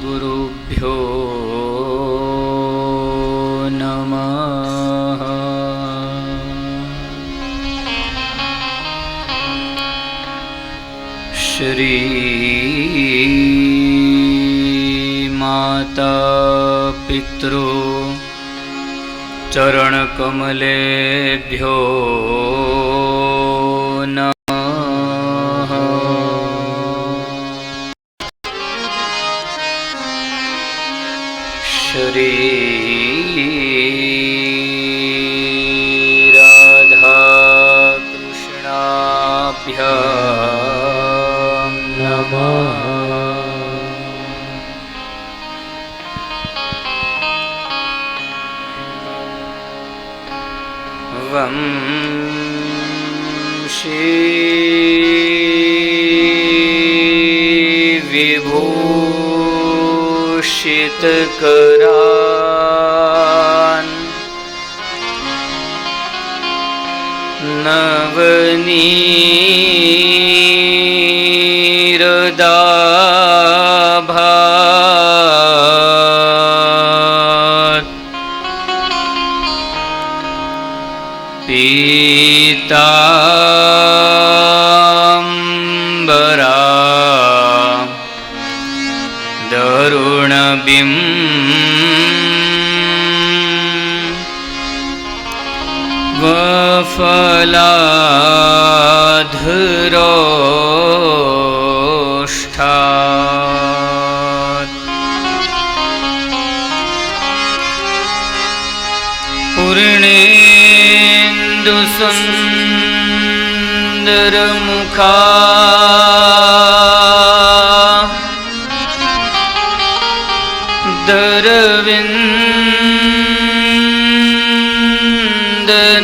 गुरुभ्यो नमः। श्री माता पितृ चरणकमलेभ्यो नमः। श्री राधा कृष्णाभ्यां नमः। वंशी विभूषितकरान् नवनीरदाभात् पीताम्बरा वफलाधरोष्ठात् पूर्णेन्दुसुन्दरमुखा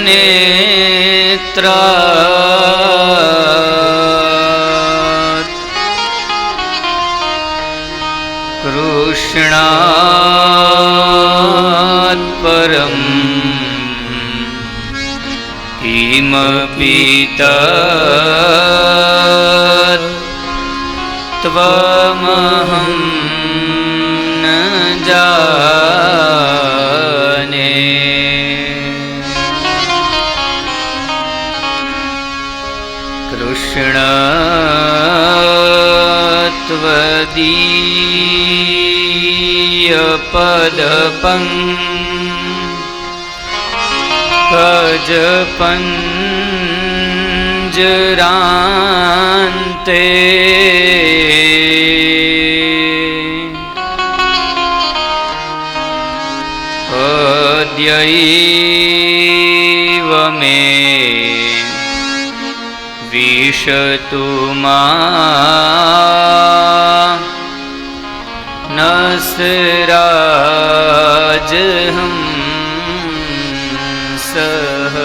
दरविन्दनेत्रा कृष्णात् परं किमपि तत् त्वमहं न जाने। कृष्ण त्वदीय पदपङ्कजपञ्जरान्ते अद्यैव मे विशतु नसराजहंसः।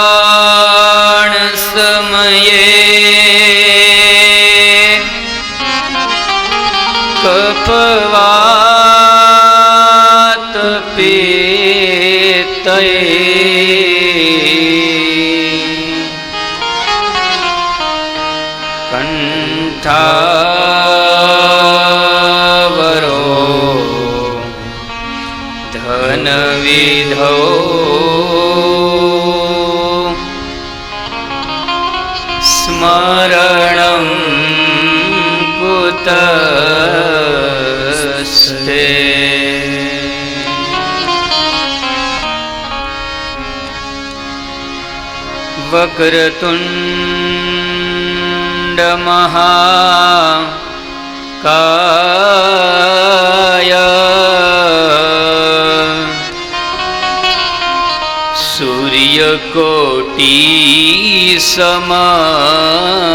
प्राणप्रयाण समये कफवातपित्तये कंठावरो धनविधौ स्मरणं कुतस्ते। वक्रतुण्डमहाकाय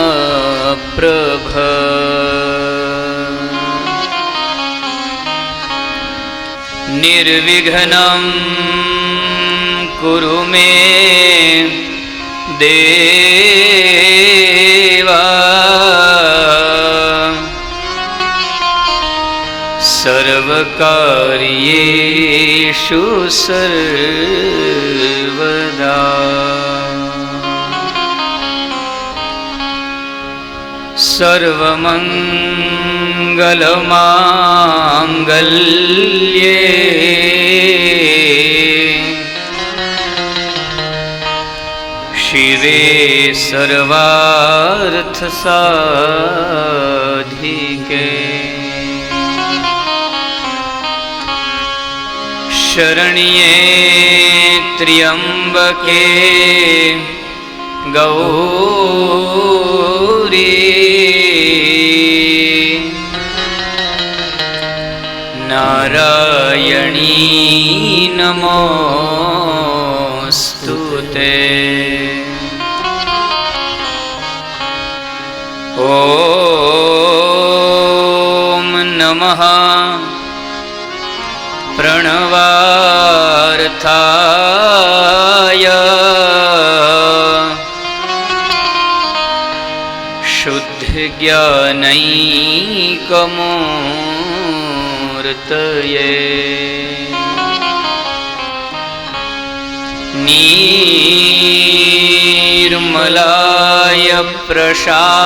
सूर्यकोटिसमप्रभ निर्विघ्नं कुरु मे देवा। सर्वकार्येषु सर्वेषु सर्वदा सर्वमङ्गलमाङ्गल्ये शिवे सर्वार्थसाधिके शरण्ये त्र्यम्बके गौरी नारायणी नमोस्तुते। ॐ नमः प्रणवार्थाय शुद्धज्ञानैकमूर्तये निर्मलाय प्रशान्ताय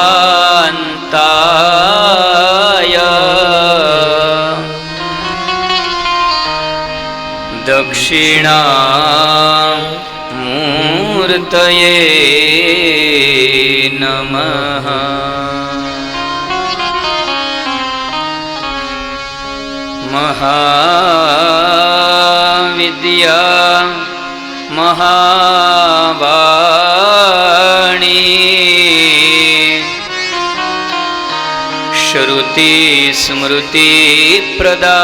दक्षिणामूर्तये नमः। महाविद्या महावाणी श्रुति स्मृति प्रदायिनी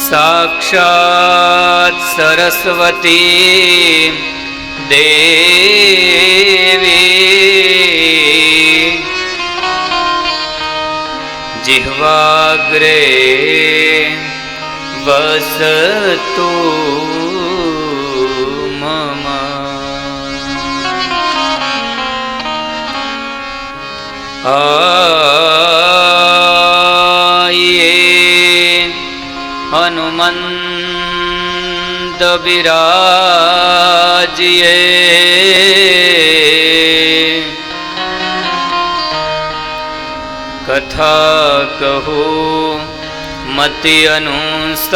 साक्षात् सरस्वती देवी जिह्वाग्रे वसतु मम। आये हनुमन्त विराजिए कथा कहो मति अनुसार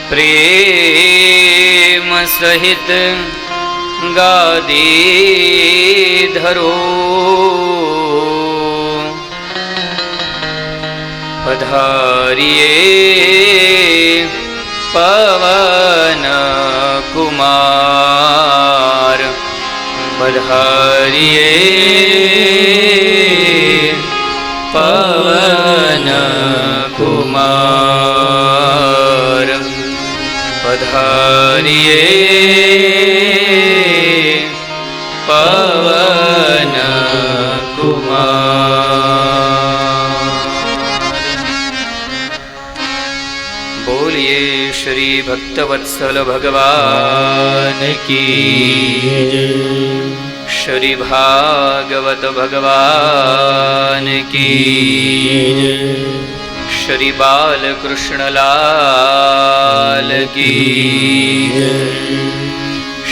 प्रेम सहित गादी धरो पधारिए पवन कुमार पधारिए पवन कुमार पधारिए पवन कुमार। बोलिए श्री भक्तवत्सल भगवान की, श्री भागवत भगवान की, श्री बालकृष्ण लाल की,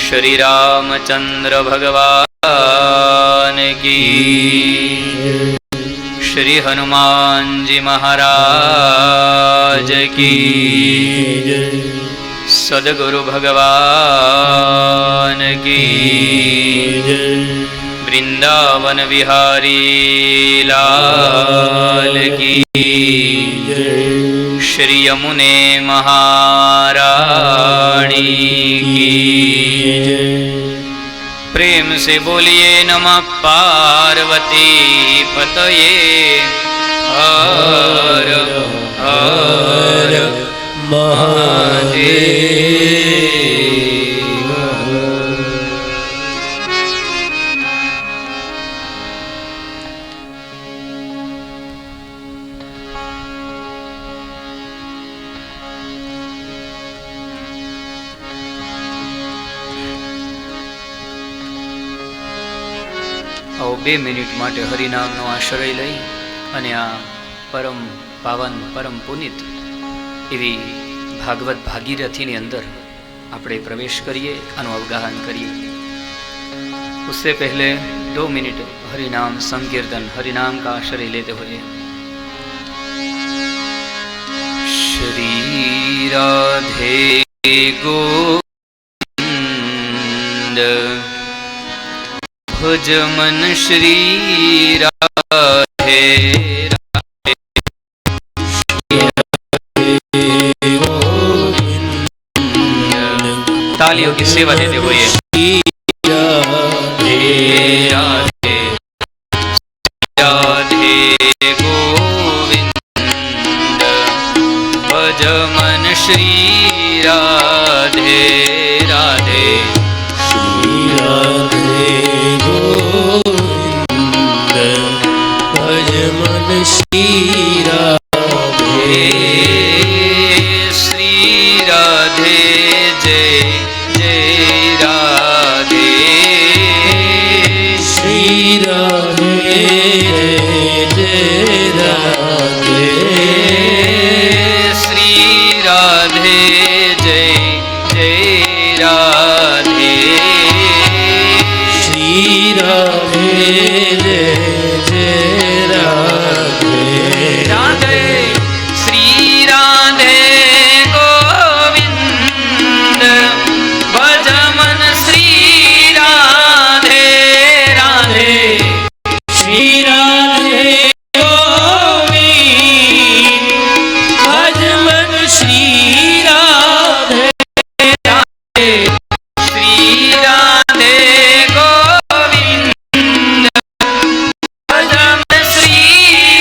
श्री रामचंद्र भगवान की, श्री हनुमान जी महाराज की, सद्गुरु भगवान की, वृंदावन विहारी लाल की, श्री यमुने महारानी की। प्रेम से बोलिए नमः पार्वती पतये हर हर महादेव। આવો 2 મિનિટ માટે હરિનામનો આશ્રય લઈ અને આ પરમ પાવન પરમ પુનિત એવી ભાગવત ભાગીરથીની અંદર આપણે પ્રવેશ કરીએ, આનું અવગાહન કરીએ। उससे पहले 2 मिनट हरिनाम संकीर्तन, हरिनाम का आश्रय लेते हुए। श्री राधे गोविंद भज मन श्री राधे राधे, तालियों की सेवा देते हुए। राधे राधे राधे गोविंद भज मन श्री राधे राधे, श्री राधे गोविंद भज मन श्री राधे, श्री राधे जय जय राधे, श्री राधे जय राधे, श्री राधे जय जय राधे, श्री राधे जय जय राधे, राधे श्री राधे गोविंद भज मन श्री राधे राधे, श्री राधे गोविंद भज मन श्री राधे राधे श्री राधे गोविंद भज मन श्री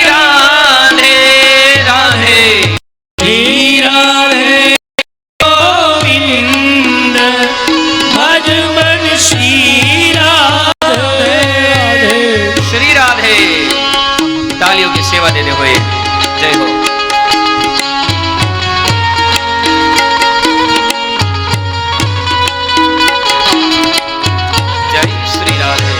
राधे राधे, श्री राधे गोविंद भज मन श्री राधे, श्री राधे। तालियों की सेवा देते हुए जय हो। जय श्री राधे।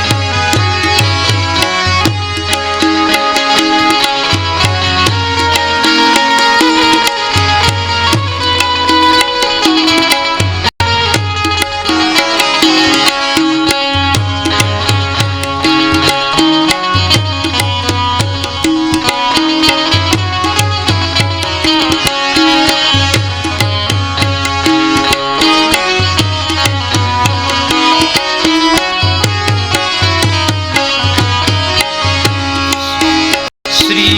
श्री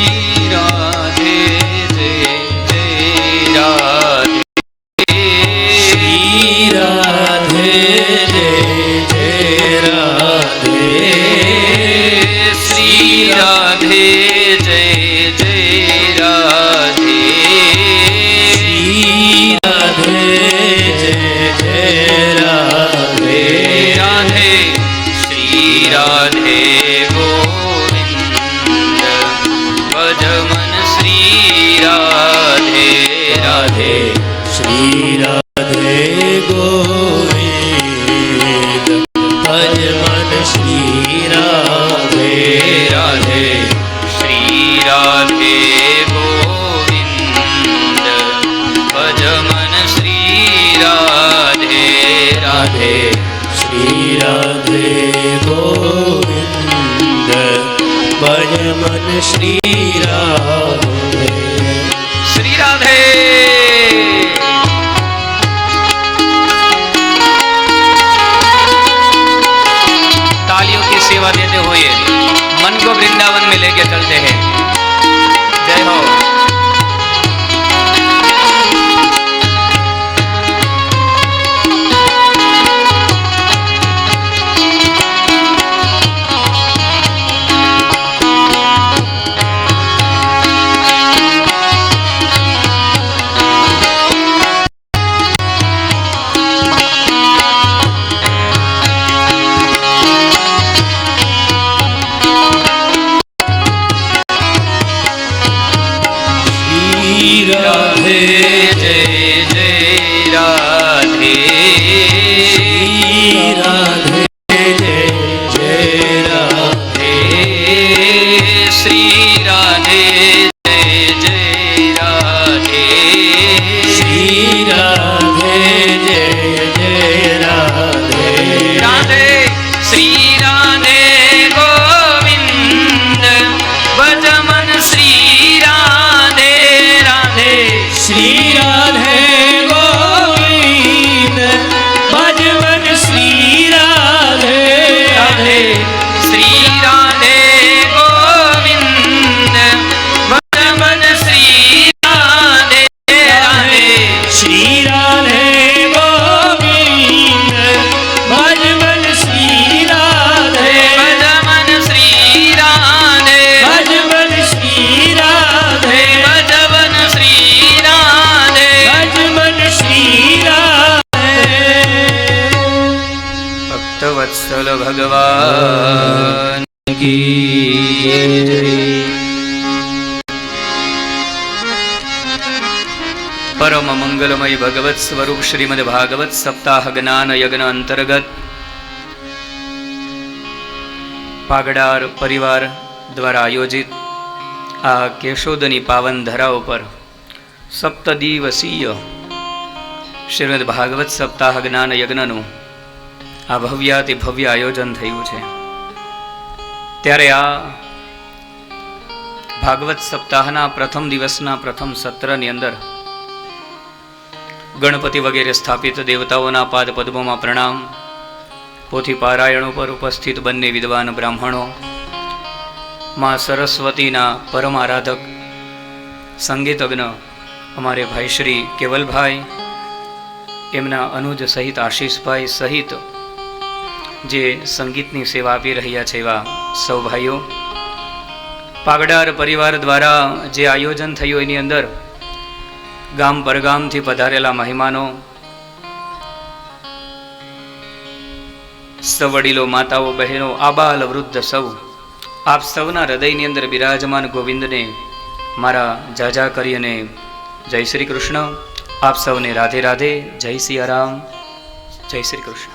राधे जय जय राधे, श्री राधे जय जय राधे, श्री राधे जय जय राधे, श्री राधे जय जय राधे, राधे श्री राधे गोविंद भज मन श्री राधे राधे, श्री राधे गोविंद भज मन श्री राधे राधे श्री राधे गोविंद भज मन श्री राधे राधे, श्री राधे गोविंद भज मन श्री राधे, श्री राधे। तालियों की सेवा देते हुए मन को वृंदावन में लेके चलते हैं। जय हो। ભગવાન કી જય. પરમ મંગલમય ભગવત સ્વરૂપ શ્રીમદ ભાગવત સપ્તાહ જ્ઞાન યજ્ઞ અંતર્ગત પાગડાર પરિવાર દ્વારા આયોજિત આ કેશોદની પાવન ધરા ઉપર સપ્તદિવસીય શ્રીમદ ભાગવત સપ્તાહ જ્ઞાન યજ્ઞનું આ ભવ્યાતિ ભવ્ય આયોજન થયું છે. ત્યારે આ ભાગવત સપ્તાહના પ્રથમ દિવસના પ્રથમ સત્રની અંદર ગણપતિ વગેરે સ્થાપિત દેવતાઓના પાદ પદ્મોમાં પ્રણામ. પોથી પારાયણો પર ઉપસ્થિત બંને વિદ્વાન બ્રાહ્મણો, મા સરસ્વતીના પરમ આરાધક સંગીતજ્ઞ અમારે ભાઈ શ્રી કેવલભાઈ, એમના અનુજ સહિત આશીષભાઈ સહિત જે સંગીતની સેવા આપી રહ્યા છે એવા સૌ ભાઈઓ, પાગડાર પરિવાર દ્વારા જે આયોજન થયું એની અંદર ગામ પરગામથી પધારેલા મહેમાનો, સવડીલો, માતાઓ, બહેનો, આબાલ વૃદ્ધ સૌ, આપ સૌના હૃદયની અંદર બિરાજમાન ગોવિંદને મારા જાજા કરી અને જય શ્રી કૃષ્ણ. આપ સૌને રાધે રાધે, જય સિયારામ, જય શ્રી કૃષ્ણ.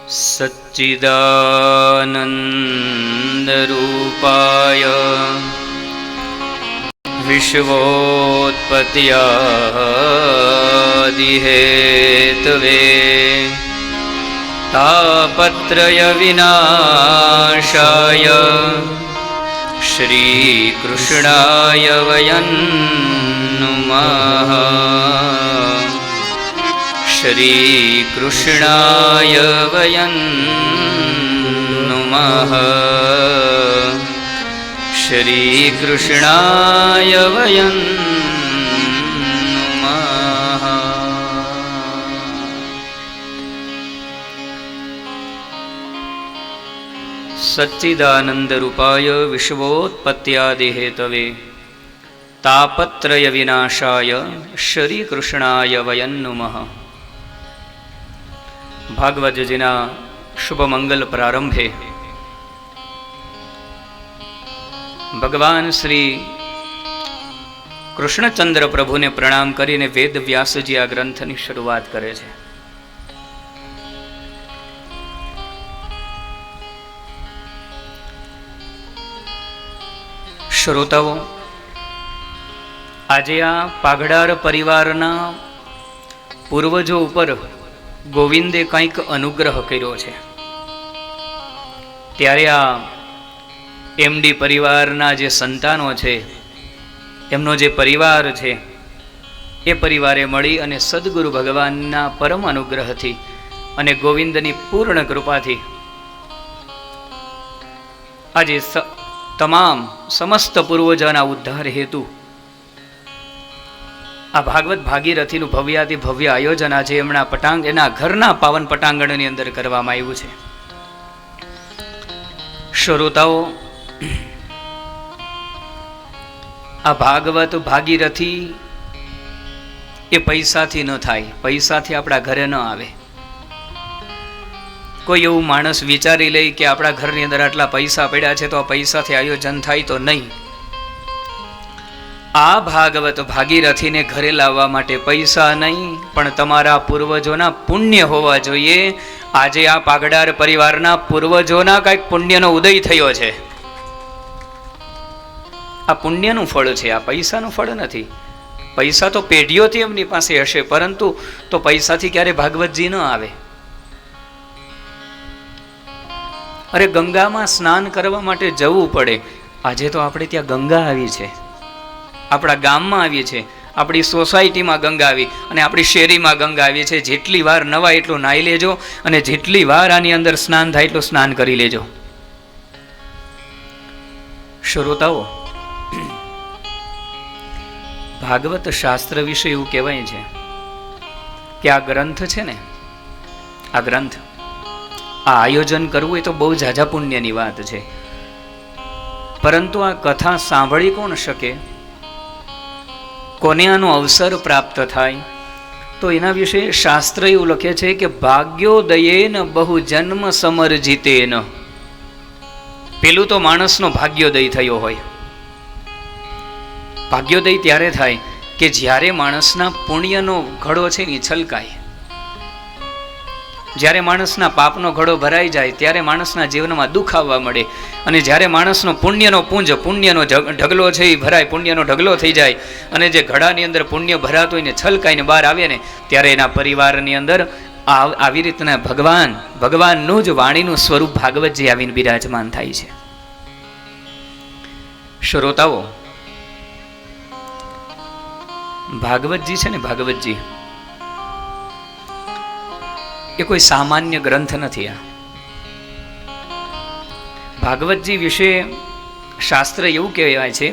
સચ્ચિદાનંદ રૂપાય વિશ્વોત્પત્યાદિહેતવે તાપત્રય વિનાશાય શ્રી કૃષ્ણાય વયં નમઃ. શ્રી કૃષ્ણાય વયં નમઃ. શ્રી કૃષ્ણાય વયં નમઃ. સચ્ચિદાનંદ રૂપાય વિશ્વોત્પત્યાદિહેતવે તાપત્રય વિનાશાય શ્રી કૃષ્ણાય વયં નમઃ. ભાગવતજીના શુભ મંગલ પ્રારંભે ભગવાન શ્રી કૃષ્ણચંદ્ર પ્રભુને પ્રણામ કરીને વેદ વ્યાસજી આ ગ્રંથની શરૂઆત કરે છે. શ્રોતાઓ, આજે આ પાગડાર પરિવારના પૂર્વજો ઉપર ગોવિંદે કંઈક અનુગ્રહ કર્યો છે. ત્યારે આ એમડી પરિવારના જે સંતાનો છે, એમનો જે પરિવાર છે, એ પરિવારે મળી અને સદગુરુ ભગવાનના પરમ અનુગ્રહથી અને ગોવિંદની પૂર્ણ કૃપાથી આજે તમામ સમસ્ત પૂર્વજોના ઉદ્ધાર હેતુ આ ભાગવત ભાગીરથીનું ભવ્યાતિ ભવ્ય આયોજન આજે એના ઘરના પાવન પટાંગણની અંદર કરવામાં આવ્યું છે. શ્રોતાઓ, આ ભાગવત ભાગીરથી એ પૈસાથી ન થાય, પૈસાથી આપણા ઘરે ન આવે. કોઈ એવું માણસ વિચારી લે કે આપણા ઘરની અંદર આટલા પૈસા પડ્યા છે તો આ પૈસાથી આયોજન થાય, તો નહીં. આ ભાગવત ભાગીરથીને ઘરે લાવવા માટે પૈસા નહીં, પણ તમારા પૂર્વજોના પુણ્ય હોવા જોઈએ. આજે આ પાગડાર પરિવારના પૂર્વજોના કંઈક પુણ્યનો ઉદય થયો છે. આ પુણ્યનું ફળ છે, આ પૈસાનું ફળ નથી. પૈસા તો પેઢીઓથી એમની પાસે હશે, પરંતુ તો પૈસાથી ક્યારે ભાગવતજી ન આવે. અરે, ગંગામાં સ્નાન કરવા માટે જવું પડે. આજે તો આપણે ત્યાં ગંગા આવી છે, આપણા ગામમાં આવી છે, આપણી સોસાયટીમાં ગંગા આવી અને આપણી શેરીમાં ગંગા આવી છે. જેટલી વાર નવાય એટલું નાહી લેજો અને જેટલી વાર આની અંદર સ્નાન થાય એટલું સ્નાન કરી લેજો. શ્રોતાઓ, ભાગવત શાસ્ત્ર વિશે એવું કહેવાય છે કે આ ગ્રંથ છે ને, આ ગ્રંથ, આ આયોજન કરવું એ તો બહુ ઝાઝા પુણ્યની વાત છે. પરંતુ આ કથા સાંભળી કોણ શકે? કોને આનો અવસર પ્રાપ્ત થાય? તો એના વિશે શાસ્ત્ર એવું લખે છે કે ભાગ્યોદયેન બહુ જન્મ સમર્જિતેન. પેલું તો માણસનો ભાગ્યોદય થયો હોય. ભાગ્યોદય ત્યારે થાય કે જ્યારે માણસના પુણ્યનો ઘડો છે ને છલકાય. જ્યારે માણસના પાપનો ઘડો ભરાઈ જાય ત્યારે માણસના જીવનમાં દુઃખ આવવા મળે. અને જ્યારે માણસનો પુણ્યનો ઢગલો છે એ ભરાય, પુણ્યનો ઢગલો થઈ જાય અને જે ઘડાની અંદર પુણ્ય ભરાતો હોય ને છલકાઈને બહાર આવે ને ત્યારે એના પરિવારની અંદર આવી રીતના ભગવાનનું જ વાણીનું સ્વરૂપ ભાગવતજી આવીને બિરાજમાન થાય છે. શ્રોતાઓ, ભાગવતજી છે ને, ભાગવતજી એ કોઈ સામાન્ય ગ્રંથ નથી. આ ભાગવતજી વિશે શાસ્ત્ર એવું કહેવાય છે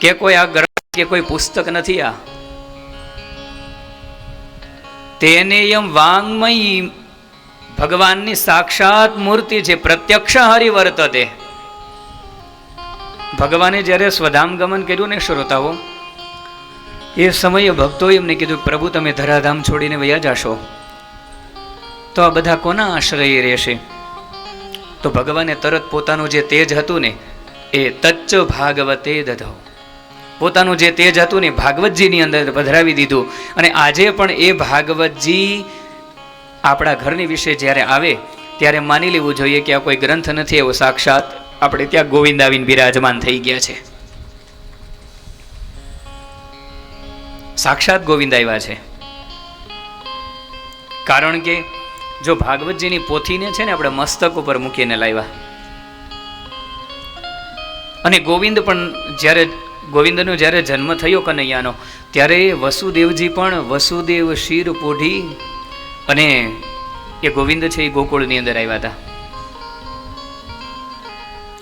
કે કોઈ આ ગ્રંથ કે કોઈ પુસ્તક નથી. આ તેનેયમ વાંગ્મયી ભગવાનની સાક્ષાત મૂર્તિ છે. પ્રત્યક્ષ હરિવર્તતે. ભગવાને જ્યારે સ્વધામ ગમન કર્યું ને શ્રોતાઓ, એ સમયે ભક્તોએ એમને કીધું, પ્રભુ તમે ધરાધામ છોડીને વયા જાશો તો આ બધા કોના આશ્રયે રહેશે? તો ભગવાને તરત પોતાનું જે તેજ હતું ને એ તચ્ચ ભાગવતે દધો, પોતાનું જે તેજ હતું ને ભાગવતજીની અંદર પધરાવી દીધું. અને આજે પણ એ ભાગવતજી આપણા ઘરની વિશે જ્યારે આવે ત્યારે માની લેવું જોઈએ કે આ કોઈ ગ્રંથ નથી, એવો સાક્ષાત આપણે ત્યાં ગોવિંદ આવીને બિરાજમાન થઈ ગયા છે. સાક્ષાત ગોવિંદ આવ્યા છે. કારણ કે જો ભાગવતજીની પોથીને છે ને આપણે મસ્તક ઉપર મૂકીને લાવ્યા, અને ગોવિંદનો જ્યારે જન્મ થયો કનૈયાનો ત્યારે વસુદેવજી પણ વસુદેવ શિર પોઢી અને એ ગોવિંદ છે એ ગોકુળની અંદર આવ્યા હતા.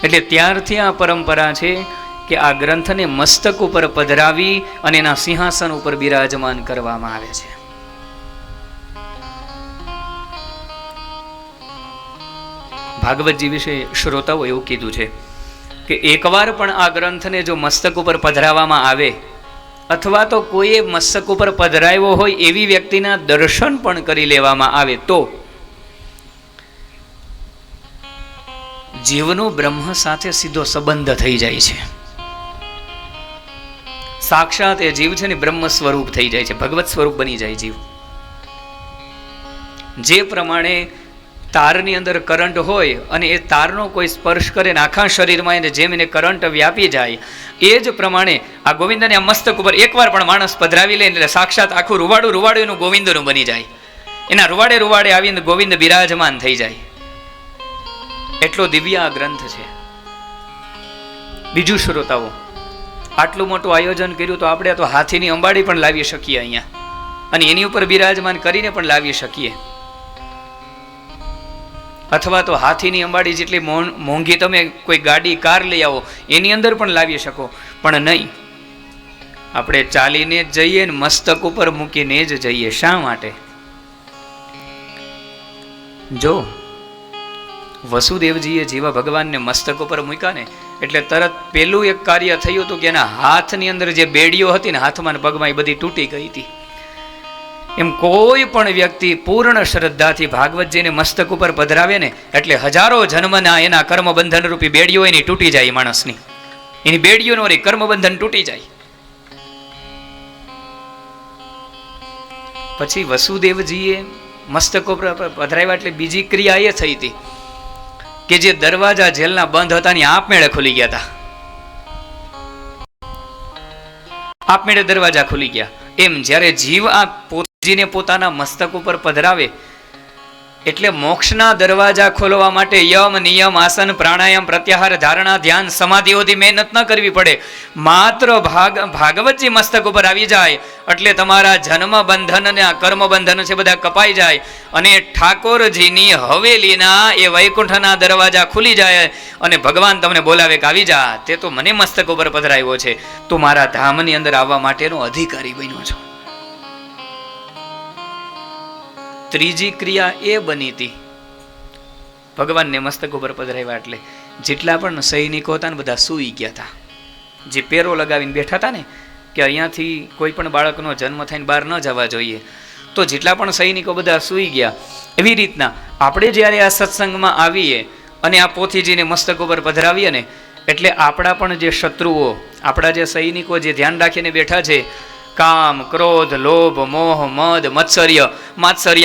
એટલે ત્યારથી આ પરંપરા છે કે આ ગ્રંથને મસ્તક ઉપર પધરાવી અને એના સિંહાસન ઉપર બિરાજમાન કરવામાં આવે છે. ભાગવતજી વિશે શ્રોતાઓ એવું કીધું છે કે એકવાર પણ આ ગ્રંથને જો મસ્તક ઉપર પધરાવવામાં આવે અથવા તો કોઈ મસ્તક ઉપર પધરાવ્યો હોય એવી વ્યક્તિના દર્શન પણ કરી લેવામાં આવે તો જીવનો બ્રહ્મ સાથે સીધો સંબંધ થઈ જાય છે. સાક્ષાત એ જીવ છે ને બ્રહ્મ સ્વરૂપ થઈ જાય છે, ભગવત સ્વરૂપ બની જાય જીવ. જે પ્રમાણે તારની અંદર કરંટ હોય અને એ તારનો કોઈ સ્પર્શ કરે ને આખા શરીરમાં એને જેમ એને કરંટ વ્યાપી જાય, એ જ પ્રમાણે આ ગોવિંદને આ મસ્તક ઉપર એકવાર પણ માણસ પધરાવી લે એટલે સાક્ષાત આખું રૂવાડું એનું ગોવિંદનું બની જાય. એના રૂવાડે આવીને ગોવિંદ બિરાજમાન થઈ જાય. એટલો દિવ્ય આ ગ્રંથ છે. બીજું શ્રોતાઓ, આટલું મોટું આયોજન કર્યું તો આપણે તો હાથીની અંબાડી પણ લાવી શકીએ અહીંયા, અને એની ઉપર બિરાજમાન કરીને પણ લાવી શકીએ. અથવા તો હાથીની અંબાડી જેટલી મોંઘી તમે કોઈ ગાડી કાર લઈ આવો એની અંદર પણ લાવી શકો, પણ નહીં, આપણે ચાલીને જ જઈએ ને મસ્તક ઉપર મૂકીને જ જઈએ. શા માટે? જો વસુદેવજીએ જેવા ભગવાનને મસ્તક ઉપર મૂક્યા ને એટલે તરત પેલું એક કાર્ય થયું હતું કે એના હાથની અંદર જે બેડીઓ હતી ને હાથમાં ને પગમાં એ બધી તૂટી ગઈ હતી. એમ કોઈ પણ વ્યક્તિ પૂર્ણ શ્રદ્ધાથી ભાગવતજીને મસ્તક ઉપર પધરાવે ને એટલે હજારો જન્મના એના કર્મબંધન રૂપી બેડીઓ એની તૂટી જાય. માણસની એની બેડીઓનો કર્મબંધન તૂટી જાય. પછી વસુદેવજીએ મસ્તક ઉપર પધરાવ્યા એટલે બીજી ક્રિયા એ થઈ હતી કે જે દરવાજા જેલના બંધ હતા ને આપમેળે ખુલી ગયા હતા. આપમેળે દરવાજા ખુલી ગયા. એમ જ્યારે જીવ આ પોતજીને પોતાના મસ્તક ઉપર પધરાવે એટલે મોક્ષના દરવાજા ખોલવા માટે યમ નિયમ આસન પ્રાણાયામ પ્રત્યાહાર ધારણા ધ્યાન સમાધિઓથી મહેનત ન કરવી પડે. માત્ર ભાગવતજી મસ્તક ઉપર આવી જાય એટલે તમારા જન્મ બંધન અને કર્મ બંધન છે બધા કપાઈ જાય અને ઠાકોરજીની હવેલીના એ વૈકુંઠના દરવાજા ખુલી જાય અને ભગવાન તમને બોલાવે કે આવી જા, તે તો મને મસ્તક ઉપર પધરાવ્યો છે, તું મારા ધામની અંદર આવવા માટેનો અધિકારી બન્યો છો. ત્રીજી ક્રિયા એ બની હતી ભગવાનને મસ્તક ઉપર પધરાવ્યા એટલે જેટલા પણ સૈનિકો હતા ને બધા સૂઈ ગયા હતા. જે પેરો લગાવીને બેઠા હતા ને કે અહીંયાથી કોઈ પણ બાળકનો જન્મ થઈને બહાર ન જવા જોઈએ, તો જેટલા પણ સૈનિકો બધા સૂઈ ગયા. એવી રીતના આપણે જ્યારે આ સત્સંગમાં આવીએ અને આ પોથીજીને મસ્તક ઉપર પધરાવીએ ને, એટલે આપણા પણ જે શત્રુઓ, આપણા જે સૈનિકો જે ધ્યાન રાખીને બેઠા છે, કામ, ક્રોધ, લોભ, મોહ, મદ, માત્સર્ય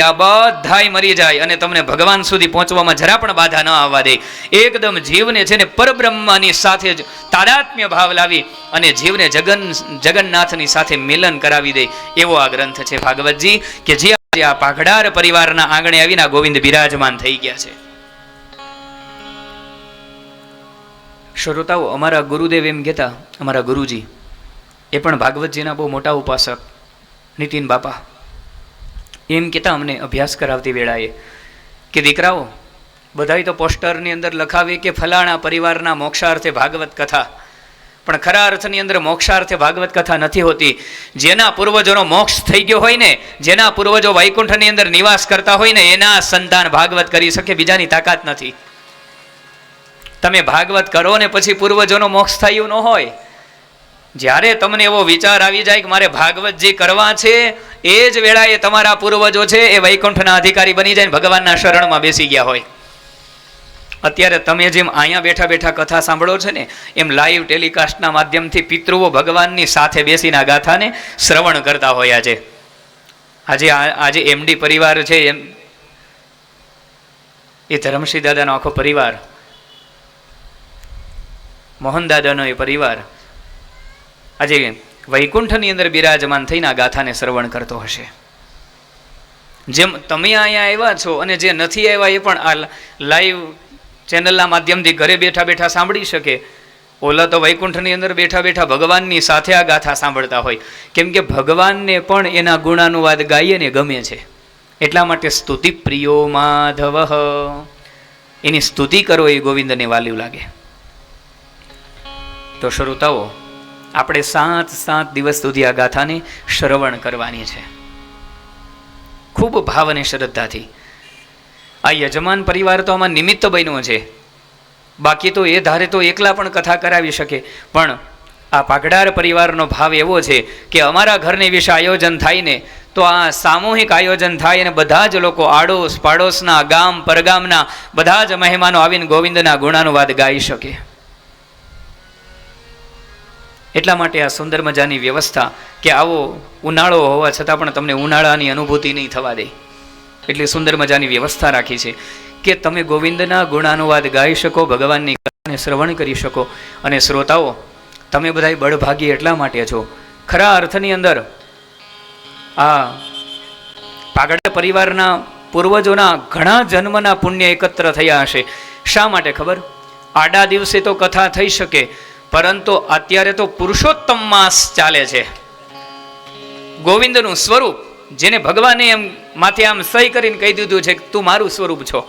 આ બધાય મરી જાય અને તમને ભગવાન સુધી પહોંચવામાં જરા પણ બાધા ન આવવા દે. એકદમ જીવને છે ને પરબ્રહ્મની સાથે જ તાદાત્મ્ય ભાવ લાવી અને જીવને જગન્નાથની સાથે મિલન કરાવી દે એવો આ ગ્રંથ છે ભાગવતજી, કે જે આજે આ પાઘડાર પરિવારના આંગણે આવીને ગોવિંદ બિરાજમાન થઈ ગયા છે. શ્રોતાઓ, અમારા ગુરુદેવ એમ કહેતા, અમારા ગુરુજી એ પણ ભાગવતજીના બહુ મોટા ઉપાસક નીતિન બાપા, એમ કહેતા અમને અભ્યાસ કરાવતી વેળાએ કે દીકરાઓ, બધાય તો પોસ્ટરની અંદર લખાવે કે ફલાણા પરિવારના મોક્ષાર્થે ભાગવત કથા, પણ ખરા અર્થની અંદર મોક્ષાર્થે ભાગવત કથા નથી હોતી. જેના પૂર્વજોનો મોક્ષ થઈ ગયો હોય ને, જેના પૂર્વજો વૈકુંઠની અંદર નિવાસ કરતા હોય ને, એના સંતાન ભાગવત કરી શકે, બીજાની તાકાત નથી. તમે ભાગવત કરો ને પછી પૂર્વજોનો મોક્ષ થયું ન હોય. જ્યારે તમને એવો વિચાર આવી જાય કે મારે ભાગવત જે કરવા છે, એ જ વેળાએ તમારા પૂર્વજો છે એ વૈકુંઠના અધિકારી બની જાય, ભગવાનના શરણમાં બેસી ગયા હોય. અત્યારે તમે જેમ અહીંયા બેઠા બેઠા કથા સાંભળો છો ને, એમ લાઈવ ટેલિકાસ્ટના માધ્યમથી પિતૃઓ ભગવાનની સાથે બેસીને આ ગાથાને શ્રવણ કરતા હોય. આજે એમડી પરિવાર છે, એમ એ ધરમસિંહ દાદાનો આખો પરિવાર, મોહન દાદાનો એ પરિવાર આજે વૈકુંઠની અંદર બિરાજમાન થઈને આ ગાથાને શ્રવણ કરતો હશે. જેમ તમે અહીંયા આવ્યા છો અને જે નથી આવ્યા એ પણ આ લાઈવ ચેનલના માધ્યમથી ઘરે બેઠા બેઠા સાંભળી શકે. ઓલા તો વૈકુંઠની અંદર બેઠા બેઠા ભગવાનની સાથે આ ગાથા સાંભળતા હોય, કેમ કે ભગવાનને પણ એના ગુણાનુવાદ ગાઈએ ને ગમે છે. એટલા માટે સ્તુતિ પ્રિયો માધવ, એની સ્તુતિ કરો એ ગોવિંદને વાલ્યું લાગે. તો શ્રોતાઓ, આપણે 7 દિવસ સુધી આ ગાથાને શ્રવણ કરવાની છે, ખૂબ ભાવ અને શ્રદ્ધાથી. આ યજમાન પરિવાર તો આમાં નિમિત્ત બન્યો છે, બાકી તો એ ધારે તો એકલા પણ કથા કરાવી શકે, પણ આ પાઘડાર પરિવારનો ભાવ એવો છે કે અમારા ઘરને વિશે આયોજન થાય ને તો આ સામૂહિક આયોજન થાય અને બધા જ લોકો, આડોશ પાડોશના, ગામ પરગામના બધા જ મહેમાનો આવીને ગોવિંદના ગુણાનુવાદ ગાઈ શકે. એટલા માટે આ સુંદર મજાની વ્યવસ્થા, કે આવો ઉનાળો હોવા છતાં પણ તમને ઉનાળાની અનુભૂતિ નહીં થવા દે, એટલી સુંદર મજાની વ્યવસ્થા રાખી છે કે તમે ગોવિંદના ગુણાનુવાદ ગાઈ શકો, ભગવાનની કથાને શ્રવણ કરી શકો. અને શ્રોતાઓ, તમે બધાય બળભાગી એટલા માટે છો, ખરા અર્થની અંદર આ પાઘડા પરિવારના પૂર્વજોના ઘણા જન્મના પુણ્ય એકત્ર થયા હશે. શા માટે ખબર? આડા દિવસે તો કથા થઈ શકે, પરંતુ અત્યારે તો પુરુષોત્તમ માસ ચાલે છે. ગોવિંદનું સ્વરૂપ, જેને ભગવાને એમ માથે આમ સહી કરીને કહી દીધું છે કે તું મારું સ્વરૂપ છો.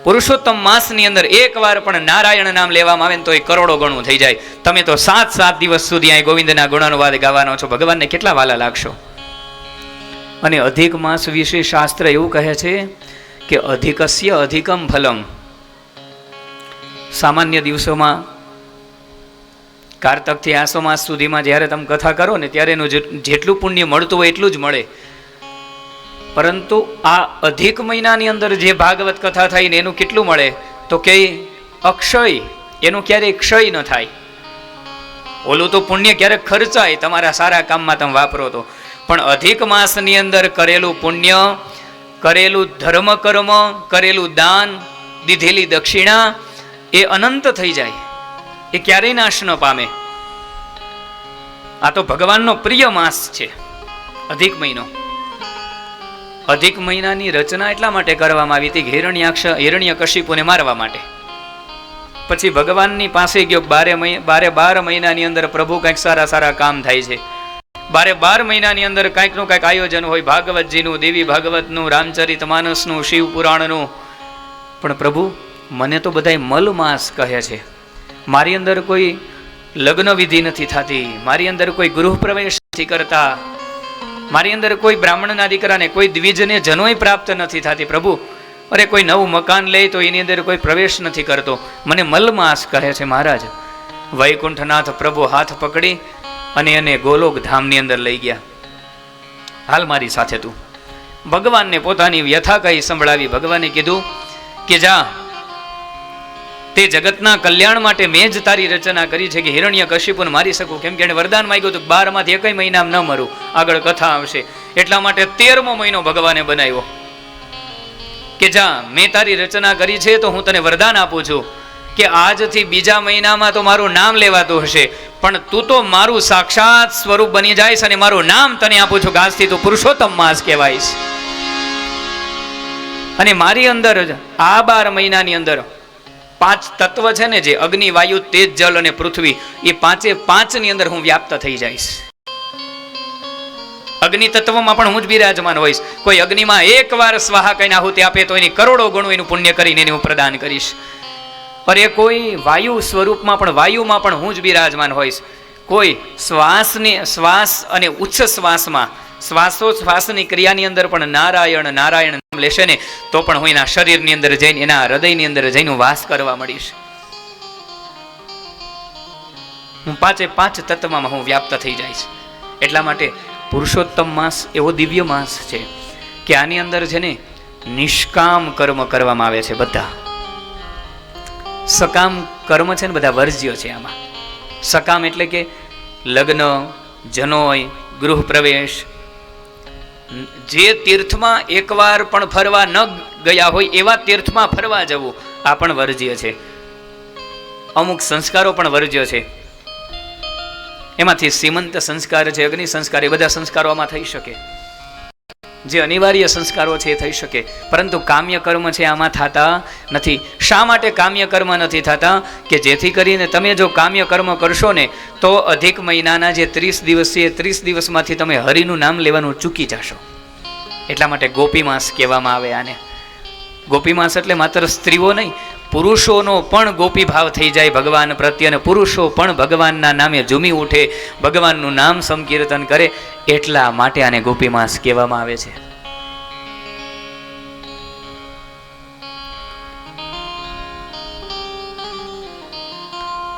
પુરુષોત્તમ માસની અંદર એકવાર પણ નારાયણ નામ લેવામાં આવે ને તો એ કરોડો ગણું થઈ જાય. તમે તો 7 દિવસ સુધી અહીં ગોવિંદના ગુણાનુવાદ ગાવાનો છો, ભગવાનને કેટલા વાલા લાગશો. અને અધિક માસ વિશે શાસ્ત્ર એવું કહે છે કે અધિકસ્ય અધિકમ ફલમ. સામાન્ય દિવસોમાં કારતકથી આસો માસ સુધીમાં જ્યારે તમે કથા કરો ને ત્યારે એનું જેટલું પુણ્ય મળતું હોય એટલું જ મળે, પરંતુ આ અધિક મહિનાની અંદર જે ભાગવત કથા થાય ને એનું કેટલું મળે તો કે અક્ષય, એનું ક્યારેય ક્ષય ન થાય. ઓલું તો પુણ્ય ક્યારેક ખર્ચાય, તમારા સારા કામમાં તમે વાપરો તો, પણ અધિક માસની અંદર કરેલું પુણ્ય, કરેલું ધર્મ કર્મ, કરેલું દાન, દીધેલી દક્ષિણા એ અનંત થઈ જાય, એ ક્યારેય નાશ ન પામે. આ તો ભગવાનનો પ્રિય માસ છે અધિક મહિનો. અધિક મહિનાની રચના એટલા માટે કરવામાં આવી હતી, હિરણ્યકશિપુને મારવા માટે. પછી ભગવાનની પાસે ગયો, 12 મહિનાની અંદર પ્રભુ કંઈક સારા સારા કામ થાય છે. 12 મહિનાની અંદર કંઈકનું કંઈક આયોજન હોય, ભાગવતજીનું, દેવી ભાગવતનું, રામચરિત માનસનું, શિવ પુરાણનું. પણ પ્રભુ, મને તો બધાય મલ માસ કહે છે, મારી અંદર કોઈ લગ્ન વિધિ નથી થતી, મારી અંદર કોઈ ગૃહ પ્રવેશ નથી કરતા, મારી અંદર કોઈ બ્રાહ્મણના દીકરાને, કોઈ દ્વિજને જનોય પ્રાપ્ત નથી થતી. પ્રભુ, અરે કોઈ નવું મકાન લે તો એની અંદર કોઈ પ્રવેશ નથી કરતો, મને મલમાસ કહે છે. મહારાજ, વૈકુંઠનાથ પ્રભુ હાથ પકડી અને એને ગોલોક ધામની અંદર લઈ ગયા. હાલ મારી સાથે તું. ભગવાનને પોતાની વ્યથા કહી સંભળાવી. ભગવાને કીધું કે જા, તે જગતના કલ્યાણ માટે મેં જ તારી રચના કરી છે કે હિરણ્યકશિપુને મારી શકું. કેમ કે એને વરદાન માંગ્યું હતું 12 માંથી એકય મહિનામાં ન મરું, આગળ કથા આવશે. એટલા માટે 13મો મહિનો ભગવાને બનાવ્યો કે જા, મેં તારી રચના કરી છે તો હું તને વરદાન આપું છું કે આજથી બીજા મહિનામાં તો મારું નામ લેવાતું હશે, પણ તું તો મારું સાક્ષાત સ્વરૂપ બની જાયસ અને મારું નામ તને આપું છું કે આજથી તું પુરુષોત્તમ માસ કહેવાઈશ. અને મારી અંદર જ આ 12 મહિનાની અંદર 5 તત્વ છે ને, જે અગ્નિ, વાયુ, તેજ, જલ અને પૃથ્વી, એ 5 ની અંદર હું વ્યાપ્ત થઈ જઈશ. અગ્નિ તત્વમાં પણ હું જ બિરાજમાન હોઈશ. કોઈ અગ્નિમાં એકવાર સ્વાહા કહીને આહુતિ આપે તો એની કરોડો ગણું એનું પુણ્ય કરીને એને હું પ્રદાન કરીશ. અરે કોઈ વાયુ સ્વરૂપમાં પણ, વાયુમાં પણ હું જ બિરાજમાન હોઈશ. કોઈ શ્વાસ અને ઉચ્ચ શ્વાસમાં, શ્વાસોચ્છ્વાસની ક્રિયાની અંદર પણ નારાયણ નારાયણ નામ લેશે ને તો પણ હું એના શરીરની અંદર જઈને, એના હૃદયની અંદર જઈને વાસ કરવા મળીશ. હું 5 તત્વમાં હું વ્યાપ્ત થઈ જઈશ. એટલા માટે પુરુષોત્તમ માસ એવો દિવ્ય માસ છે કે આની અંદર છે ને નિષ્કામ કર્મ કરવામાં આવે છે. બધા સકામ કર્મ છે ને બધા વર્જ્ય છે આમાં. સકામ એટલે કે લગ્ન, જનોય, ગૃહ પ્રવેશ, જે તીર્થમાં એકવાર પણ ફરવા ન ગયા હોય એવા તીર્થમાં ફરવા જવું, આ પણ વર્જ્ય છે. અમુક સંસ્કારો પણ વર્જ્ય છે. એમાંથી સીમંત સંસ્કાર છે, અગ્નિ સંસ્કાર, એ બધા સંસ્કારો આમાં થઈ શકે. જે અનિવાર્ય સંસ્કારો છે એ થઈ શકે, પરંતુ કામ્ય કર્મ છે આમાં થતા નથી. શા માટે કામ્ય કર્મ નથી થતા? કે જેથી કરીને તમે જો કામ્ય કર્મ કરશો ને તો અધિક મહિનાના જે 30 દિવસ છે, 30 દિવસમાંથી તમે હરિનું નામ લેવાનું ચૂકી જશો. એટલા માટે ગોપી માસ કહેવામાં આવે આને. ગોપી માસ એટલે માત્ર સ્ત્રીઓ નહીં, પુરુષોનો પણ ગોપી ભાવ થઈ જાય ભગવાન પ્રત્યે, અને પુરુષો પણ ભગવાનના નામે ઝૂમી ઉઠે, ભગવાનનું નામ સંકીર્તન કરે. એટલા માટે આને ગોપી માસ કહેવામાં આવે છે.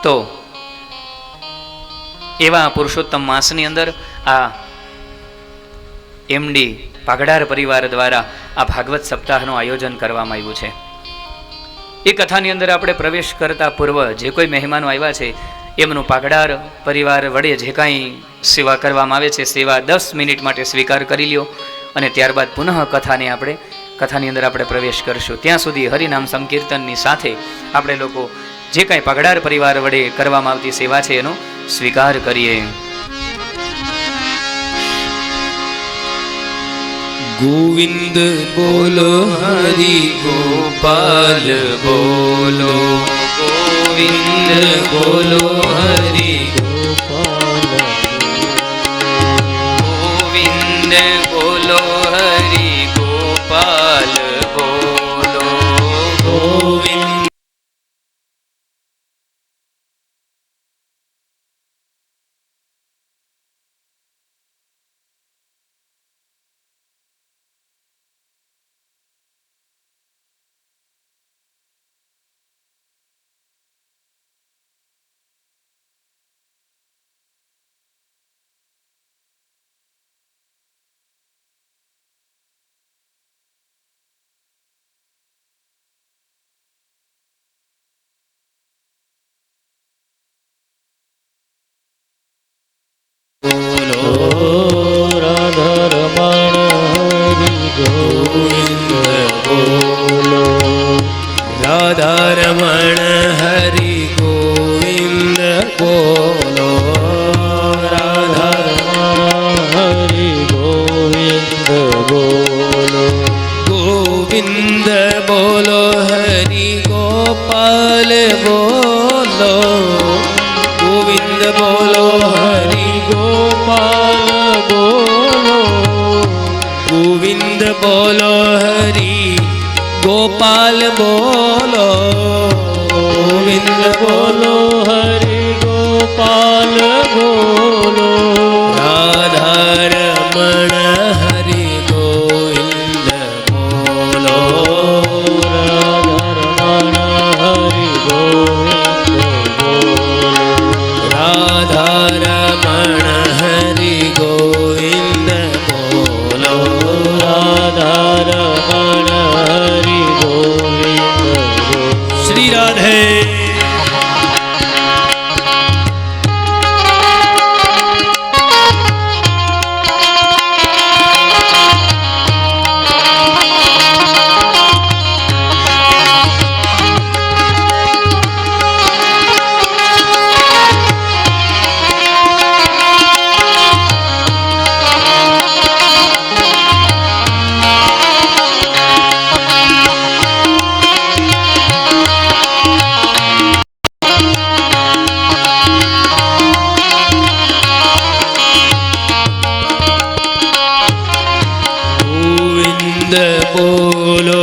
તો એવા પુરુષોત્તમ માસની અંદર આ એમડી પાઘડાર પરિવાર દ્વારા આ ભાગવત સપ્તાહનું આયોજન કરવામાં આવ્યું છે. એ કથાની અંદર આપણે પ્રવેશ કરતા પૂર્વ જે કોઈ મહેમાનો આવ્યા છે એમનું પાઘડાર પરિવાર વડે જે કાંઈ સેવા કરવામાં આવે છે, સેવા 10 મિનિટ માટે સ્વીકાર કરી લ્યો, અને ત્યારબાદ પુનઃ કથાની અંદર આપણે પ્રવેશ કરશું. ત્યાં સુધી હરિનામ સંકીર્તનની સાથે આપણે લોકો જે કાંઈ પાઘડાર પરિવાર વડે કરવામાં આવતી સેવા છે એનો સ્વીકાર કરીએ. ગોવિંદ બોલો, હરિ ગોપાલ બોલો, ગોવિંદ બોલો, હરિ ગોપાલ, ગોવિંદ બોલો, હરિ ગોપાલ બોલો, ગોવિંદ. રાધારમણ હરિ ગોવિંદ બોલો, રાધારમણ હરિ ગોવિંદ બોલો, ગોવિંદ બોલો, હરિ ગોપાલ બોલો, ગોવિંદ બોલો, હરિ ગોપાલ બોલો, ગોવિંદ બોલો, હરિ ગોપાલ બોલો, ગોવિંદ બોલો, હરિ ગોપાલ બોલો, રાધારમણ હરિ ગોવિંદ બોલો, રાધારમણ હરિ ગોવિંદ બોલો, રાધારમણ હરિ ગોવિંદ બોલો. राधे। बोलो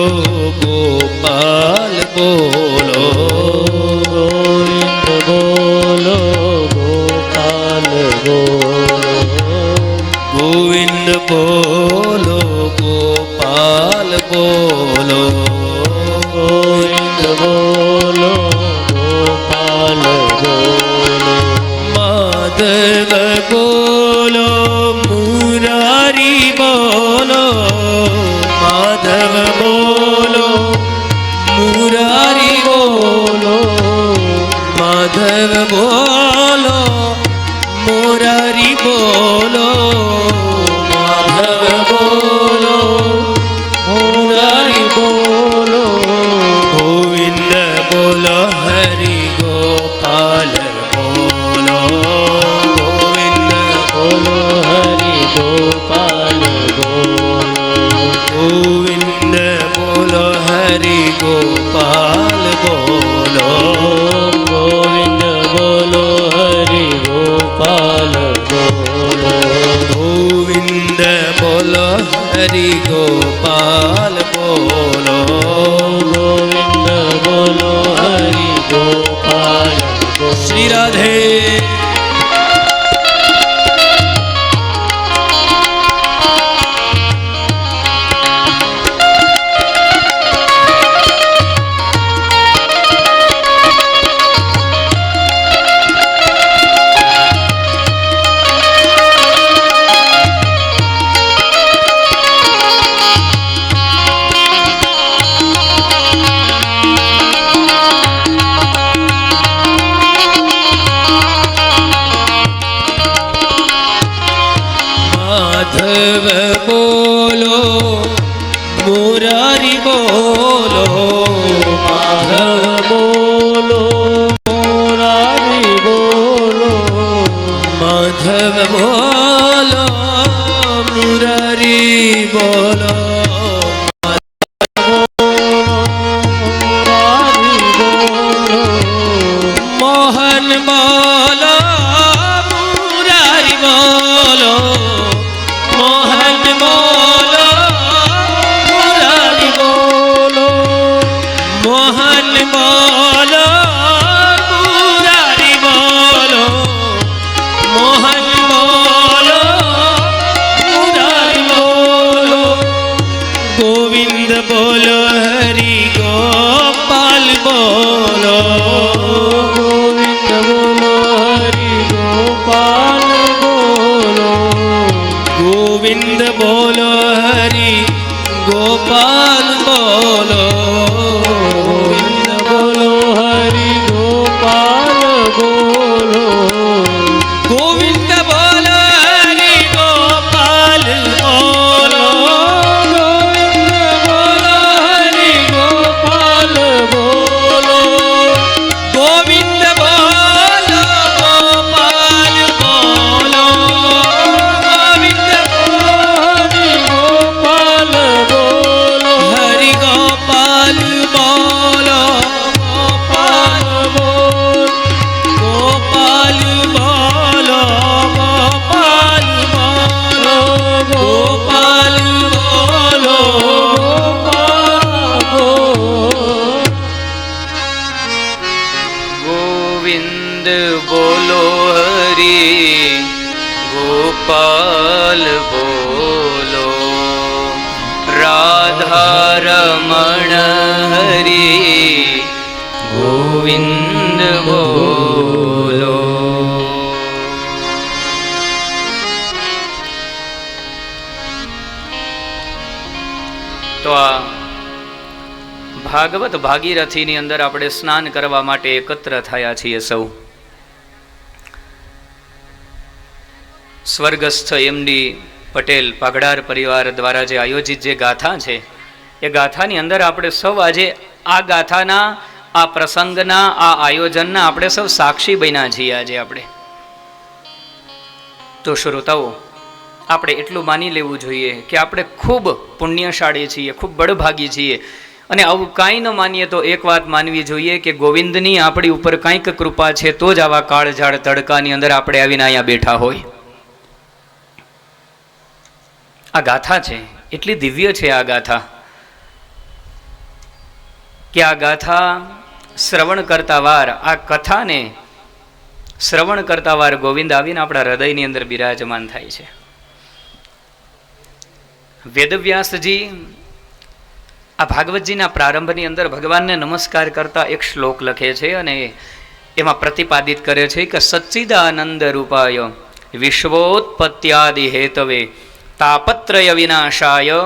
गोपाल बोलो, गोविंद बोलो गोपाल बोलो, गोविंद बोलो गोपाल बोलो, गोविंद बोलो गोपाल बोलो, माधव बोलो मुरारी बोलो, माधव बोलो मुरारी बोलो, माधव बोलो मुरारी बोलो, माधव बोलो मुरारी बोलो, गोविंद बोलो हरि गोपाल बोलो, गोविंद बोलो हरि गोपाल बोलो, गोविंद बोलो हरि गोपाल बोलो, गोविंद बोलो हरि गोपाल बोलो, गोविंद बोलो हरि गोपाल बोलो, गोविंद बोलो हरि गोपाल बोलो। श्री राधे। माधव बोलो मुरारी बोलो, माधव बोलो मुरारी बोलो, माधव बोलो मुरारी बोलो, मुरारी बोलो, मोहन बोलो मुरारी बोलो, मोहन बोलो मुरारी बोलो, मोहन बोलो मुरारी बोलो, मोहन बोलो मुरारी बोलो, गोविंद बोलो हरि गोपाल बोलो, गोविंद बोलो हरि गोपाल बोलो, गोविंद बोलो हरि गोपाल बोलो, गोविंद बोलो हरि गोपाल बोलो, गोविंद बोलो हरि गोपाल बोलो, गोविंद बोलो हरि गोपाल बोलो, गोविंद बोलो गोपाल बोलो, गोविंद हरि गोपाल बोलो, हरि गोपाल बोलो, गोपाल बोल, गोपाल बोलो, गोपाल बोलो, गोपाल बोलो, गोपाल बोल, गोविंद बोलो हरि गोपाल बोलो, राधा रमण हरि गोविंद बोलो। તો આ ભાગવત ભાગવત ભાગીરથીની અંદર આપણે સ્નાન કરવા માટે એકત્ર થયા છીએ સૌ. સ્વર્ગસ્થ એમડી પટેલ પાઘડાર પરિવાર દ્વારા જે આયોજિત જે ગાથા છે, એ ગાથાની અંદર આપણે સૌ આજે આ ગાથાના, આ પ્રસંગના, આ આયોજનના આપણે સૌ સાક્ષી બન્યા છીએ. આજે આપણે તો શ્રોતાઓ, આપણે એટલું માની લેવું જોઈએ કે આપણે ખૂબ પુણ્યશાળી છીએ, ખૂબ બળભાગી છીએ. અને આવું કાંઈ ન માનીએ તો એક વાત માનવી જોઈએ કે ગોવિંદની આપણી ઉપર કાંઈક કૃપા છે તો જ આવા કાળઝાળ તડકાની અંદર આપણે આવીને અહીંયા બેઠા હોય. આ ગાથા છે એટલી દિવ્ય છે આ ગાથા કે આ ગાથા શ્રવણ કરતા વાર, આ કથાને શ્રવણ કરતા વાર ગોવિંદ આવીને આપણા હૃદયની અંદર બિરાજમાન થાય છે. વેદવ્યાસજી આ ભાગવતજીના પ્રારંભની અંદર ભગવાનને નમસ્કાર કરતા એક શ્લોક લખે છે અને એમાં પ્રતિપાદિત કરે છે કે સચ્ચિદાનંદ રૂપાય વિશ્વોત્પત્યાદિ હેતવે તાપત્રય વિનાશાય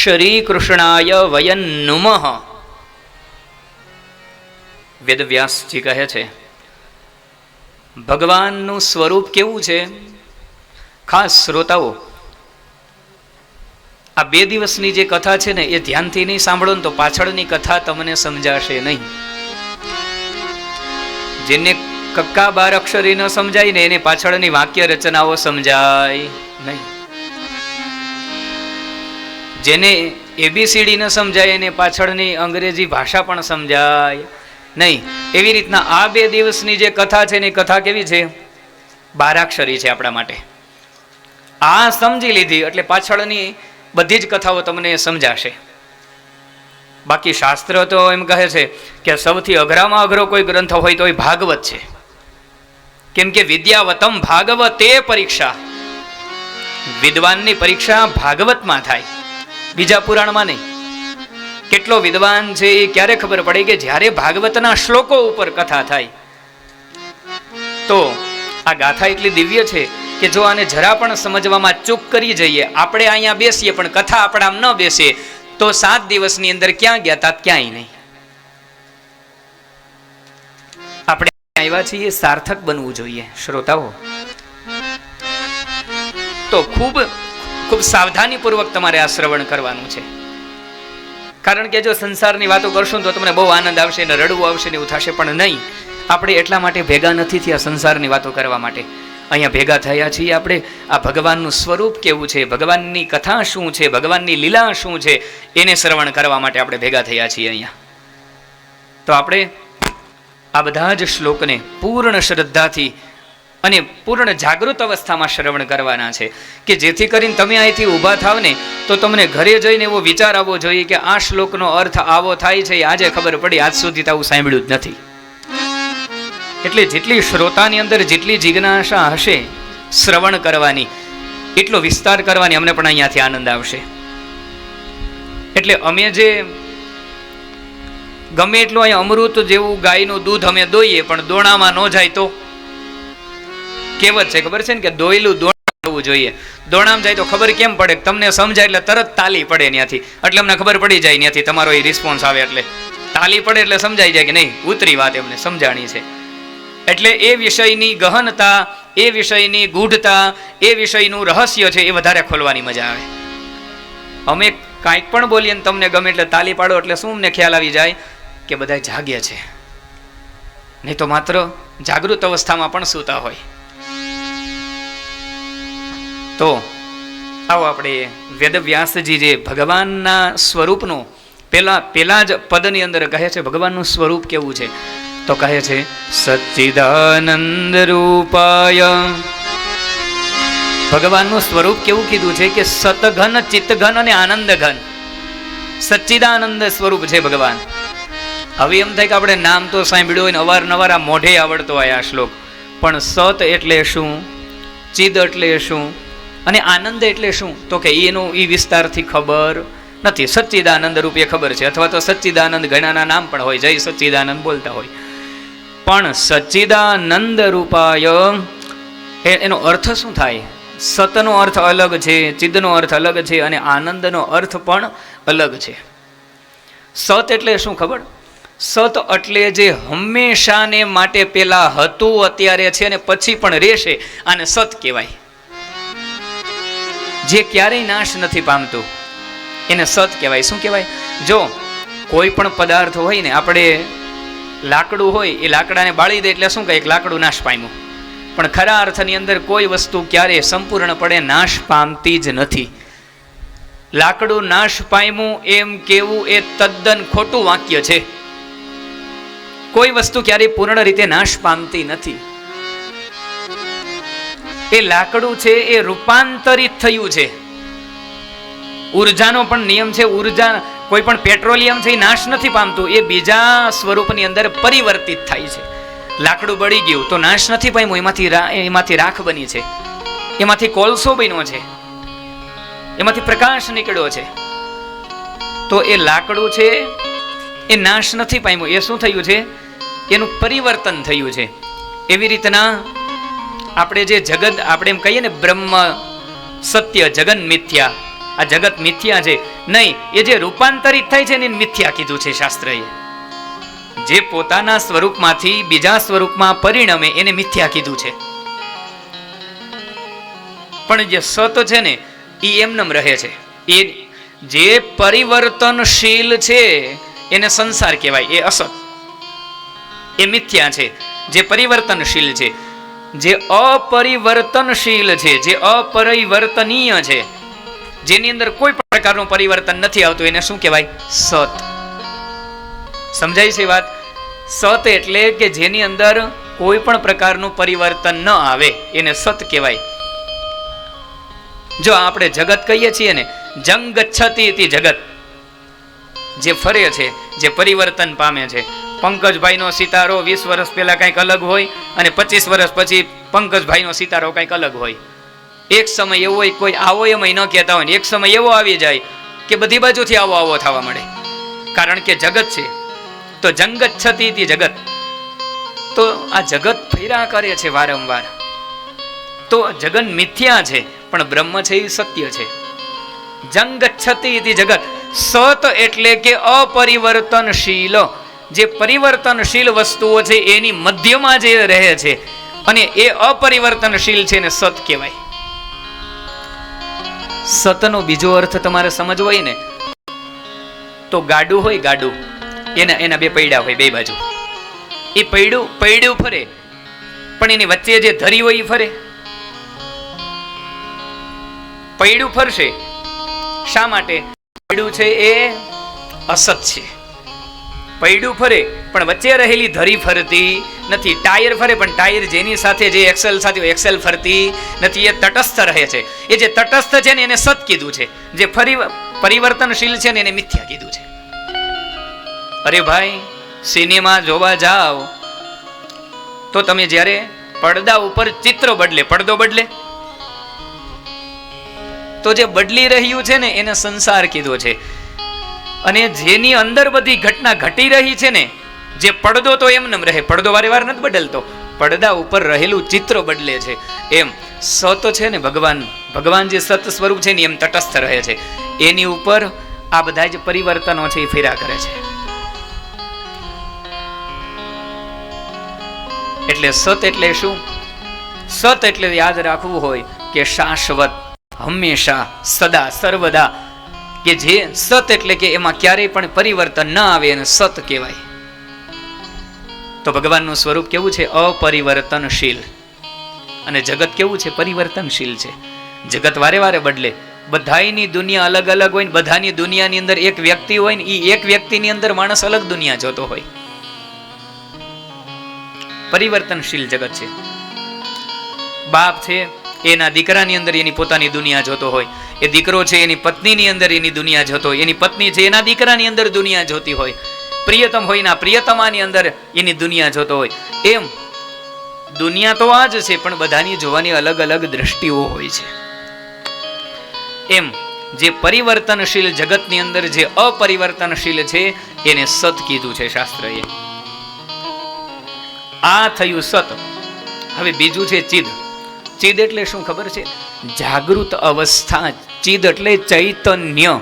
શ્રી કૃષ્ણાય વયન નુમઃ. વેદવ્યાસજી કહે છે ભગવાનનું સ્વરૂપ કેવું છે. ખાસ શ્રોતાઓ, આ 2 દિવસની જે કથા છે ને એ ધ્યાનથી નહીં સાંભળો ને તો પાછળની કથા તમને સમજાશે નહીં. જેને કક્કા 12 અક્ષરી ન સમજાય ને એને પાછળની વાક્ય રચનાઓ સમજાય નહીં. જેને ABCD ન સમજાય એને પાછળની અંગ્રેજી ભાષા પણ સમજાય નહીં. એવી રીતના આ 2 દિવસની જે કથા છે ને એ કથા કેવી છે? 12 અક્ષરી છે આપણા માટે. આ સમજી લીધી એટલે પાછળની બધી જ કથાઓ તમને સમજાશે. બાકી શાસ્ત્ર તો એમ કહે છે કે સૌથી અઘરામાં અઘરો કોઈ ગ્રંથ હોય તો એ ભાગવત છે. કેમ કે વિદ્યાવતમ ભાગવતે પરીક્ષા, વિદ્વાનની પરીક્ષા ભાગવતમાં થાય, બીજા પુરાણમાં નહીં. કેટલો વિદ્વાન છે એ ક્યારે ખબર પડે કે જ્યારે ભાગવતના શ્લોકો ઉપર કથા થાય. તો આ ગાથા એટલી દિવ્ય છે કે જો આને જરા પણ સમજવામાં ચૂક કરી જઈએ, આપણે અહીંયા બેસીએ પણ કથા આપણા આમ ન બેસીએ તો 7 દિવસની અંદર ક્યાં ગયા તા ક્યાંય નહીં. આપણે આવ્યા છીએ સાર્થક બનવું જોઈએ શ્રોતાઓ. તો ખૂબ ખૂબ સાવધાનીપૂર્વક તમારે આ શ્રવણ કરવાનું છે. કારણ કે જો સંસારની વાતો કરશો તો તમને બહુ આનંદ આવશે ને રડવું આવશે ને એવું થશે, પણ નહીં. આપણે એટલા માટે ભેગા નથી થયા સંસારની વાતો કરવા માટે. અહીંયા ભેગા થયા છીએ આપણે આ ભગવાનનું સ્વરૂપ કેવું છે, ભગવાનની કથા શું છે, ભગવાનની લીલા શું છે એને શ્રવણ કરવા માટે આપણે ભેગા થયા છીએ અહીંયા. તો આપણે આ બધા જ શ્લોકને પૂર્ણ શ્રદ્ધાથી અને પૂર્ણ જાગૃત અવસ્થામાં શ્રવણ કરવાના છે કે જેથી કરીને તમે અહીંથી ઊભા થાવ ને તો તમને ઘરે જઈને એવો વિચાર આવવો જોઈએ કે આ શ્લોકનો અર્થ આવો થાય છે, આજે ખબર પડી, આજ સુધી તો આવું સાંભળ્યું જ નથી. એટલે જેટલી શ્રોતાની અંદર જેટલી જિજ્ઞાસા હશે શ્રવણ કરવાની, એટલો વિસ્તાર કરવાની અમને પણ અહીંયાથી આનંદ આવશે. એટલે અમે જે ગમે એટલું અહીંયા અમૃત જેવું ગાયનું દૂધ અમે દોઈએ પણ દોણામાં ન જાય તો કહેવત છે ખબર છે ને કે દોયલું દોણા જવું જોઈએ. દોણામાં જાય તો ખબર કેમ પડે? તમને સમજાય એટલે તરત તાલી પડે ત્યાંથી, એટલે અમને ખબર પડી જાય ત્યાંથી તમારો એ રિસ્પોન્સ આવે એટલે તાલી પડે એટલે સમજાઈ જાય કે નહીં ઉતરી વાત એમને સમજાણી છે. એટલે એ વિષયની ગહનતા, એ વિષયની ગૂઢતા, એ વિષયનું રહસ્ય છે એ વધારે ખોલવાની મજા આવે. અમે કાંઈક પણ બોલીએ ને તમને ગમે એટલે તાલી પાડો એટલે શું અમને ખ્યાલ આવી જાય કે બધા જાગ્યા છે, નહીં તો માત્ર જાગૃત અવસ્થામાં પણ સૂતા હોય. તો આવો આપણે વેદવ્યાસજી જે ભગવાનના સ્વરૂપનો પેલા જ પદની અંદર કહે છે ભગવાનનું સ્વરૂપ કેવું છે. તો કહે છે સચ્ચિદાનંદ રૂપાય. ભગવાનનું સ્વરૂપ કેવું કીધું છે કે સતઘન, ચિત્તઘન અને આનંદ ઘન, સચ્ચિદાનંદ સ્વરૂપ છે ભગવાન. હવે એમ થાય કે આપણે નામ તો સાંભળ્યું હોય ને અવારનવાર આ મોઢે આવડતો હોય આ શ્લોક, પણ સત એટલે શું, ચિદ એટલે શું અને આનંદ એટલે શું તો કે એનું એ વિસ્તારથી ખબર નથી. સચ્ચિદાનંદ રૂપે ખબર છે, અથવા તો સચ્ચિદાનંદ ઘણાના નામ પણ હોય, જય સચ્ચિદાનંદ બોલતા હોય, પણ સચ્ચિદાનંદ રૂપાય એનો અર્થ શું થાય? સતનો અર્થ અલગ છે, ચિદનો અર્થ અલગ છે અને આનંદનો અર્થ પણ અલગ છે. સત એટલે શું ખબર? સત એટલે જે હંમેશાને માટે પેલા હતું, અત્યારે છે ને પછી પણ રહેશે, આને સત કહેવાય. જે ક્યારેય નાશ નથી પામતું એને સત કહેવાય. શું કહેવાય? જો કોઈ પણ પદાર્થ હોય ને, આપણે લાકડું હોય, એ લાકડાને બાળી દે એટલે શું કહે? લાકડું નાશ પામ્યું. પણ ખરા અર્થની અંદર કોઈ વસ્તુ ક્યારેય સંપૂર્ણપણે નાશ પામતી જ નથી. લાકડું નાશ પામ્યું એમ કેવું એ તદ્દન ખોટું વાક્ય છે. કોઈ વસ્તુ ક્યારેય પૂર્ણ રીતે નાશ પામતી નથી. એ લાકડું છે એ રૂપાંતરિત થયું છે. ઉર્જાનો પણ નિયમ છે. ઉર્જા, કોઈ પણ પેટ્રોલિયમ છે એ નાશ નથી પામતું, એ બીજા સ્વરૂપની અંદર પરિવર્તિત થાય છે. લાકડું બળી ગયું તો નાશ નથી પામ્યું, એમાંથી રાખ બની છે, એમાંથી કોલસો બન્યો છે, એમાંથી પ્રકાશ નીકળ્યો છે. તો એ લાકડું છે એ નાશ નથી પામ્યું. એ શું થયું છે? એનું પરિવર્તન થયું છે. એવી રીતના આપણે જે જગત, આપણે એમ કહીએ ને બ્રહ્મ સત્ય, જગત મિથ્યા, આ જગત મિથ્યા છે નહીં, એ જે રૂપાંતરિત થાય છે ને મિથ્યા કીધું છે શાસ્ત્રએ. જે પોતાના સ્વરૂપમાંથી બીજા સ્વરૂપમાં પરિણમે એને મિથ્યા કીધું છે. પણ જે સત છે ને એ એમનેમ રહે છે. એ જે પરિવર્તનશીલ છે એને સંસાર કહેવાય, એ અસત, એ મિથ્યા છે. જે પરિવર્તનશીલ છે, જે અપરિવર્તનશીલ છે, જે અપરિવર્તનીય છે, જેની અંદર કોઈ પ્રકારનું પરિવર્તન નથી આવતું, એને શું કહેવાય? સત. સમજાય છે વાત? સત એટલે કે જેની અંદર કોઈ પણ પ્રકારનું પરિવર્તન ન આવે એને સત કહેવાય. જો આપણે જગત કહીએ છીએ ને, જંગ ગચ્છતિ ઇતિ જગત, જે ફરે છે, જે પરિવર્તન પામે છે. પંકજભાઈનો સિતારો 20 વર્ષ પહેલા કંઈક અલગ હોય અને 25 વર્ષ પછી પંકજભાઈનો સિતારો કંઈક અલગ હોય. એક સમય એવો હોય, કોઈ આવો એમ ન કહેતા હોય, એક સમય એવો આવી જાય કે બધી બાજુથી આવો આવો થવા મળે. કારણ કે જગત છે. તો જંગચ્છતિ ઇતિ જગત, તો આ જગત ફેરા કરે છે વારંવાર. તો જગત મિથ્યા છે પણ બ્રહ્મ છે એ સત્ય છે. જંગચ્છતિ ઇતિ જગત. સત એટલે કે અપરિવર્તનશીલ, જે પરિવર્તનશીલ વસ્તુઓ છે એની મધ્યમાં જે રહે છે અને એ અપરિવર્તનશીલ છે ને સત કહેવાય. સતનો બીજો અર્થ તમારે સમજવો હોય ને, તો ગાડું હોય, ગાડું એના બે પૈડા હોય, બે બાજુ. એ પૈડું ફરે પણ એની વચ્ચે જે ધરી હોય એ ફરે. પૈડું ફરશે શા માટે? પૈડું છે એ અસત છે. પૈડું ફરે પણ વચ્ચે રહેલી ધરી ફરતી નથી. ટાયર ફરે પણ ટાયર જેની સાથે જે એક્સેલ સાથે એક્સેલ ફરતી નથી, એ તટસ્થ રહે છે. એ જે તટસ્થ છે ને એને સત કીધું છે. જે પરિવર્તનશીલ છે ને એને મિથ્યા કીધું છે. અરે ભાઈ, સિનેમા જોવા જાઓ તો તમે જ્યારે પડદા ઉપર ચિત્ર બદલે, પડદો બદલે, તો જે બદલી રહ્યું છે ને એને સંસાર કીધો છે. અને જેની અંદર બધી ઘટના ઘટી રહી છે ને, જે પડદો તો એમને રહે, પડદો વારે વાર નથી બદલતો, પડદા ઉપર રહેલું ચિત્ર બદલે છે. એમ સત છે ને ભગવાન જે સત સ્વરૂપ છે ને એમ તટસ્થ રહે છે. એની ઉપર આ બધા જ પરિવર્તનો છે એ ફેરા કરે છે. એટલે સત એટલે શું? સત એટલે યાદ રાખવું હોય કે શાશ્વત, હંમેશા, સદા, સર્વદા, કે જે સત એટલે કે એમાં ક્યારેય પણ પરિવર્તન ન આવે એને સત કહેવાય. તો ભગવાનનું સ્વરૂપ કેવું છે? અપરિવર્તનશીલ. અને જગત કેવું છે? પરિવર્તનશીલ છે. જગત વારે વારે બદલે. બધાની દુનિયા અલગ અલગ હોય ને, બધાની દુનિયાની અંદર એક વ્યક્તિ હોય ને, એ એક વ્યક્તિની અંદર માણસ અલગ દુનિયા જોતો હોય. પરિવર્તનશીલ જગત છે. બાપ છે એના દીકરાની અંદર એની પોતાની દુનિયા જોતો હોય, એ દીકરો છે એની પત્નીની અંદર એની દુનિયા જોતો હોય, એની પત્ની છે એના દીકરાની અંદર દુનિયા જોતી હોય, પ્રિયતમ હોય ના પ્રિયતમાની અંદર એની દુનિયા જોતો હોય. એમ દુનિયા તો આ જ છે પણ બધાની જોવાની અલગ અલગ દ્રષ્ટિઓ હોય છે. એમ જે પરિવર્તનશીલ જગતની અંદર જે અપરિવર્તનશીલ છે એને સત કીધું છે શાસ્ત્રએ. આ થયું સત. હવે બીજું છે ચિદ. ચિદ એટલે શું ખબર છે? જાગૃત અવસ્થા. ચિદ એટલે ચૈતન્ય.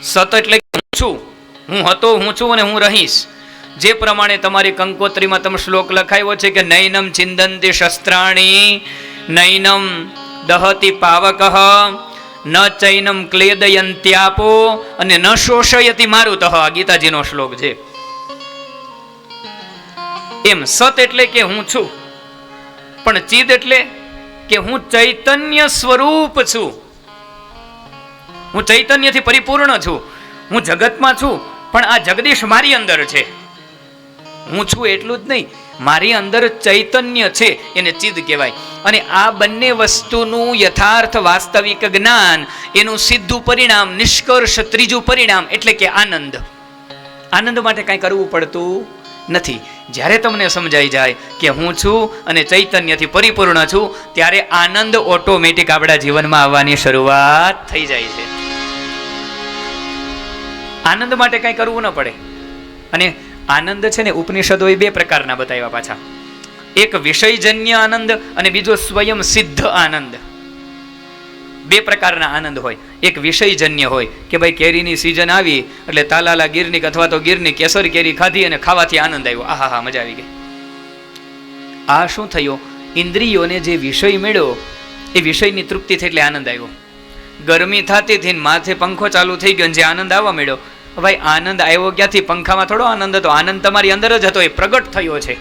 સત એટલે છું, હું હતો, હું છું અને હું રહીશ. જે પ્રમાણે તમારી કંકોત્રીમાં તમે શ્લોક લખાયો છે કે નૈનમ ચિંદંતી શસ્ત્રાણી નૈનમ દહતી પાવકઃ ન ચૈનમ ક્લેદયંત્યાપો અને ન શોષયતિ મારુતઃ, આ ગીતાજીનો શ્લોક છે. એમ સત એટલે કે હું છું, પણ ચિદ એટલે કે હું ચૈતન્ય સ્વરૂપ છું. હું ચૈતન્યથી પરિપૂર્ણ છું. હું જગતમાં છું, પણ આ જગદીશ મારી અંદર છે. હું છું એટલું જ નહીં, મારી અંદર ચૈતન્ય છે, એને ચિદ કહેવાય. અને આ બંને વસ્તુનું યથાર્થ વાસ્તવિક જ્ઞાન, એનું સીધું પરિણામ, નિષ્કર્ષ ત્રીજું પરિણામ એટલે કે આનંદ. આનંદ માટે કાંઈ કરવું પડતું નથી. જ્યારે તમને સમજાઈ જાય કે હું છું અને ચૈતન્યથી પરિપૂર્ણ છું, ત્યારે આનંદ ઓટોમેટિક આપણા જીવનમાં આવવાની શરૂઆત થઈ જાય છે. આનંદ માટે કાંઈ કરવું ન પડે. અને આનંદ છે ને, ઉપનિષદોએ બે પ્રકારના બતાવ્યા પાછા. એક વિષયજન્ય આનંદ અને બીજો સ્વયં સિદ્ધ આનંદ. બે પ્રકારના આનંદ હોય. એક વિષયજન્ય હોય કે ભાઈ કેરીની સિઝન આવી એટલે તાલાલા ગીરની અથવા તો ગીરની કેસર કેરી ખાધી અને ખાવાથી આનંદ આવ્યો, આહા હા મજા આવી ગઈ. આ શું થયો? ઇન્દ્રિયોને જે વિષય મળ્યો એ વિષયની તૃપ્તિ થઈ એટલે આનંદ આવ્યો. ગરમી થતી હતી, માથે પંખો ચાલુ થઈ ગયો, જે આનંદ આવવા મળ્યો. ભાઈ આનંદ આવ્યો ક્યાંથી? પંખામાં થોડો આનંદ હતો, આનંદ તમારી અંદર જ હતો, એ પ્રગટ થયો છે.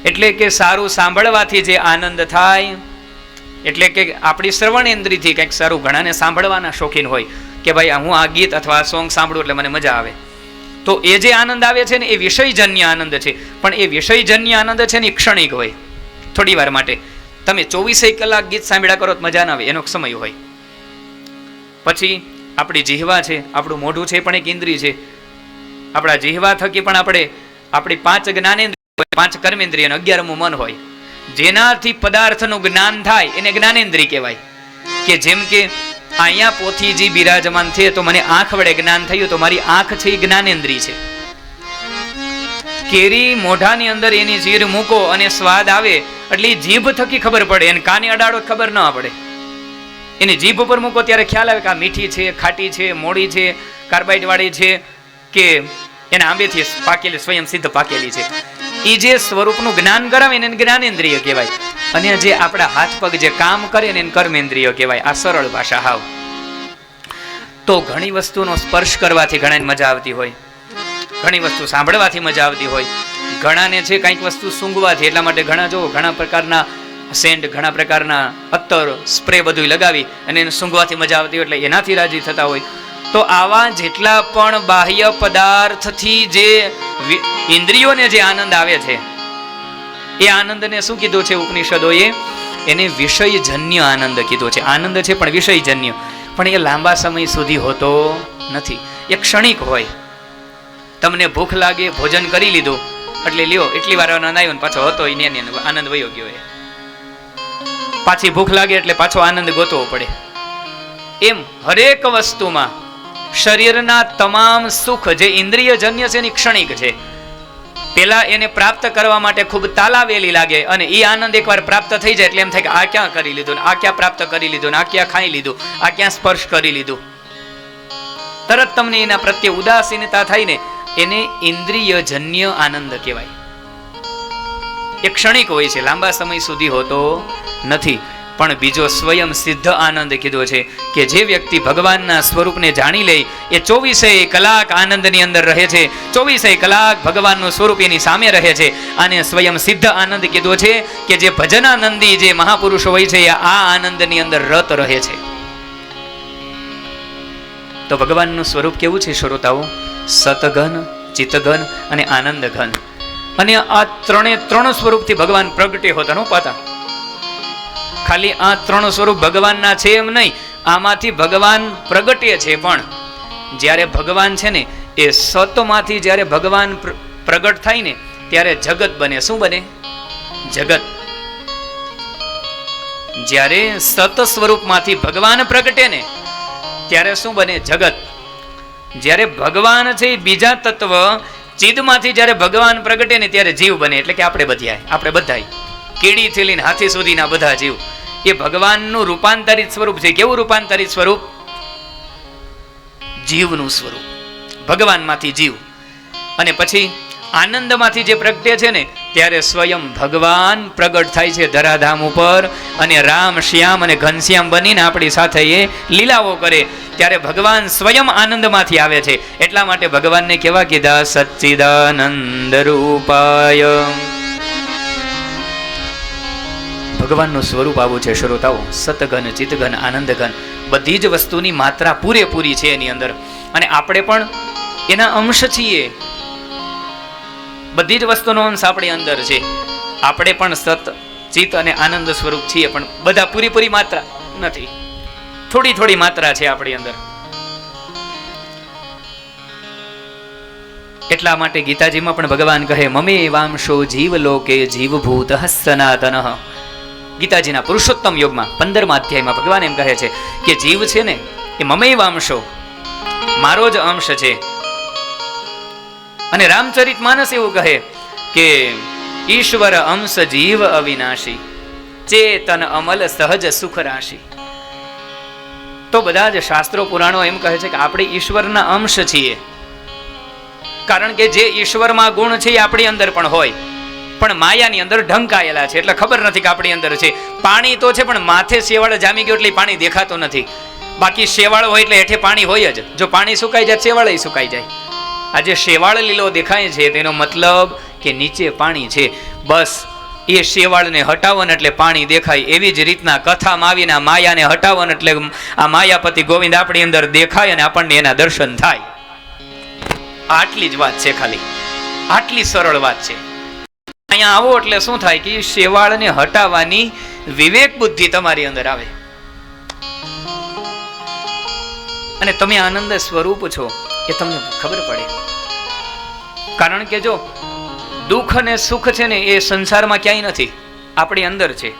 એટલે કે સારું સાંભળવાથી જે આનંદ થાય, એટલે કે આપણી શ્રવણેન્દ્રિયથી કંઈક સારું, ઘણાને સાંભળવાના શોખીન હોય કે ભાઈ હું આ ગીત અથવા આ સોંગ સાંભળું એટલે મને મજા આવે, તો એ જે આનંદ આવે છે ને એ વિષયજન્ય આનંદ છે. પણ એ વિષયજન્ય આનંદ છે ને એ ક્ષણિક હોય, થોડી વાર માટે. તમે 24 કલાક ગીત સાંભળ્યા કરો તો મજા ના આવે, એનો સમય હોય. પછી આપણી જીહવા છે, આપણું મોઢું છે, પણ એક ઇન્દ્રિય છે. આપણા જીહવા થકી પણ આપણી 5 જ્ઞાનેન્દ્રિય, 5 કર્મેન્દ્રિય અને 11મું મન હોય. જેનાથી પદાર્થનું જ્ઞાન થાય એને જ્ઞાનેન્દ્રિય કહેવાય. કે જેમ કે અહીંયા પોથીજી બિરાજમાન છે તો મને આંખ વડે જ્ઞાન થયું, તો મારી આંખ છે એ જ્ઞાનેન્દ્રિય છે. કેરી મોઢાની અંદર એની જીર મૂકો અને સ્વાદ આવે એટલે જીભ થકી ખબર પડે, અને કાને અડાડો ખબર ન પડે. એની જીભ ઉપર મૂકો ત્યારે ખ્યાલ આવે કે આ મીઠી છે, ખાટી છે, મોડી છે, કાર્બાઇડ વાળી છે, કે એના આંબેથી પાકેલી, સ્વયં સિદ્ધ પાકેલી છે. એ જે સ્વરૂપનું જ્ઞાન કરાવે એને જ્ઞાનેન્દ્રિય કહેવાય. અને જે આપણા હાથ પગ જે કામ કરે ને એને કર્મેન્દ્રિય કહેવાય. આ સરળ ભાષા હાવ. તો ઘણી વસ્તુનો સ્પર્શ કરવાથી ઘણાને મજા આવતી હોય, ઘણી વસ્તુ સાંભળવાથી મજા આવતી હોય, ઘણાને છે કંઈક વસ્તુ સૂંઘવાથી. એટલા માટે ઘણા જો ઘણા પ્રકારના સેન્ટ, ઘણા પ્રકારના અત્તર, સ્પ્રે બધું લગાવી અને એને સૂંઘવાથી મજા આવતી હોય એટલે એનાથી રાજી થતા હોય. તો આવા જેટલા પણ બાહ્ય પદાર્થથી જે ઇન્દ્રિયોને જે આનંદ આવે છે, એ આનંદને શું કીધું છે ઉપનિષદોએ? એને વિષયજન્ય આનંદ કીધો છે. આનંદ છે પણ વિષયજન્ય, પણ એ લાંબા સમય સુધી હોતો નથી, એ ક્ષણિક હોય. તમને ભૂખ લાગે, ભોજન કરી લીધું એટલે લ્યો, એટલી વાર આનંદ આવ્યો ને પાછો હતો આનંદ વયો ગયો. પાછી ભૂખ લાગે એટલે પાછો આનંદ ગોતવો પડે. એમ હરેક વસ્તુમાં શરીરના તમામ સુખ જે ઇન્દ્રિયજન્ય છે એની ક્ષણિક છે. પેલા એને પ્રાપ્ત કરવા માટે ખૂબ તાલાવેલી લાગે, અને એ આનંદ એકવાર પ્રાપ્ત થઈ જાય એટલે એમ થાય કે આ ક્યાં કરી લીધું, ને આ ક્યાં પ્રાપ્ત કરી લીધું, ને આ ક્યાં ખાઈ લીધું, આ ક્યાં સ્પર્શ કરી લીધું. તરત તમને એના પ્રત્યે ઉદાસીનતા થાય ને, એને ઇન્દ્રિયજન્ય આનંદ કહેવાય. એ ક્ષણિક હોય છે, લાંબા સમય સુધી હોતો નથી. પણ બીજો સ્વયં સિદ્ધ આનંદ કીધો છે કે જે વ્યક્તિ ભગવાનના સ્વરૂપને જાણી લે એ 24 કલાક આનંદની અંદર રહે છે, 24 કલાક ભગવાનનું સ્વરૂપ એની સામે રહે છે. આને સ્વયં સિદ્ધ આનંદ કીધો છે કે જે ભજનાનંદી જે મહાપુરુષો હોય છે એ આ આનંદની અંદર રત રહે છે. તો ભગવાનનું સ્વરૂપ કેવું છે શ્રોતાઓ? સતઘન, ચિતઘન અને આનંદ ઘન. અને આ ત્રણ સ્વરૂપથી ભગવાન પ્રગટે હોતા ન પાતા. ખાલી આ 3 સ્વરૂપ ભગવાનના છે એમ નહીં, આમાંથી ભગવાન પ્રગટે છે. પણ જ્યારે ભગવાન છે ને એ સતમાંથી જ્યારે ભગવાન પ્રગટ થાય ને ત્યારે જગત બને. શું બને? જગત. જ્યારે સત સ્વરૂપમાંથી ભગવાન પ્રગટે ને ત્યારે શું બને? જગત. જ્યારે ભગવાન છે એ બીજા તત્વ ચિદમાંથી જ્યારે ભગવાન પ્રગટે ને ત્યારે જીવ બને. એટલે કે આપણે બધા કીડીથી લઈને હાથી સુધીના બધા જીવ એ ભગવાનનું રૂપાંતરિત સ્વરૂપ છે. કેવું રૂપાંતરિત સ્વરૂપ? જીવનું સ્વરૂપ, ભગવાનમાંથી જીવ. અને પછી આનંદમાંથી જે પ્રગટે છે ને ત્યારે સ્વયં ભગવાન પ્રગટ થાય છે ધરાધામ ઉપર, અને રામ શ્યામ અને ઘનશ્યામ બનીને આપણી સાથે એ લીલાઓ કરે ત્યારે ભગવાન સ્વયં આનંદમાંથી આવે છે. એટલા માટે ભગવાનને કેવા કીધા? સચ્ચિદાનંદ રૂપાય. ભગવાનનું સ્વરૂપ આવું છે શ્રોતાઓ, સતઘન ચિતઘન આનંદઘન, બધી જ વસ્તુની માત્રા પૂરેપૂરી છે એની અંદર, અને આપણે પણ એના અંશ છીએ. બધી જ વસ્તુનો અંશ આપણી અંદર છે. આપણે પણ સત ચિત અને આનંદ સ્વરૂપ છીએ, પણ બધા પૂરેપૂરી માત્રા નથી, થોડી થોડી માત્રા છે આપણી અંદર. એટલા માટે ગીતાજીમાં પણ ભગવાન કહે મમે વાંશો જીવલોકે જીવભૂત સનાતન. ગીતાજીના પુરુષોત્તમ યોગમાં 15મા અધ્યાયમાં ભગવાન એમ કહે છે કે જીવ છે ને એ મમે વાંશો, મારો જ અંશ છે. અને રામચરિત માનસ એવું કહે કે ઈશ્વર અંશ જીવ અવિનાશી, ચેતન અમલ સહજ સુખ રાશિ. તો બધા જ શાસ્ત્રો પુરાણો એમ કહે છે કે આપણે ઈશ્વરના અંશ છીએ, કારણ કે જે ઈશ્વરમાં ગુણ છે એ આપણી અંદર પણ હોય, પણ માયાની અંદર ઢંકાયેલા છે એટલે ખબર નથી કે આપણી અંદર છે. પાણી તો છે પણ માથે શેવાળ જામી ગયો એટલે પાણી દેખાતો નથી, બાકી શેવાળ હોય એટલે હેઠે પાણી હોય જ. જો પાણી સુકાઈ જાય શેવાળ સુકાઈ જાય. આજે શેવાળ લીલો દેખાય છે તેનો મતલબ કે નીચે પાણી છે. બસ એ શેવાળને હટાવન એટલે પાણી દેખાય. એવી જ રીતના કથામાં આવીને આ માયાને હટાવન એટલે આ માયાપતિ ગોવિંદ આપણી અંદર દેખાય અને આપણને એના દર્શન થાય. આટલી જ વાત છે, ખાલી આટલી સરળ વાત છે. અહીંયા આવો એટલે શું થાય કે શેવાળને હટાવવાની વિવેક બુદ્ધિ તમારી અંદર આવે અને તમે આનંદ સ્વરૂપ છો એ તમને ખબર પડે. કારણ કે જો દુઃખ અને સુખ છે ને એ સંસારમાં ક્યાંય નથી, આપણી અંદર છે.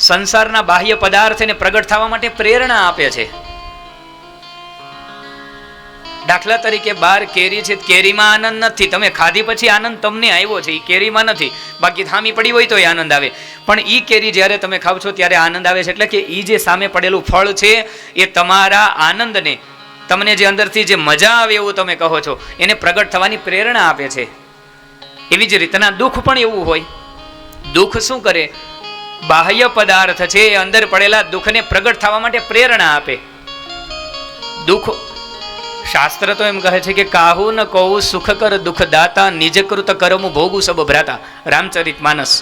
સંસારના બાહ્ય પદાર્થને પ્રગટ થવા માટે પ્રેરણા આપે છે. દાખલા તરીકે બાર કેરી છે, કેરીમાં આનંદ નથી, તમે ખાધી પછી આનંદ તમને આવ્યો છે, એ કેરીમાં નથી. બાકી થામી પડી હોય તો એ આનંદ આવે, પણ ઈ કેરી જ્યારે તમે ખાવ છો ત્યારે આનંદ આવે છે. એટલે કે ઈ જે સામે પડેલું ફળ છે એ તમારા આનંદને, તમને જે અંદરથી જે મજા આવે એવું તમે કહો છો એને પ્રગટ થવાની પ્રેરણા આપે છે. એવી જ રીતના દુઃખ પણ એવું હોય. દુઃખ શું કરે? બાહ્ય પદાર્થ છે એ અંદર પડેલા દુઃખને પ્રગટ થવા માટે પ્રેરણા આપે. દુઃખ શાસ્ત્ર તો એમ કહે છે કે કાહુ ન કહું સુખ કર દુઃખ દાતા, નિજકૃત કરમું ભોગું સબ ભ્રાતા. રામચરિત માનસ.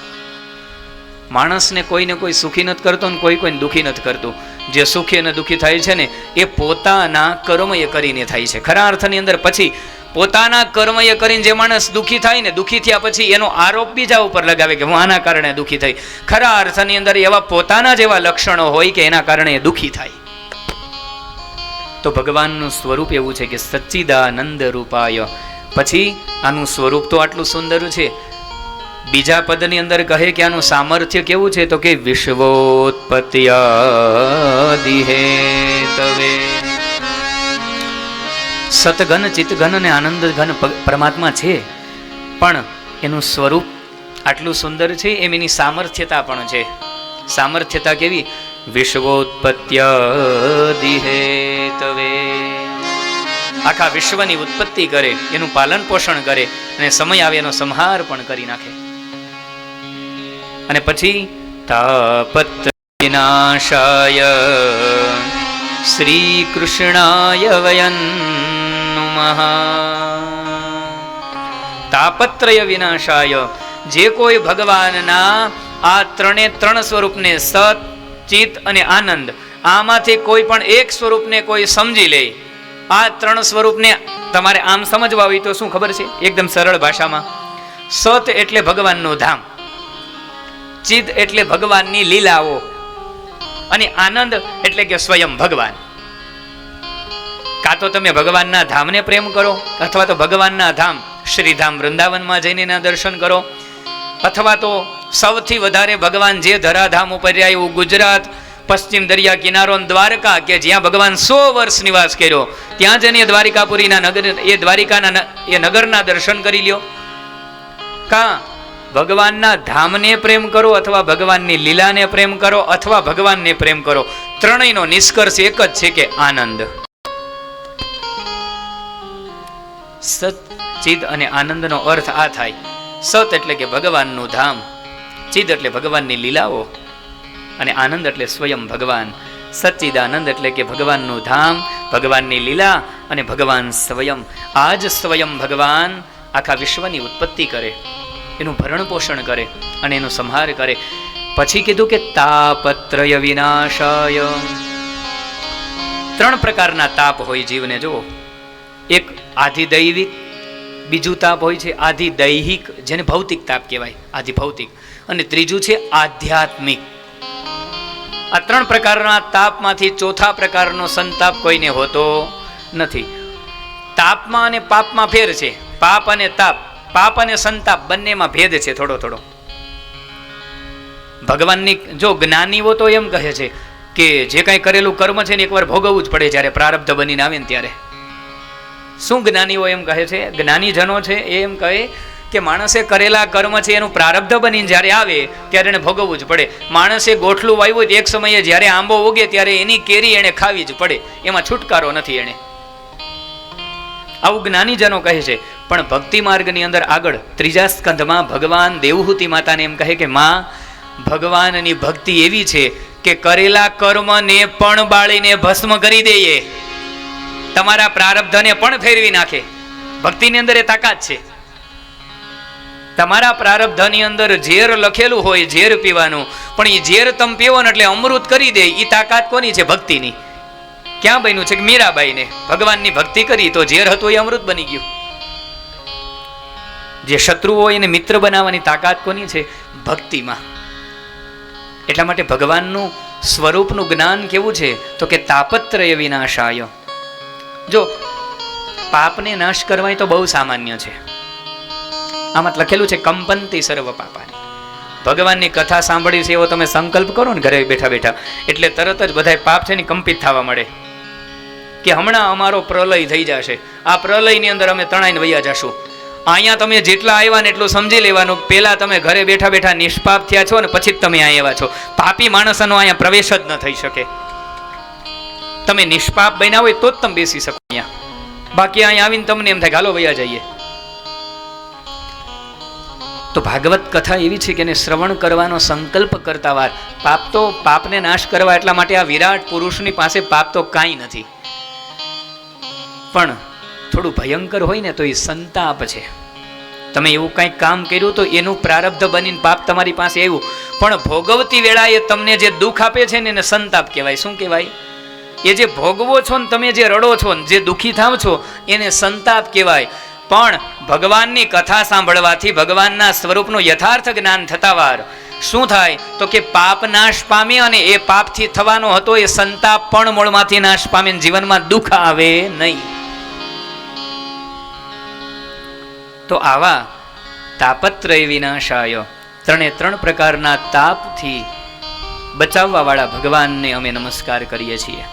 માણસને કોઈને કોઈ સુખી નથી કરતો ને કોઈ કોઈને દુઃખી નથી કરતું. જે સુખી અને દુઃખી થાય છે ને એ પોતાના કર્મ એ કરીને થાય છે. ખરા અર્થની અંદર પછી પોતાના કર્મ એ કરીને જે માણસ દુઃખી થાય ને, દુઃખી થયા પછી એનો આરોપ બીજા ઉપર લગાવે કે હું આના કારણે દુઃખી થઈ. ખરા અર્થની અંદર એવા પોતાના જ એવા લક્ષણો હોય કે એના કારણે એ દુઃખી થાય. તો ભગવાનનું સ્વરૂપ એવું છે કે સચ્ચિદાનંદ રૂપાય. પછી આનું સ્વરૂપ તો આટલું સુંદર છે. બીજા પદની અંદર કહે કે આનું સામર્થ્ય કેવું છે? તો કે વિશ્વોત્પત્યાદિ હેતવે. સતઘન ચિતઘન અને આનંદ ઘન પરમાત્મા છે, પણ એનું સ્વરૂપ આટલું સુંદર છે એમ એની સામર્થ્યતા પણ છે. સામર્થ્યતા કેવી? વિશ્વોત્પત્યાદિ હેતવે. આખા વિશ્વની ઉત્પત્તિ કરે, એનું પાલન પોષણ કરે અને સમય આવે એનો સંહાર પણ કરી નાખે. અને પછી તાપત્ર વિનાશાય શ્રી કૃષ્ણાય વયં નમઃ. તાપત્રય વિનાશાય, જે કોઈ ભગવાનના આ ત્રણ સ્વરૂપને સત ચિત અને આનંદ, આમાંથી કોઈ પણ એક સ્વરૂપને કોઈ સમજી લે. આ ત્રણ સ્વરૂપને તમારે આમ સમજવા હોય તો શું ખબર છે? એકદમ સરળ ભાષામાં, સત એટલે ભગવાનનું ધામ, ચિત એટલે ભગવાનની લીલાઓ, અને આનંદ એટલે કે સ્વયં ભગવાન. કાં તો તમે ભગવાનના ધામને પ્રેમ કરો, અથવા તો ભગવાનના ધામ શ્રીધામ વૃંદાવનમાં જઈને એના દર્શન કરો, અથવા તો સૌથી વધારે ભગવાન જે ધરાધામ ઉપર રહ્યા એવું ગુજરાત, પશ્ચિમ દરિયા કિનારો દ્વારકા, કે જ્યાં ભગવાન 100 વર્ષ નિવાસ કર્યો, ત્યાં જઈને દ્વારિકાપુરીના નગર, એ દ્વારિકાના એ નગરના દર્શન કરી લ્યો. કાં ભગવાનના ધામને પ્રેમ કરો, અથવા ભગવાનની લીલાને પ્રેમ કરો, અથવા ભગવાનને પ્રેમ કરો. ત્રણેયનો નિષ્કર્ષ એક જ છે કે આનંદ. સત ચિદ અને આનંદનો અર્થ આ થાય. સત એટલે કે ભગવાનનું ધામ, ચિદ એટલે ભગવાનની લીલાઓ, અને આનંદ એટલે સ્વયં ભગવાન. સચ્ચિદાનંદ એટલે કે ભગવાનનું ધામ, ભગવાનની લીલા અને ભગવાન સ્વયં. આ જ સ્વયં ભગવાન આખા વિશ્વની ઉત્પત્તિ કરે, એનું ભરણ પોષણ કરે અને એનો સંહાર કરે. પછી કીધું કે તાપત્રય વિનાશાય. 3 પ્રકારના તાપ હોય જીવને. જુઓ, એક આધિદૈવિક, બીજું તાપ હોય છે આધિદૈહિક, જેને ભૌતિક તાપ કહેવાય, આધિભૌતિક, અને ત્રીજું છે આધ્યાત્મિક. આ 3 પ્રકારના તાપમાંથી ચોથા પ્રકારનો સંતાપ કોઈને હોતો નથી. તાપમાં અને પાપમાં ફેર છે. પાપ અને તાપ, પાપ અને સંતાપ બંનેમાં ભેદ છે થોડો થોડો. ભગવાનની જો જ્ઞાનીઓ તો એમ કહે છે કે જે કાંઈ કરેલું કર્મ છે ને એકવાર ભોગવવું જ પડે જ્યારે પ્રારબ્ધ બનીને આવે ને ત્યારે. શું જ્ઞાનીઓ એમ કહે છે? જ્ઞાનીજનો છે એ એમ કહે કે માણસે કરેલા કર્મ છે એનું પ્રારબ્ધ બનીને જ્યારે આવે ત્યારે એને ભોગવવું જ પડે. માણસે ગોઠલું વાવ્યું હોય એક સમયે જ્યારે આંબો ઉગે ત્યારે એની કેરી એને ખાવી જ પડે, એમાં છુટકારો નથી એને. આવું જ્ઞાનીજનો કહે છે. પણ ભક્તિ માર્ગની અંદર આગળ 3જા સ્કંધમાં ભગવાન દેવહૂતિ માતાને એમ કહે કે માં, ભગવાનની ભક્તિ એવી છે કે કરેલા કર્મને પણ બાળીને ભસ્મ કરી દઈએ, તમારા પ્રારબ્ધને પણ ફેરવી નાખે. ભક્તિની અંદર એ તાકાત છે. તમારા પ્રારબ્ધની અંદર ઝેર લખેલું હોય, ઝેર પીવાનું, પણ એ ઝેર તમે પીવો ને એટલે અમૃત કરી દે. એ તાકાત કોની છે? ભક્તિની. ક્યાં બન્યું છે? કે મીરાબાઈને ભગવાનની ભક્તિ કરી તો ઝેર હતું એ અમૃત બની ગયું. જે શત્રુ હોય એને મિત્ર બનાવવાની તાકાત કોની છે? ભક્તિમાં. એટલા માટે ભગવાનનું સ્વરૂપનું જ્ઞાન કેવું છે? તો કે તાપત્રય વિનાશાય. જો પાપને નાશ કરવા તો બહુ સામાન્ય છે. આમાં લખેલું છે કંપંતી સર્વ પાપાની. ભગવાનની કથા સાંભળી છે એવો તમે સંકલ્પ કરો ને ઘરે બેઠા બેઠા, એટલે તરત જ બધા પાપ છે ને કંપિત થવા મળે કે હમણાં અમારો પ્રલય થઈ જશે, આ પ્રલયની અંદર અમે તણાઈને વૈયા જશું. અહીંયા તમે જેટલા આવ્યા ને એટલું સમજી લેવાનું, પહેલા તમે ઘરે બેઠા બેઠા નિષ્પાપ થયા છો ને પછી જ તમે અહીંયા આવ્યા છો. પાપી માણસનો અહીંયા પ્રવેશ જ ન થઈ શકે. તમે નિષ્પાપ બન્યા હોય તો જ તમે બેસી શકો અહીંયા. બાકી અહીંયા આવીને તમને એમ થાય હાલો વૈયા જઈએ. તો ભાગવત કથા એવી છે કે એને શ્રવણ કરવાનો સંકલ્પ કરતા વાર પાપને નાશ કરવા એટલા માટે આ વિરાટ પુરુષની પાસે પાપ તો કાંઈ નથી. પણ થોડું ભયંકર હોય ને તો એ સંતાપ છે. તમે એવું કંઈક કામ કર્યું તો એનું પ્રારબ્ધ બનીને પાપ તમારી પાસે આવ્યું, પણ ભોગવતી વેળાએ તમને જે દુઃખ આપે છે ને એને સંતાપ કહેવાય. શું કહેવાય? એ જે ભોગવો છો ને તમે જે રડો છો ને જે દુઃખી થાવ છો એને સંતાપ કહેવાય. પણ ભગવાનની કથા સાંભળવાથી ભગવાનના સ્વરૂપનું યથાર્થ જ્ઞાન થતા વાર શું થાય તો કે પાપ નાશ પામે, અને એ પાપથી થવાનો હતો એ સંતાપ પણ મૂળમાંથી નાશ પામે, જીવનમાં દુઃખ આવે નહીં. તો આવા તાપત્રય વિનાશાય 3 પ્રકારના તાપથી બચાવવા વાળા ભગવાનને અમે નમસ્કાર કરીએ છીએ.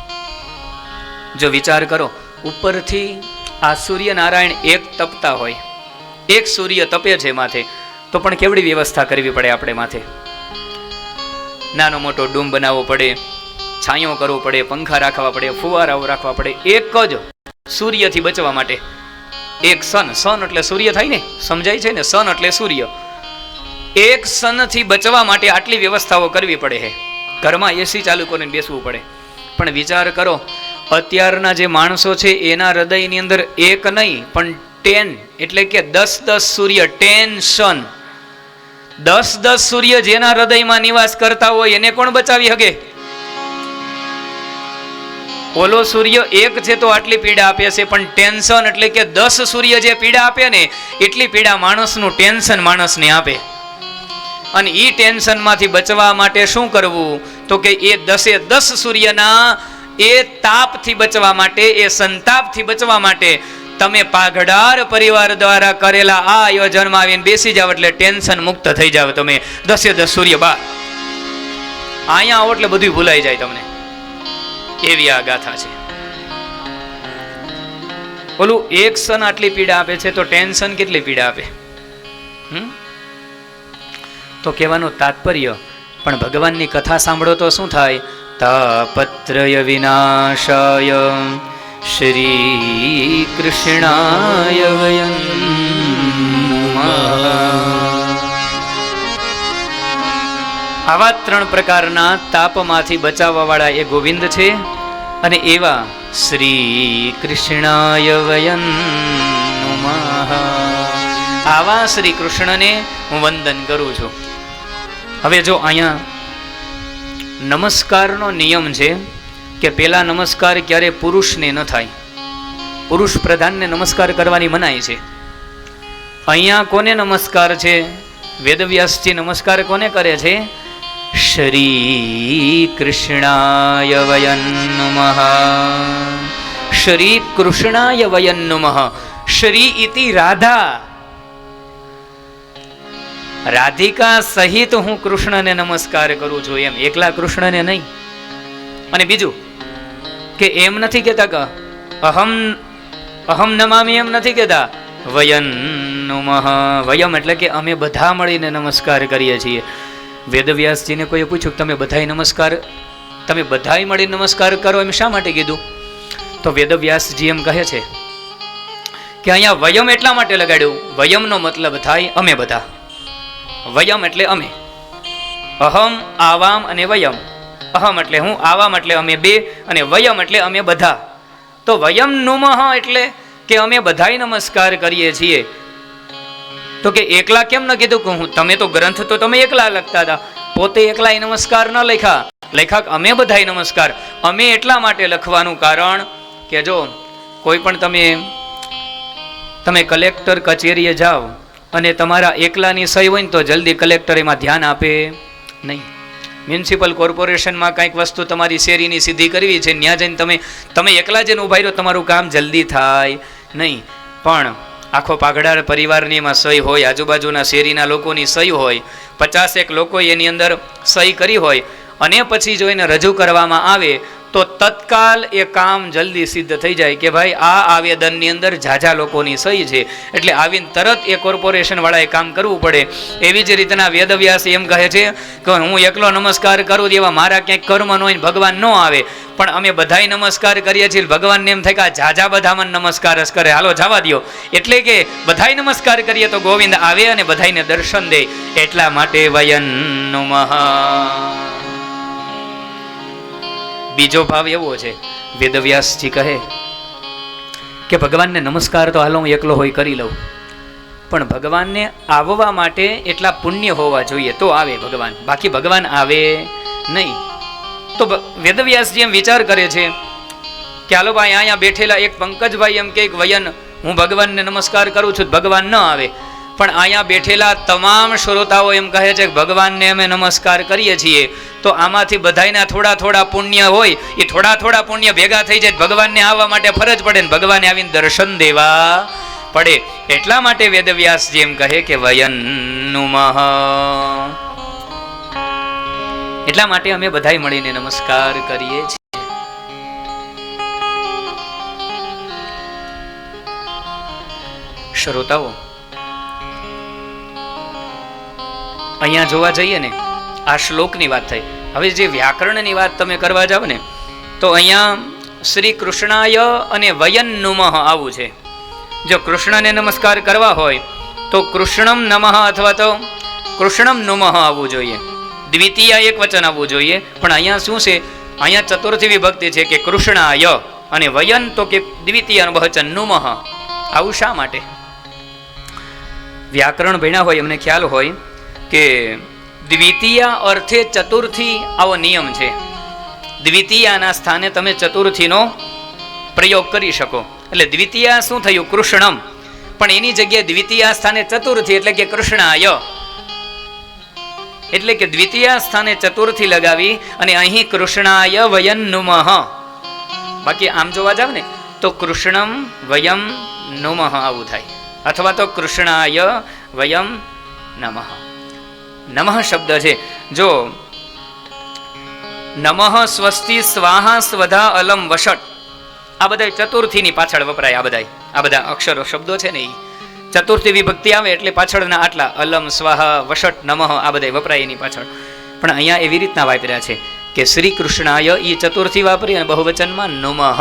જો વિચાર કરો, ઉપરથી આ સૂર્યનારાયણ એક તપતા હોય, એક સૂર્ય તપે છે માથે, તો પણ કેવડી વ્યવસ્થા કરવી પડે આપણે માથે. નાનો મોટો ડૂમ બનાવવો પડે, છાંયો કરવો પડે, પંખા રાખવા પડે, ફુવારાઓ રાખવા પડે, એક જ સૂર્યથી બચવા માટે. એક સન એટલે સૂર્ય થાય ને, સમજાય છે ને? સન એટલે સૂર્ય. એક સનથી બચવા માટે આટલી વ્યવસ્થાઓ કરવી પડે છે. ઘરમાં એસી ચાલુ કરીને બેસવું પડે. પણ વિચાર કરો, અત્યારના જે માણસો છે એના હૃદયની અંદર એક નહીં પણ 10 એટલે કે 10 સૂર્ય, 10 સન, 10 સૂર્ય જેના હૃદયમાં નિવાસ કરતા હોય એને કોણ બચાવી શકે? ઓલો સૂર્ય એક છે તો આટલી પીડા આપે છે, પણ ટેન્શન એટલે કે 10 સૂર્ય જે પીડા આપે ને એટલી પીડા માણસનું ટેન્શન માણસને આપે. અને એ ટેન્શનમાંથી બચવા માટે શું કરવું તો કે એ 10 સૂર્યના એ તાપથી બચવા માટે, એ સંતાપથી બચવા માટે તમે પાઘડાર પરિવાર દ્વારા કરેલા આ આયોજનમાં આવીને બેસી જાવ એટલે ટેન્શન મુક્ત થઈ જાવ. તમે 10 સૂર્ય બાર અહીંયા આવો એટલે બધું ભૂલાઈ જાય તમને. એવી આ ગાથા છે. ઓલું એક સન આટલી પીડા આપે છે તો ટેન્શન કેટલી પીડા આપે? તો કહેવાનું તાત્પર્ય, પણ ભગવાનની કથા સાંભળો તો શું થાય? તાપત્રય વિનાશાય શ્રી કૃષ્ણાય વયં નમઃ. આવા 3 પ્રકારના તાપમાંથી બચાવવા વાળા એ ગોવિંદ છે અને એવા શ્રી કૃષ્ણાય વયં નમઃ. આવા શ્રી કૃષ્ણને હું વંદન કરું છું. હવે જો અહીંયા નમસ્કારનો નિયમ છે કે પેલા નમસ્કાર ક્યારે પુરુષને ન થાય. પુરુષ પ્રધાનને નમસ્કાર કરવાની મનાઈ છે. અહીંયા કોને નમસ્કાર છે? વેદવ્યાસજી નમસ્કાર કોને કરે છે? શ્રી કૃષ્ણાય વયં નમઃ. શ્રી કૃષ્ણાય વયં નમઃ. શ્રી ઇતિ રાધા, રાધિકા સહિત હું કૃષ્ણને નમસ્કાર કરું છું, એમ એકલા કૃષ્ણને નહીં. અને બીજું કે એમ નથી કહેતા કે અહમ નમામી, એમ નથી કહેતા. વયં નમઃ. વયમ એટલે કે અમે બધા મળીને નમસ્કાર કરીએ છીએ. વેદવ્યાસજીને કોઈએ પૂછ્યું કે તમે બધાય મળીને નમસ્કાર કરો, એમ શા માટે કીધું? તો વેદવ્યાસજી એમ કહે છે કે અહીંયા વયમ એટલા માટે લગાડ્યું, વયમનો મતલબ થાય અમે બધા. વયમ એટલે અમે. અહમ, આવામ અને વયમ. અહમ એટલે હું, આવામ એટલે અમે બે, અને વયમ એટલે અમે બધા. તો વયમ નુમઃ એટલે કે અમે બધાય નમસ્કાર કરીએ છીએ. તો કે એકલા કેમ ન કીધું? કે હું, તમે તો ગ્રંથ તો તમે એકલા લખતા હતા, પોતે એકલા નમસ્કાર ન લખ્યા અમે બધાય નમસ્કાર. અમે એટલા માટે લખવાનું કારણ કે જો કોઈ પણ તમે કલેક્ટર કચેરીએ જાઓ અને તમારા એકલાની સહી હોય ને તો જલ્દી કલેક્ટર એમાં ધ્યાન આપે નહીં. મ્યુનિસિપલ કોર્પોરેશનમાં કંઈક વસ્તુ તમારી શેરીની સીધી કરવી છે, ત્યાં જઈને તમે એકલા જઈને ઉભા રહ્યો, તમારું કામ જલ્દી થાય નહીં. પણ આખો પાઘડા પરિવારની એમાં સહી હોય, આજુબાજુના શેરીના લોકોની સહી હોય, 50 લોકો એની અંદર સહી કરી હોય, અને પછી જો એને રજૂ કરવામાં આવે તો તત્કાલ એ કામ જલ્દી સિદ્ધ થઈ જાય કે ભાઈ આ આવેદનની અંદર ઝાઝા લોકોની સહી છે, એટલે આવીને તરત એ કોર્પોરેશન વાળાએ કામ કરવું પડે. એવી જ રીતના વેદવ્યાસ એમ કહે છે કે હું એકલો નમસ્કાર કરું એવા મારા ક્યાંક કર્મ ન હોય, ભગવાન ન આવે, પણ અમે બધાય નમસ્કાર કરીએ છીએ. ભગવાનને એમ થાય કે આ ઝાઝા બધા મને નમસ્કાર જ કરે, હાલો જવા દો. એટલે કે બધાય નમસ્કાર કરીએ તો ગોવિંદ આવે અને બધાયને દર્શન દે. એટલા માટે વયં નમઃ. બીજો ભાવ એવો છે, વેદવ્યાસજી કહે કે ભગવાનને નમસ્કાર તો હાલો હું એકલો હોય કરી લઉં, પણ ભગવાનને આવવા માટે એટલા પુણ્ય હોવા જોઈએ તો આવે ભગવાન, બાકી ભગવાન આવે નહીં. તો વેદવ્યાસજી એમ વિચાર કરે છે કે હાલો ભાઈ અહીંયા બેઠેલા એક પંકજભાઈ એમ કે વયન હું ભગવાનને નમસ્કાર કરું છું, ભગવાન ન આવે. પણ અહીંયા બેઠેલા તમામ શ્રોતાઓ એમ કહે છે કે ભગવાનને અમે નમસ્કાર કરીએ છીએ, તો આમાંથી બધાયના થોડા પુણ્ય હોય, એ થોડા પુણ્ય ભેગા થઈ જાય, ભગવાનને આવવા માટે ફરજ પડે ને ભગવાનને આવીને દર્શન દેવા પડે. એટલા માટે વેદવ્યાસજી એમ કહે કે વયં નમઃ. એટલા માટે અમે બધાય મળીને નમસ્કાર કરીએ છીએ. શ્રોતાઓ, અહીંયા જોવા જઈએ ને, આ શ્લોકની વાત થઈ. હવે જે વ્યાકરણની વાત તમે કરવા જાવ ને, તો અહીંયા શ્રી કૃષ્ણાય અને વયં નમઃ આવું છે. જો કૃષ્ણને નમસ્કાર કરવા હોય તો કૃષ્ણમ નમઃ અથવા તો કૃષ્ણમ નમઃ આવવું જોઈએ, દ્વિતીય એક વચન આવવું જોઈએ. પણ અહીંયા શું છે? અહીંયા ચતુર્થી વિભક્તિ છે કે કૃષ્ણાય, અને વયન તો કે દ્વિતીય વચન નમઃ. આવું શા માટે? વ્યાકરણ ભણ્યા હોય એમને ખ્યાલ હોય કે દ્વિતીય અર્થે ચતુર્થી આવો નિયમ છે. દ્વિતીયાના સ્થાને તમે ચતુર્થીનો પ્રયોગ કરી શકો. એટલે દ્વિતીય શું થયું? કૃષ્ણમ. પણ એની જગ્યાએ દ્વિતીય સ્થાને ચતુર્થી એટલે કે કૃષ્ણાય, એટલે કે દ્વિતીય સ્થાને ચતુર્થી લગાવી અને અહીં કૃષ્ણાય વયં નમઃ. બાકી આમ જોવા જાવ ને તો કૃષ્ણમ વયમ નમઃ આવું થાય, અથવા તો કૃષ્ણાય વયમ નમઃ. નમઃ શબ્દ છે, જો નમઃ, સ્વસ્તિ, સ્વાહા, સ્વધા, અલમ, વષટ, આ બધા ચતુર્થીની પાછળ વપરાય. આ બધા અક્ષરો શબ્દો છે ને, એ ચતુર્થી વિભક્તિ આવે એટલે પાછળના આટલા અલમ, સ્વાહા, વષટ, નમઃ આ બધા વપરાય એની પાછળ. પણ અહીંયા એવી રીતના વાપર્યા છે કે શ્રી કૃષ્ણાય એ ચતુર્થી વાપરી અને બહુવચનમાં નમઃ.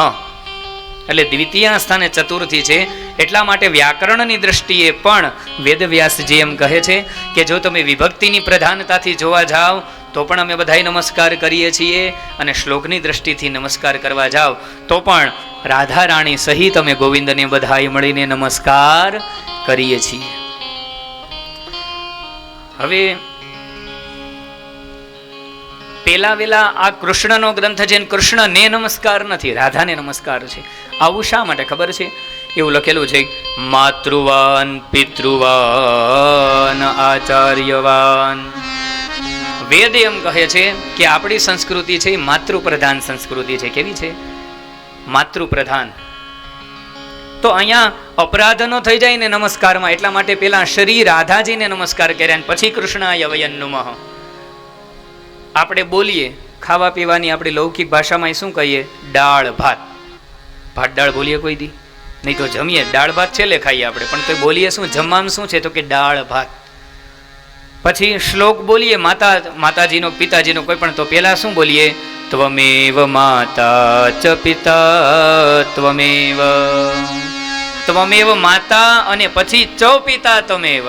એટલે દ્વિતીય સ્થાને ચતુર્થી છે. એટલા માટે વ્યાકરણની દ્રષ્ટિએ પણ વેદવ્યાસજી એમ કહે છે કે જો તમે વિભક્તિની પ્રધાનતાથી જોવા જાઓ તો પણ અમે બધાય નમસ્કાર કરીએ છીએ, અને શ્લોકની દ્રષ્ટિથી નમસ્કાર કરવા જાઓ તો પણ રાધા રાણી સહિત અમે ગોવિંદને બધાય મળીને નમસ્કાર કરીએ છીએ. હવે પેલા વેલા આ કૃષ્ણનો ગ્રંથ છે, કૃષ્ણને નમસ્કાર નથી, રાધાને નમસ્કાર છે. આવું શા માટે ખબર છે? એવું લખેલું છે, માતૃવાન પિતૃવાન આચાર્યવાન. વેદ એમ કહે છે કે આપણી સંસ્કૃતિ છે માતૃપ્રધાન સંસ્કૃતિ છે. કેવી છે? માતૃપ્રધાન. તો અહીંયા અપરાધ ન થઈ જાય ને નમસ્કારમાં, એટલા માટે પેલા શ્રી રાધાજીને નમસ્કાર કર્યા અને પછી કૃષ્ણાય વયં નમઃ. આપણે બોલીએ ખાવા પીવાની આપણી લૌકિક ભાષામાં શું કહીએ? દાળ ભાત. ભાત દાળ બોલીએ કોઈ દી? નહીં તો જમીએ દાળ ભાત છેલ્લે ખાઈએ આપણે, પણ તો બોલીએ શું? જમવામાં શું છે? તો કે દાળ ભાત. પછી શ્લોક બોલીએ માતાજીનો પિતાજીનો કોઈ પણ, તો પેલા શું બોલીએ? ત્વમેવ માતા ચ પિતા ત્વમેવ. ત્વમેવ માતા અને પછી ચ પિતા ત્વમેવ.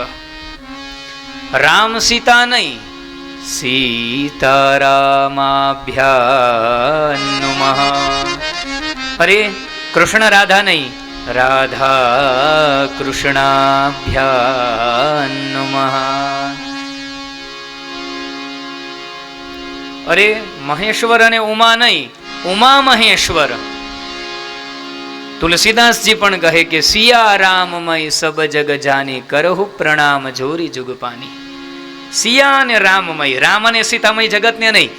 રામ સીતા નહીં, સીતારામાભ્યાન નમઃ. અરે કૃષ્ણ રાધા નહીં, રાધા કૃષ્ણાભ્યાન નમઃ. અરે મહેશ્વર અને ઉમા નહીં, ઉમા મહેશ્વર. તુલસીદાસજી પણ કહે કે સિયા રામમય સબ જગ જાની કરહુ પ્રણામ જોરી જુગપાની. સિયા અને રામમય, રામ અને સીતામય જગતને નહીં,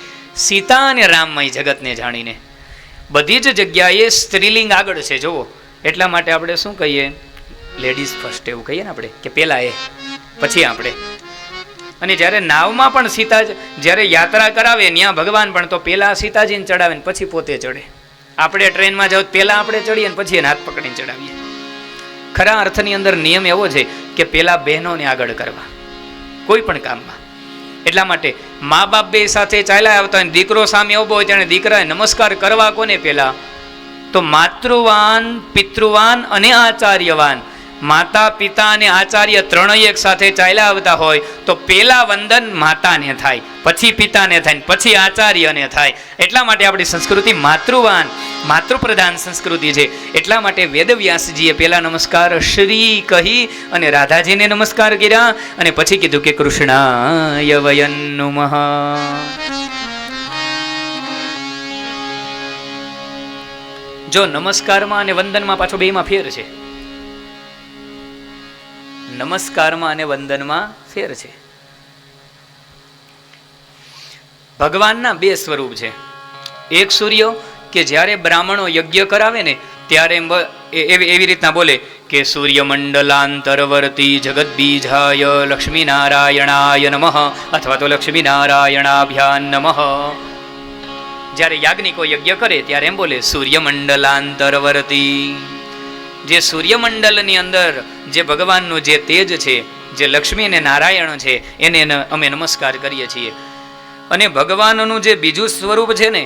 સીતા અને રામમય જગતને જાણીને. બધી જ જગ્યાએ સ્ત્રીલિંગ આગળ છે જુઓ. એટલા માટે આપણે શું કહીએ? લેડીઝ ફર્સ્ટ એવું કહીએ ને આપણે, કે પેલા એ પછી આપણે. અને જ્યારે નાવમાં પણ સીતા જ્યારે યાત્રા કરાવે ત્યાં ભગવાન પણ તો પેલા સીતાજીને ચડાવે ને પછી પોતે ચડે. આપણે ટ્રેનમાં જાવ પેલા આપણે ચડીએ ને પછી એને હાથ પકડીને ચડાવીએ. ખરા અર્થની અંદર નિયમ એવો છે કે પેલા બહેનોને આગળ કરવા કોઈ પણ કામમાં. એટલા માટે મા બાપ બે સાથે ચાલ્યા આવતા હોય, દીકરો સામે ઉભો હોય ત્યારે દીકરાએ નમસ્કાર કરવા કોને? પેલા તો માતૃવાન પિતૃવાન અને આચાર્યવાન. માતા પિતા અને આચાર્ય ત્રણેય એક સાથે ચાલ્યા આવતા હોય તો પેલા વંદન માતાને થાય, પછી પિતાને થાય, પછી આચાર્યને થાય. એટલા માટે આપણી સંસ્કૃતિ માતૃવાન માતૃપ્રધાન સંસ્કૃતિ છે. એટલા માટે વેદવ્યાસજીએ પેલા નમસ્કાર શ્રી કહી અને રાધાજીને નમસ્કાર કર્યા અને પછી કીધું કે કૃષ્ણાય વયં નમઃ. જો નમસ્કારમાં અને વંદનમાં પાછો બેમાં ફેર છે. નમસ્કારમાં અને વંદનમાં ફેર છે. ભગવાનના બે સ્વરૂપ છે. એક સૂર્ય કે જ્યારે બ્રાહ્મણો યજ્ઞ કરાવે ને ત્યારે એવી રીતના બોલે કે સૂર્યમંડલાંતરવર્તી જગદબીજાય લક્ષ્મીનારાયણાય નમઃ અથવા તો લક્ષ્મીનારાયણાભ્યાન નમઃ. જ્યારે યાજ્ઞિકો યજ્ઞ કરે ત્યારે એમ બોલે સૂર્યમંડલાંતરવર્તી. જે સૂર્યમંડલની અંદર જે ભગવાનનું જે તેજ છે, જે લક્ષ્મી અને નારાયણ છે, એને અમે નમસ્કાર કરીએ છીએ. અને ભગવાનનું જે બીજું સ્વરૂપ છે ને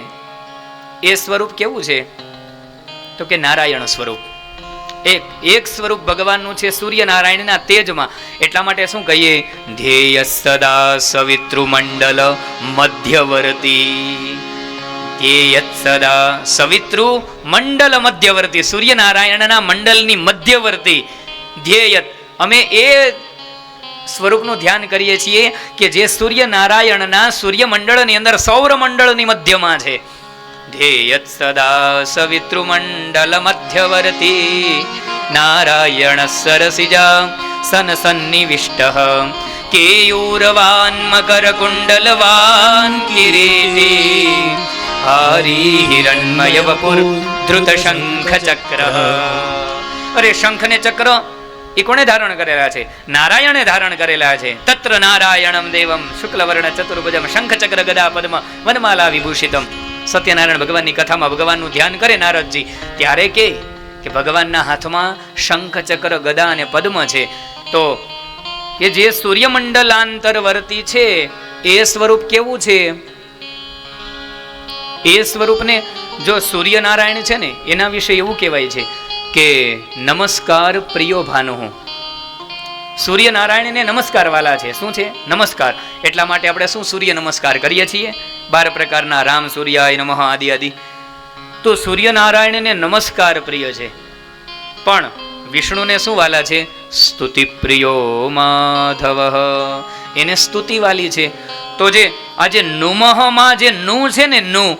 એ સ્વરૂપ કેવું છે? તો કે નારાયણ સ્વરૂપ. એક સ્વરૂપ ભગવાનનું છે સૂર્યનારાયણના તેજમાં. એટલા માટે શું કહીએ? ધ્યેય સદા સવિતૃમંડલ મધ્યવર્તી. ધ્યેય સદા સવિતૃ મંડલ મધ્યવર્તી. સૂર્યનારાયણના મંડલની મધ્યવર્તી ધ્યેય. અમે એ સ્વરૂપનું ધ્યાન કરીએ છીએ કે જે સૂર્યનારાયણના સૂર્યમંડળની અંદર સૌરમંડળની મધ્યમાં છે. ધ્યેય સદા સવિતૃમંડલ મધ્યવર્તી નારાયણ સરસિજા સન સન્નિવિષ્ટ કેયુરવાન મકર કુંડલવાન કિરીટી હારી હિરણ્મય વપુર ધૃત શંખ ચક્ર. અરે શંખ ને ચક્ર એ કોણે ધારણ કરેલા છે? નારાયણે ધારણ કરેલા છે. તત્ર નારાયણમ દેવમ શુક્લવર્ણ ચતુર્ભુજમ શંખ ચક્ર ગદા પદ્મ વનમાલા વિભૂષિતમ. સત્યનારાયણ ભગવાનની કથામાં ભગવાનનું ધ્યાન કરે નારદજી ત્યારે કે ભગવાનના હાથમાં શંખ ચક્ર ગદા અને પદ્મ છે. તો કે જે સૂર્યમંડલાંતરવર્તી છે એ સ્વરૂપ કેવું છે? એ સ્વરૂપને જો સૂર્યનારાયણ છે ને એના વિશે એવું કહેવાય છે કે નમસ્કાર પ્રિયો ભાનુ. સૂર્યનારાયણને નમસ્કાર વાલા છે. શું છે? નમસ્કાર. એટલા માટે આપણે શું સૂર્ય નમસ્કાર કરીએ છીએ? 12 પ્રકારના, રામ સૂર્યાય નમઃ આદિ આદિ. તો સૂર્યનારાયણને નમસ્કાર પ્રિય છે. પણ વિષ્ણુને શું વાલા છે? સ્તુતિ પ્રિયો માધવ, એને સ્તુતિ વાલી છે. તો જે આજે નુમઃમાં જે નું છે ને, નું,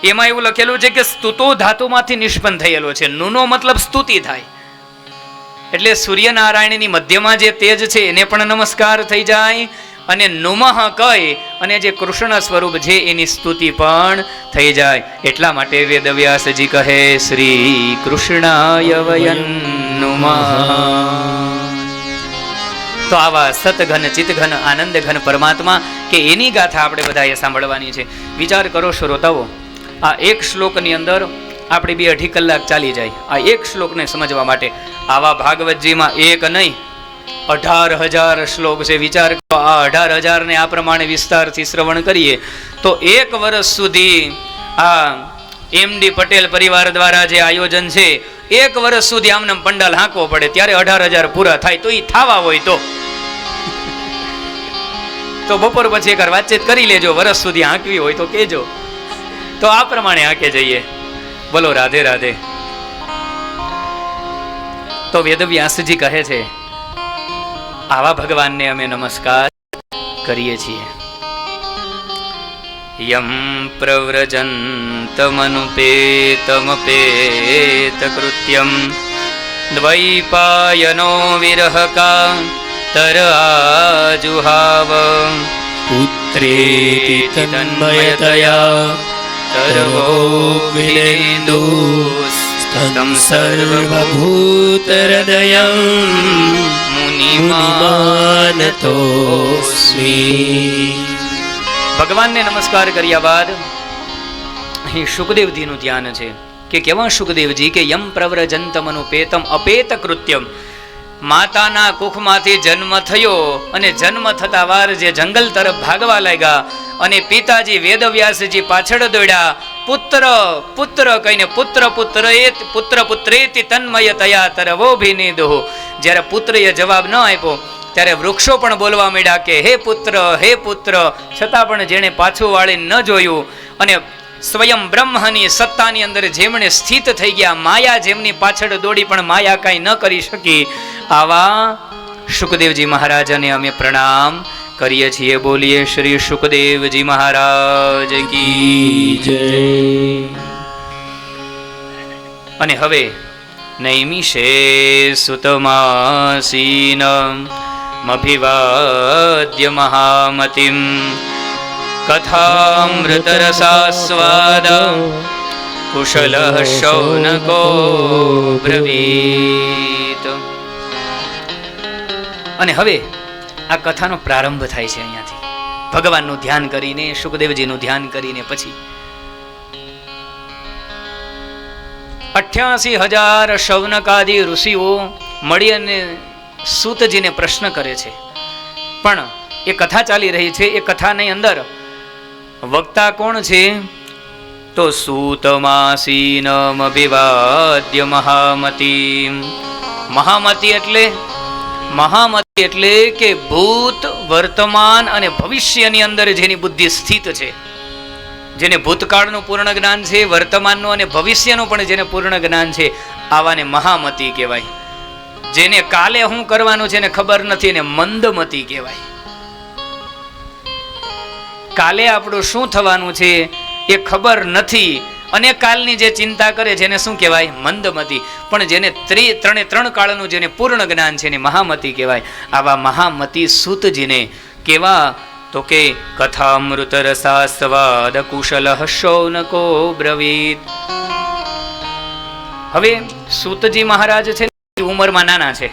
એમાં એવું લખેલું છે કે સ્તુતો ધાતુમાંથી નિષ્પન્ન થયેલો છે. નુનો મતલબ સ્તુતિ થાય. એટલે સૂર્યનારાયણની મધ્યમાં જે તેજ છે એને પણ નમસ્કાર થઈ જાય, અને નુમઃ કહી અને જે કૃષ્ણ સ્વરૂપ છે એની સ્તુતિ પણ થઈ જાય. એટલા માટે વેદવ્યાસજી કહે શ્રી કૃષ્ણાય વયં નુમઃ. તો આવા સતઘન ચિતઘન આનંદઘન પરમાત્મા કે એની ગાથા આપણે બધાએ સાંભળવાની છે. વિચાર કરો શ્રોતાઓ, આ એક શ્લોકની અંદર આપણે 2-2.5 કલાક ચાલી જાય આ એક શ્લોકને સમજવા માટે. આવા ભાગવતજીમાં એક નહીં 18,000 શ્લોક છે. વિચાર કરો, આ 18,000 ને આ પ્રમાણે વિસ્તારથી શ્રવણ કરીએ તો 1 વર્ષ સુધી આ એમડી પટેલ પરિવાર દ્વારા જે આયોજન છે, 1 વર્ષ સુધી આમને પંડાલ હાંકવો પડે ત્યારે 18,000 પૂરા થાય. તો એ થાવા હોય તો બપોર પછી એકવાર વાતચીત કરી લેજો. વર્ષ સુધી હાંકવી હોય તો કહેજો, તો આ પ્રમાણે હાંકે જઈએ. બોલો રાધે રાધે. તો વેદવ્યાસજી કહે છે આવા ભગવાનને અમે નમસ્કાર કરીએ છીએ. યમ પ્રવ્રજંતમનુપેતમપેત કૃત્યમ દ્વૈપાયનો વિરહકા તર આજુહાવ પુત્રેતિ તન્મયતયા સર્વો વિનેન્દુ સ્તં સર્વભૂતહૃદયં મુનિમાનતોસ્મિ. ભગવાનને નમસ્કાર કર્યા બાદ અહીં શુકદેવજીનું ધ્યાન છે કે કેવા શુકદેવજી કે યમ પ્રવ્રજંતમનુપેતમ અપેત કૃત્યમ. માતાના કુખમાંથી જન્મ થયો અને જન્મ થતા વાર જે જંગલ તરફ ભાગવા લાગ્યા અને પિતાજી વેદવ્યાસજી પાછળ દોડ્યા. પુત્ર પુત્ર કહીને પુત્ર પુત્રેતિ તન્મયતયા તરવોભિનિદુઃ. જ્યારે પુત્રએ જવાબ ન આપ્યો ત્યારે વૃક્ષો પણ બોલવા માંડ્યા કે હે પુત્ર હે પુત્ર. છતાં પણ જેણે પાછું વાળી ન જોયું અને સ્વયં બ્રહ્મની સત્તાની અંદર જેમણે સ્થિત થઈ ગયા, માયા જેમની પાછળ દોડી પણ માયા કાંઈ ન કરી શકી, આવા શુકદેવજી મહારાજને અમે પ્રણામ કરીએ છીએ. બોલીએ શ્રી શુકદેવજી મહારાજ કી જય. અને હવે નૈમિષે સુતમાસીન અભિવાદ્ય મહામતિમ કથામૃતરસાસ્વાદ કુશલઃ શૌનકો બ્રવીત. અને હવે આ કથાનો પ્રારંભ થાય છે અહીંયાથી. ભગવાનનું ધ્યાન કરીને, શુકદેવજીનું ધ્યાન કરીને પછી 88,000 શૌનકાદી ઋષિઓ મળી અને સૂતજીને પ્રશ્ન કરે છે. પણ એ કથા ચાલી રહી છે. એ કથાની અંદર વક્તા કોણ છે? તો સૂતમાસીનમ અભિવાદ્ય મહામતી. મહામતી એટલે કે ભૂત, વર્તમાન અને ભવિષ્યની અંદર જેની બુદ્ધિ સ્થિત છે, જેને ભૂતકાળનું પૂર્ણ જ્ઞાન છે, વર્તમાનનું અને ભવિષ્યનું પણ જેને પૂર્ણ જ્ઞાન છે, આવાને મહામતી કહેવાય. જેને કાલે શું કરવાનું છે એને ખબર નથી એને મંદમતી કહેવાય. કાલે આપણું શું થવાનું છે એ ખબર નથી અને કાલની જે ચિંતા કરે છે એને શું કહેવાય? મંદમતી. પણ જેને ત્રણ કાળનું જેને પૂર્ણ જ્ઞાન છે એને મહામતી કહેવાય. આવા મહામતી સૂતજીને કેવા? તો કે કથામૃત રસાસ્વાદ કુશલઃ શૌનકો બ્રવીત. હવે સૂતજી મહારાજ છે ઉંમરમાં નાના છે,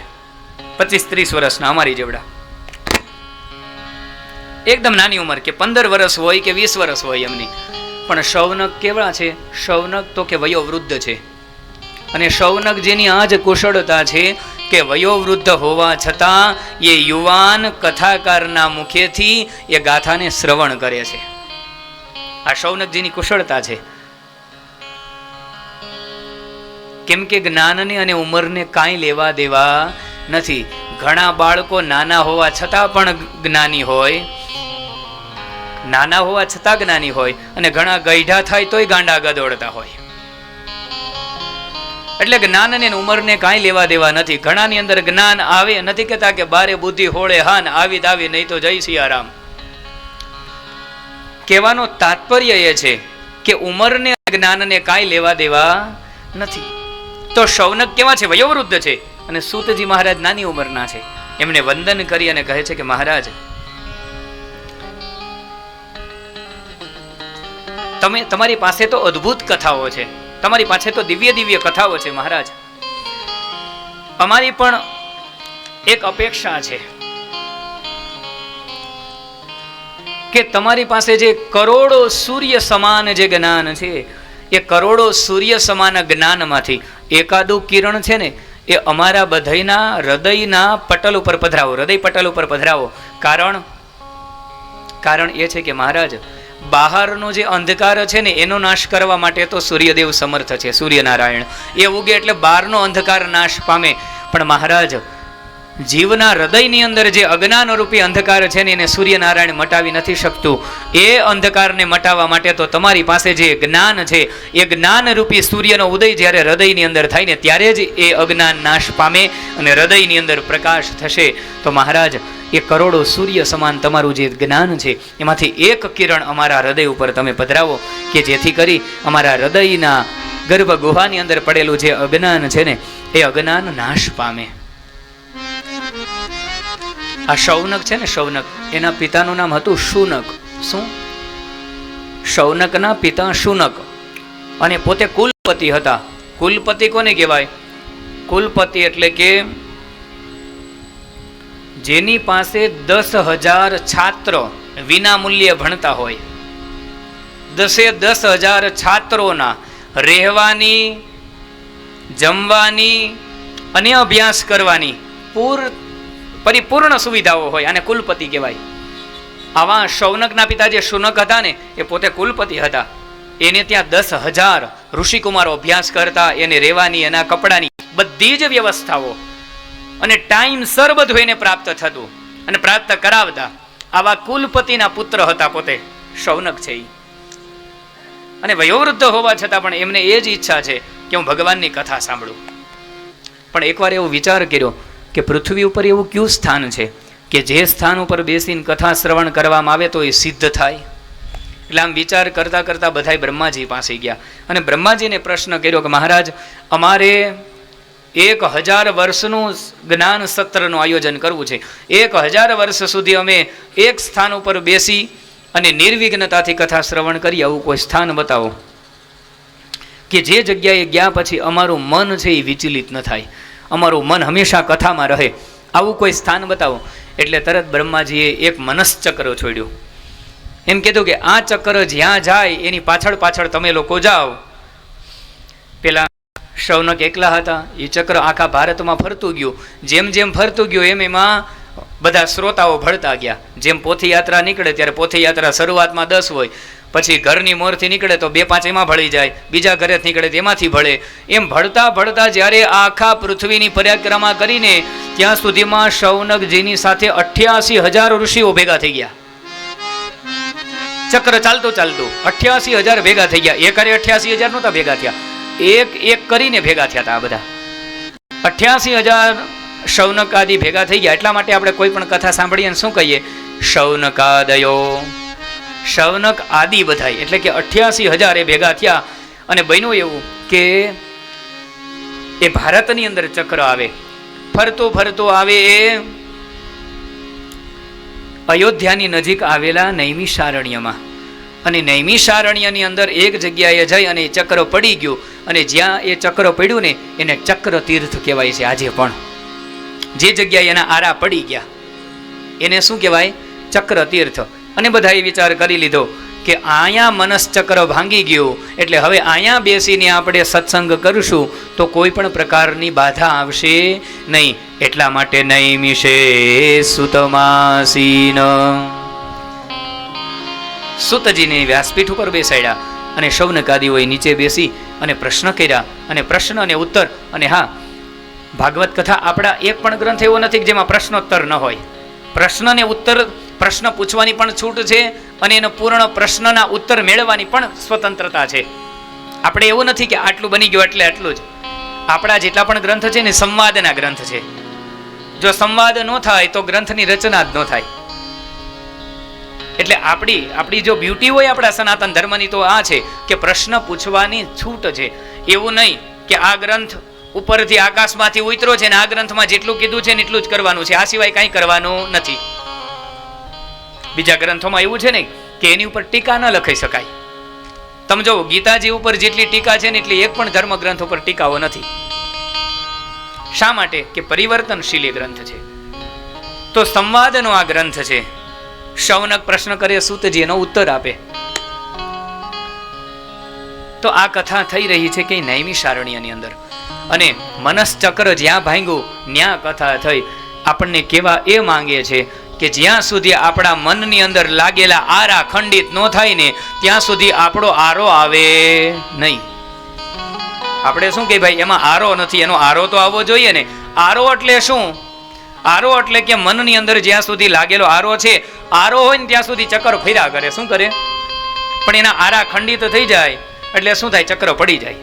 25-30 વર્ષના, અમારી જેવડા. એકદમ નાની ઉંમર કે 15 વર્ષ હોય કે 20 વર્ષ હોય એમની. પણ શૌનક કેવા છે? શૌનક તો કે વયોવૃદ્ધ છે. અને શૌનકજીની આ જ કુશળતા છે કે વયોવૃદ્ધ હોવા છતાં એ યુવાન કથાકારના મુખેથી એ ગાથાને શ્રવણ કરે છે. આ શૌનકજીની કુશળતા છે. કેમ કે જ્ઞાનને અને ઉંમરને કાંઈ લેવા દેવા નથી. ઘણા બાળકો નાના હોવા છતાં પણ જ્ઞાની હોય, નાના હોવા છતાં જ્ઞાની હોય, અને ઘણા ગઈઢા થાય તોય ગાંડા ગદોડતા હોય. એટલે જ્ઞાન અને ઉંમરને કાંઈ લેવા દેવા નથી. ઘણાની અંદર જ્ઞાન આવે, નથી કહેતા કે બારે બુદ્ધિ હોળે હાન, આવી દાવી નહીં તો જય સિયારામ. કહેવાનો તાત્પર્ય એ છે કે ઉંમરને જ્ઞાનને કાંઈ લેવા દેવા નથી. તો શૌનક કેવા છે? વયોવૃદ્ધ છે. અને સૂતજી મહારાજ નાની ઉંમરના છે. એમને વંદન કરી અને કહે છે કે મહારાજ, તમારી પાસે તો અદ્ભુત કથાઓ છે, તમારી પાસે તો દિવ્ય દિવ્ય કથાઓ છે મહારાજ. અમારી પણ એક અપેક્ષા છે કે તમારી પાસે જે કરોડો સૂર્ય સમાન જે જ્ઞાન છે, એ કરોડો સૂર્ય સમાન જ્ઞાનમાંથી એકાદું કિરણ છે ને, એ અમારા બધાયના હૃદયના પટલ ઉપર પધરાવો, હૃદય પટલ ઉપર પધરાવો. કારણ એ છે કે મહારાજ, બહારનો જે અંધકાર છે ને, એનો નાશ કરવા માટે તો સૂર્યદેવ સમર્થ છે. સૂર્યનારાયણ એ ઉગે એટલે બહારનો અંધકાર નાશ પામે. પણ મહારાજ, જીવના હૃદયની અંદર જે અજ્ઞાન રૂપી અંધકાર છે ને, એને સૂર્યનારાયણ મટાવી નથી શકતું. એ અંધકારને મટાવવા માટે તો તમારી પાસે જે જ્ઞાન છે, એ જ્ઞાન રૂપી સૂર્યનો ઉદય જ્યારે હૃદયની અંદર થાય ને, ત્યારે જ એ અજ્ઞાન નાશ પામે અને હૃદયની અંદર પ્રકાશ થશે. તો મહારાજ, એ કરોડો સૂર્ય સમાન તમારું જે જ્ઞાન છે, એમાંથી એક કિરણ અમારા હૃદય ઉપર તમે પધરાવો, કે જેથી કરી અમારા હૃદયના ગર્ભ ગુહાની અંદર પડેલું જે અજ્ઞાન છે ને, એ અજ્ઞાન નાશ પામે. આ શૌનક છે ને, શૌનક, એના પિતાનું નામ હતું શુનક. શું? શૌનકના પિતા શુનક, અને પોતે કુલપતિ હતા. કુલપતિ કોને કહેવાય? કુલપતિ એટલે કે જેની પાસે 10,000 છાત્રો વિના મૂલ્યે ભણતા હોય. 10,000 છાત્રોના રહેવાની, જમવાની અને અભ્યાસ કરવાની પરિપૂર્ણ સુવિધાઓ હોય, અને કુલપતિ કહેવાય. આવા શૌનકના પિતા જે શુનક હતા ને, એ પોતે કુલપતિ હતા. એને ત્યાં 10,000 ઋષિકુમારો અભ્યાસ કરતા, એને રહેવાની, એના કપડાની બધી જ વ્યવસ્થાઓ અને ટાઈમસર બધું એને પ્રાપ્ત થતું અને પ્રાપ્ત કરાવતા. આવા કુલપતિના પુત્ર હતા પોતે શૌનક છે. અને વયોવૃદ્ધ હોવા છતાં પણ એમને એ જ ઈચ્છા છે કે હું ભગવાનની કથા સાંભળું. પણ એકવાર એવો વિચાર કર્યો કે પૃથ્વી ઉપર એવું કયું સ્થાન છે કે જે સ્થાન ઉપર બેસીને કથા શ્રવણ કરવામાં આવે તો એ સિદ્ધ થાય. એટલે આમ વિચાર કરતા કરતા બધાય બ્રહ્માજી પાસે ગયા અને બ્રહ્માજીને પ્રશ્ન કર્યો કે મહારાજ, અમારે 1000 વર્ષનું જ્ઞાન સત્રનું આયોજન કરવું છે. 1000 વર્ષ સુધી અમે એક સ્થાન ઉપર બેસી અને નિર્વિઘ્નતાથી કથા શ્રવણ કરી, આવું કોઈ સ્થાન બતાવો કે જે જગ્યાએ ગયા પછી અમારું મન છે એ વિચલિત ન થાય, અમારું મન હંમેશા કથામાં રહે. આવું કોઈ સ્થાન બતાવો. એટલે તરત બ્રહ્માજીએ એક મનસ્ચક્ર છોડ્યું. એમ કીધું કે આ ચક્ર જ્યાં જાય એની પાછળ પાછળ તમે લોકો જાઓ. પેલા શૌનક એકલા હતા, એ ચક્ર આખા ભારતમાં ફરતું ગયું. જેમ જેમ ફરતું ગયું એમ એમાં બધા શ્રોતાઓ ભળતા ગયા. જેમ પોથીયાત્રા નીકળે ત્યારે પોથીયાત્રા શરૂઆતમાં 10 હોય, પછી ઘરની મોરથી નીકળે તો 2-5 એમાં ભળી જાય, બીજા ઘરે નીકળે તેમાંથી ભળે. એમ ભળતા ભળતા જ્યારે આખા પૃથ્વીની પરિક્રમા કરીને ત્યાં સુધીમાં શૌનકજીની સાથે 88,000 ઋષિઓ ભેગા થઈ ગયા. ચક્ર ચાલતું ચાલતું 88,000 ભેગા થઈ ગયા. એક 88,000 નહોતા ભેગા થયા, એક એક કરીને ભેગા થયા હતા. આ બધા 88,000 શૌનકાદી ભેગા થઈ ગયા. એટલા માટે આપણે કોઈ પણ કથા સાંભળીએ શું કહીએ? શૌનકાદયો, શૌનક આદિ બધાય. એટલે કે 88,000 એ ભેગા થયા. અને બન્યું એવું કે એ ભારતની અંદર ચક્ર આવે, ફરતો ફરતો આવે. એ અયોધ્યાની નજીક આવેલા નૈમિષારણ્યમાં, અને નૈમિષારણ્યની અંદર એક જગ્યાએ જઈ અને ચક્ર પડી ગયું. અને જ્યાં એ ચક્ર પડ્યું ને એને ચક્ર તીર્થ કહેવાય છે આજે પણ. જે જગ્યાએ એના આરા પડી ગયા એને શું કહેવાય? ચક્ર તીર્થ. અને બધાએ વિચાર કરી લીધો કે અહીંયા મનસ્ચક્ર ભાંગી ગયું, એટલે હવે અહીંયા બેસીને આપણે સત્સંગ કરશું તો કોઈ પણ પ્રકારની બાધા આવશે નહીં. એટલા માટે નૈમિષે સુતમાસીન, સુતજીને વ્યાસપીઠ ઉપર બેસાડ્યા અને શૌનકાદિઓએ નીચે બેસી અને પ્રશ્ન કર્યા, અને પ્રશ્ન અને ઉત્તર. અને હા, ભાગવત કથા આપણા એક પણ ગ્રંથ એવો નથી કે જેમાં પ્રશ્નોત્તર ન હોય. પ્રશ્ન અને ઉત્તર, પ્રશ્ન પૂછવાની પણ છૂટ છે અને એનો પૂર્ણ પ્રશ્નના ઉત્તર મેળવવાની પણ સ્વતંત્રતા છે. આપણે એવું નથી કે આટલું બની ગયું એટલે આટલું જ. આપણા જેટલા પણ ગ્રંથ છે ને સંવાદના ગ્રંથ છે. જો સંવાદ ન થાય તો ગ્રંથની રચના જ ન થાય. એટલે આપણી જો બ્યુટી હોય આપણા સનાતન ધર્મની તો આ છે કે પ્રશ્ન પૂછવાની છૂટ છે. એવું નહીં કે આ ગ્રંથ ઉપરથી આકાશમાંથી ઉતરો છે ને આ ગ્રંથમાં જેટલું કીધું છે ને એટલું જ કરવાનું છે, આ સિવાય કંઈ કરવાનું નથી. બીજા ગ્રંથોમાં એવું છે ને કે એની ઉપર ટીકા ન લખાઈ શકાય. તમે જો ગીતાજી ઉપર જેટલી ટીકા છે ને એટલી એક પણ ધર્મ ગ્રંથ ઉપર ટીકાઓ નથી. શા માટે? કે પરિવર્તનશીલ ગ્રંથ છે. તો સંવાદનો આ ગ્રંથ છે. શૌનક પ્રશ્ન કરે, સૂતજી એનો ઉત્તર આપે. તો આ કથા થઈ રહી છે કે નૈમિષારણ્યની અંદર, અને મનસ્ચક્ર જ્યાં ભાંગ્યું ત્યાં કથા થઈ. આપણને કેવા એ માંગે છે કે જ્યાં સુધી આપણા મનની અંદર લાગેલા આરા ખંડિત ન થાય ને ત્યાં સુધી આપણો આરો આવે નહીં. આપણે શું કે ભાઈ એમાં આરો નથી, એનો આરો તો આવવો જોઈએ ને. આરો એટલે શું? આરો એટલે કે મનની અંદર જ્યાં સુધી લાગેલો આરો છે, આરો હોય ને ત્યાં સુધી ચક્કર ફર્યા કરે. શું કરે? પણ એના આરા ખંડિત થઈ જાય એટલે શું થાય? ચક્ર પડી જાય.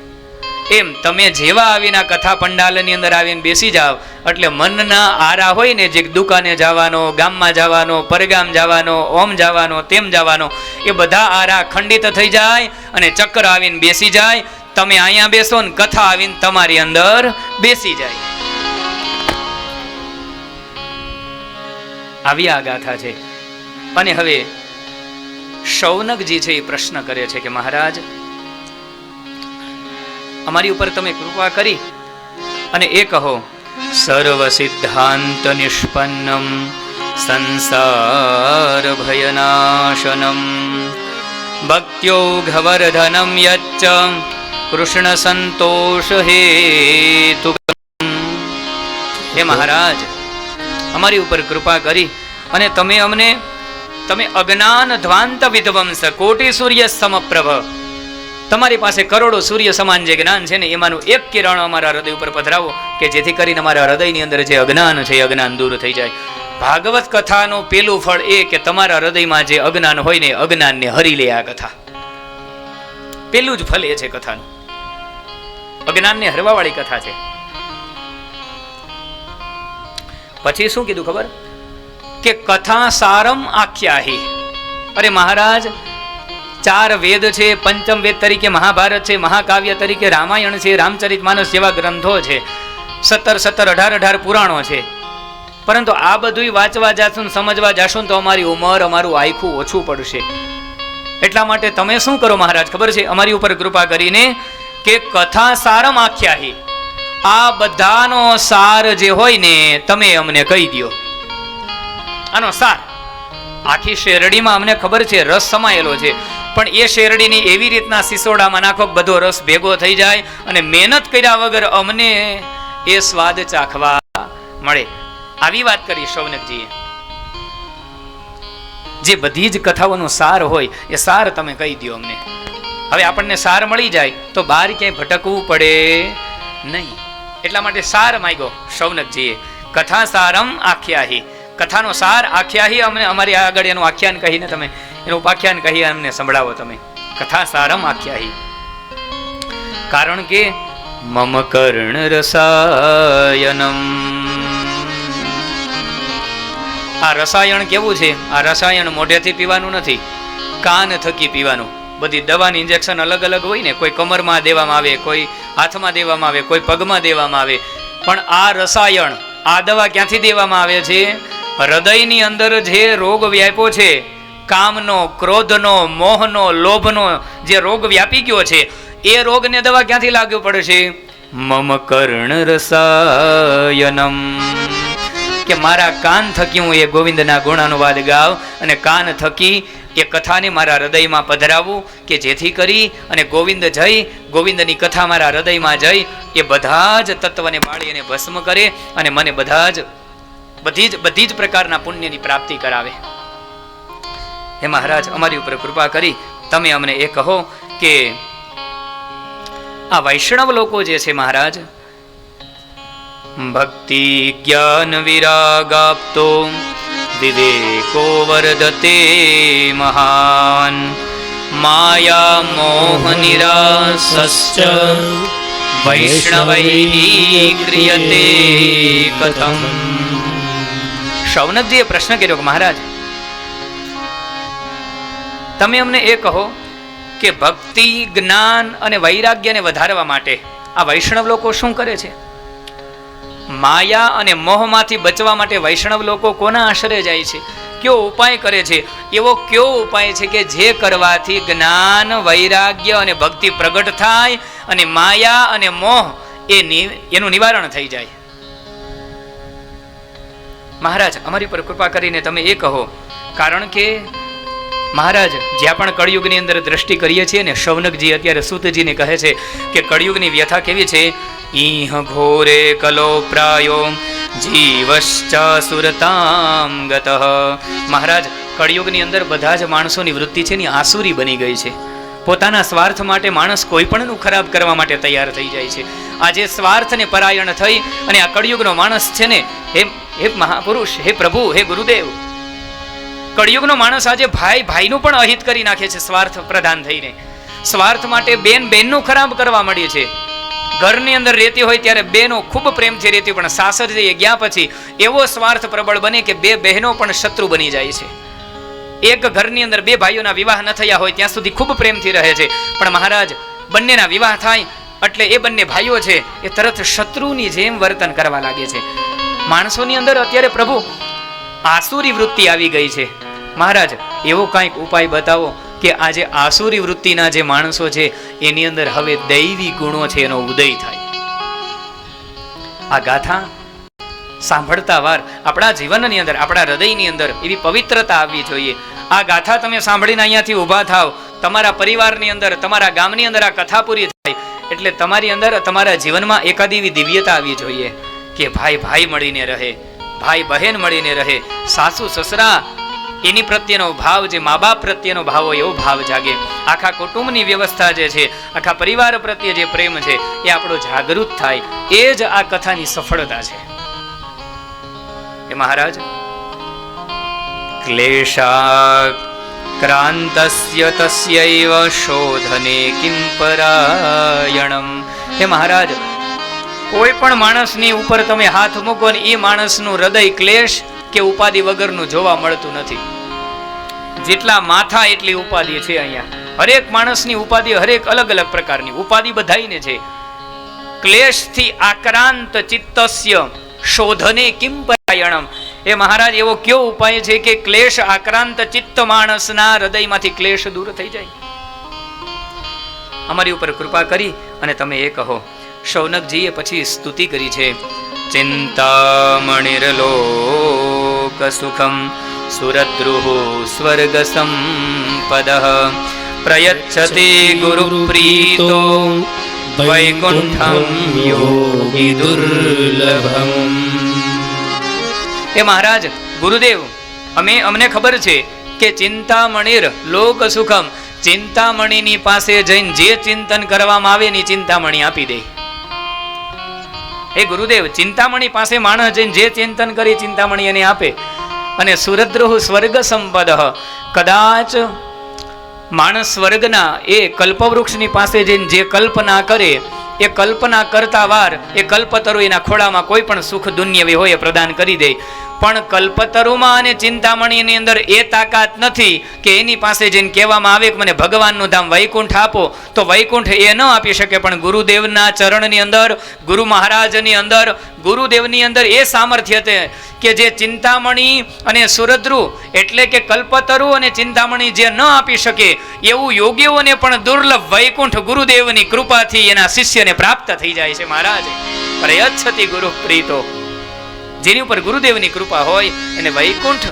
એમ તમે જેવા આવીને કથા પંડાલની અંદર આવીને બેસી જાવ એટલે મનના આરા હોય ને, જે દુકાને જવાનો, ગામમાં જવાનો, પરગામ જવાનો, ઓમ જવાનો, તેમ જવાનો, એ બધા આરા ખંડિત થઈ જાય અને ચક્કર આવીને બેસી જાય. તમે અહીંયા બેસો ને કથા આવીને તમારી અંદર બેસી જાય. આવી આ ગાથા છે. અને હવે શૌનકજી છે એ પ્રશ્ન કરે છે કે મહારાજ, અમારી ઉપર તમે કૃપા કરી અને એ કહો, સર્વ સિદ્ધાંત નિષ્પન્નમ સંસાર ભયનાશનમ ભક્ત્યોગવર્ધનમ યચ્ચ કૃષ્ણ સંતોષ હેતુ. હે મહારાજ, અમારી ઉપર કૃપા કરી અને તમે અજ્ઞાન ધ્વાંત વિધ્વંસ કોટિ સૂર્ય સમપ્રભ, તમારી પાસે કરોડો સૂર્ય સમાન જે જ્ઞાન છે ને એમાંનું એક કિરણ અમારા હૃદય ઉપર પધરાવો કે જેથી કરીને અમારા હૃદયની અંદર જે અજ્ઞાન છે એ અજ્ઞાન દૂર થઈ જાય. ભાગવત કથાનું પેલું ફળ એ કે તમારા હૃદયમાં જે અજ્ઞાન હોય ને અજ્ઞાનને હરી લે આ કથા. પેલું જ ફળ એ છે કથાનું. અજ્ઞાનને હરવા વાળી કથા છે. પછી શું કીધું ખબર? કે કથા સારમ આખ્યાહી. અરે મહારાજ, 4 વેદ છે, પંચમ વેદ તરીકે મહાભારત છે, મહાકાવ્ય તરીકે રામાયણ છે, રામચરિતમાનસ જેવા ગ્રંથો છે, 17 18 પુરાણો છે. પરંતુ આ બધું વાંચવા જાશું, સમજવા જાશું તો અમારી ઉંમર, અમારું આયખું ઓછું પડશે. એટલા માટે તમે શું કરો મહારાજ ખબર છે? અમારી ઉપર કૃપા કરીને કે કથા સારમ આખ્યાહી, આ બધાનો સાર જે હોય ને તમે અમને કહી દો. આનો સાર આખી શેરડીમાં અમને ખબર છે રસ સમાયેલો છે, પણ એ શેરડીની એવી રીતના સિસોડામાં નાખો બધો રસ ભેગો થઈ જાય અને મહેનત કર્યા વગર અમને એ સ્વાદ ચાખવા મળે. આવી વાત કરી શૌનકજીએ. જે બધી જ કથાઓનો સાર હોય એ સાર તમે કહી દો અમને. હવે આપણને સાર મળી જાય તો બહાર ક્યાંય ભટકવું પડે નહીં. એટલા માટે સાર માંગ્યો શૌનકજીએ. કથા સારમ આખ્યાહી, કથાનો સાર આખ્યાહી અમને અમારી આગળ એનું આખ્યાન કહીને તમે એનું ઉપાખ્યાન કહી અમને સંભળાવો તમે. કથા સારમ આખ્યાહી. કારણ કે મમ કર્ણ રસાયનમ. આ રસાયણ કેવું છે? આ રસાયણ મોઢેથી પીવાનું નથી, કાન થકી પીવાનું. બધી દવાની ઇન્જેક્શન અલગ અલગ હોય ને, કોઈ કમરમાં દેવામાં આવે, કોઈ હાથમાં દેવામાં આવે, કોઈ પગમાં દેવામાં આવે. પણ આ રસાયણ, આ દવા ક્યાંથી દેવામાં આવે છે? હૃદયની અંદર જે રોગ વ્યાપ્યો છે, કામનો, ક્રોધનો, મોહનો, લોભનો જે રોગ વ્યાપી ગયો છે, એ રોગને દવા ક્યાંથી લાગવું પડે છે? મમ કર્ણ રસાયનમ. કે મારા કાન થકી હું એ ગોવિંદના ગુણાનુવાદ ગાવ અને કાન થકી એ કથાને મારા હૃદયમાં પધરાવું કે જેથી કરી અને ગોવિંદ જઈ, ગોવિંદની કથા મારા હૃદયમાં જઈ એ બધા જ તત્વને બાળી અને ભસ્મ કરે અને મને બધી જ પ્રકારના પુણ્યની પ્રાપ્તિ કરાવે. હે મહારાજ, અમારી ઉપર કૃપા કરી તમે અમને એ કહો કે આ વૈષ્ણવ લોકો જે છે મહારાજ, ભક્તિ જ્ઞાન વિરાગાપ્તો વિવેકો વર્ધતે મહાન માયા મોહ નિરાસશ્ચ વૈષ્ણવૈ ક્રિયતે કથમ. શૌનકજીએ પ્રશ્ન કર્યો કે મહારાજ, તમે અમને એ કહો કે ભક્તિ જ્ઞાન અને વૈરાગ્યને વધારવા માટે આ વૈષ્ણવ લોકો શું કરે છે? માયા અને મોહમાંથી બચવા માટે વૈષ્ણવ લોકો કોના આશરે જાય છે? કયો ઉપાય કરે છે? એવો કયો ઉપાય છે કે જે કરવાથી જ્ઞાન વૈરાગ્ય અને ભક્તિ પ્રગટ થાય અને માયા અને મોહ એનું નિવારણ થઈ જાય? મહારાજ, અમારી પર કૃપા કરીને તમે એ કહો. કારણ કે મહારાજ, જ્યાં પણ કળિયુગની અંદર દ્રષ્ટિ કરીએ છીએ ને, શૌનકજી અત્યારે સૂતજીને કહે છે કે કળિયુગની વ્યથા કેવી છે. ઈહ ઘોરે કલો પ્રાયો જીવશ્ચ સુરતામ ગતઃ. મહારાજ, કળિયુગની અંદર બધા જ માણસોની વૃત્તિ છે ને આસુરી બની ગઈ છે. પોતાના સ્વાર્થ માટે માણસ કોઈ પણનું ખરાબ કરવા માટે તૈયાર થઈ જાય છે. આજે સ્વાર્થને પરાયણ થઈ અને આ કળિયુગનો માણસ છે ને, હે મહાપુરુષ, હે પ્રભુ, હે ગુરુદેવ, કળિયુગનો માણસ આજે ભાઈ ભાઈનું પણ અહિત કરી નાખે છે. સ્વાર્થ પ્રધાન થઈને સ્વાર્થ માટે બેન બેનનું ખરાબ કરવા માંડી છે. ઘરની અંદર રહેતી હોય ત્યારે બેનો ખૂબ પ્રેમથી રહેતી, પણ સાસર જઈએ ગયા પછી એવો સ્વાર્થ પ્રબળ બને કે બે બહેનો પણ શત્રુ બની જાય છે. એક ઘરની અંદર બે ભાઈઓના વિવાહ ન થયા હોય ત્યાં સુધી ખૂબ પ્રેમથી રહે છે, પણ મહારાજ બંનેના વિવાહ થાય એટલે એ બંને ભાઈઓ છે એ તરત શત્રુની જેમ વર્તન કરવા લાગે છે. માણસોની અંદર અત્યારે પ્રભુ આસુરી વૃત્તિ આવી ગઈ છે. મહારાજ, એવો કાંઈક ઉપાય બતાવો કે આજે આસુરી વૃત્તિના જે માણસો છે એની અંદર હવે દૈવી ગુણો છે એનો ઉદય થાય. આ ગાથા સાંભળતા વાર આપણા જીવનની અંદર, આપણા હૃદયની અંદર એવી પવિત્રતા આવવી જોઈએ. આ ગાથા તમે સાંભળીને અહીંયાથી ઊભા થાવ, તમારા પરિવારની અંદર, તમારા ગામની અંદર આ કથા પૂરી થાય એટલે તમારી અંદર, તમારા જીવનમાં એકાદી એવી દિવ્યતા આવવી જોઈએ કે ભાઈ ભાઈ મળીને રહે, ભાઈ બહેન મળીને રહે, સાસુ સસરા એની પ્રત્યેનો ભાવ, જે મા બાપ પ્રત્યેનો ભાવ હોય એવો ભાવ જાગે. આખા કુટુંબની વ્યવસ્થા જે છે, આખા પરિવાર પ્રત્યે જે પ્રેમ છે એ આપણો જાગૃત થાય. એ જ આ કથાની સફળતા છે. એ મહારાજ, ક્લેશાક્રાંતસ્ય તસ્યૈવ શોધને કિમ પરાયણમ. હે મહારાજ, કોઈ પણ માણસની ઉપર તમે હાથ મૂકો ને એ માણસનું હૃદય ક્લેશ કે ઉપાધિ વગરનું જોવા મળતું નથી. જેટલા માથા એટલી ઉપાધિ છે અહીંયા. હરેક માણસની ઉપાધિ હરેક અલગ અલગ પ્રકારની ઉપાધિ બધાઈને છે. ક્લેશથી આક્રાંત ચિત્તસ્ય શોધને કિમ પરાયણમ. એ મહારાજ, એવો કયો ઉપાય છે કે ક્લેશ આક્રાંત ચિત્ત માણસના હૃદયમાંથી ક્લેશ દૂર થઈ જાય? અમારી ઉપર કૃપા કરી અને તમે એ કહો. શૌનકજીએ પછી સ્તુતિ કરી છે. ચિંતામણિર્લોક સુખમ સુરદ્રુઃ સ્વર્ગ સંપદઃ પ્રયચ્છતિ ગુરુપ્રીતો વૈકુંઠં યોગી દુર્લભમ. એ મહારાજ, ગુરુદેવ, અમને ખબર છે કે ચિંતામણિર લોક સુખમ, ચિંતામણીની પાસે જઈને જે ચિંતન કરવામાં આવે એની ચિંતામણી આપી દે. હે ગુરુદેવ, ચિંતામણી પાસે માણસ જઈને જે ચિંતન કરી ચિંતામણી એને આપે. અને સુરદ્રુઃ સ્વર્ગ સંપદઃ, કદાચ માણસ સ્વર્ગના એ કલ્પવૃક્ષની પાસે જઈને જે કલ્પના કરે એ કલ્પના કરતા વાર એ કલ્પતરુ એના ખોળામાં કોઈ પણ સુખ દુન્યવી હોય એ પ્રદાન કરી દે. પણ કલ્પતરુમાં અને ચિંતામણીની અંદર એ તાકાત નથી કે એની પાસે જઈને કહેવામાં આવે કે મને ભગવાનનું ધામ વૈકુંઠ આપો, તો વૈકુંઠ એ ન આપી શકે. પણ ગુરુદેવના ચરણની અંદર, ગુરુ મહારાજની અંદર, ગુરુદેવની અંદર એ સામર્થ્ય છે કે જે ચિંતામણી અને સુરદ્રુ એટલે કે કલ્પતરુ અને ચિંતામણી જે ન આપી શકે એવું યોગીઓને પણ દુર્લભ વૈકુંઠ ગુરુદેવની કૃપાથી એના શિષ્યને પ્રાપ્ત થઈ જાય છે. મહારાજ, પ્રયચ્છતિ ગુરુ પ્રીતો, જેની ઉપર ગુરુદેવની કૃપા હોય એને વૈકુંઠ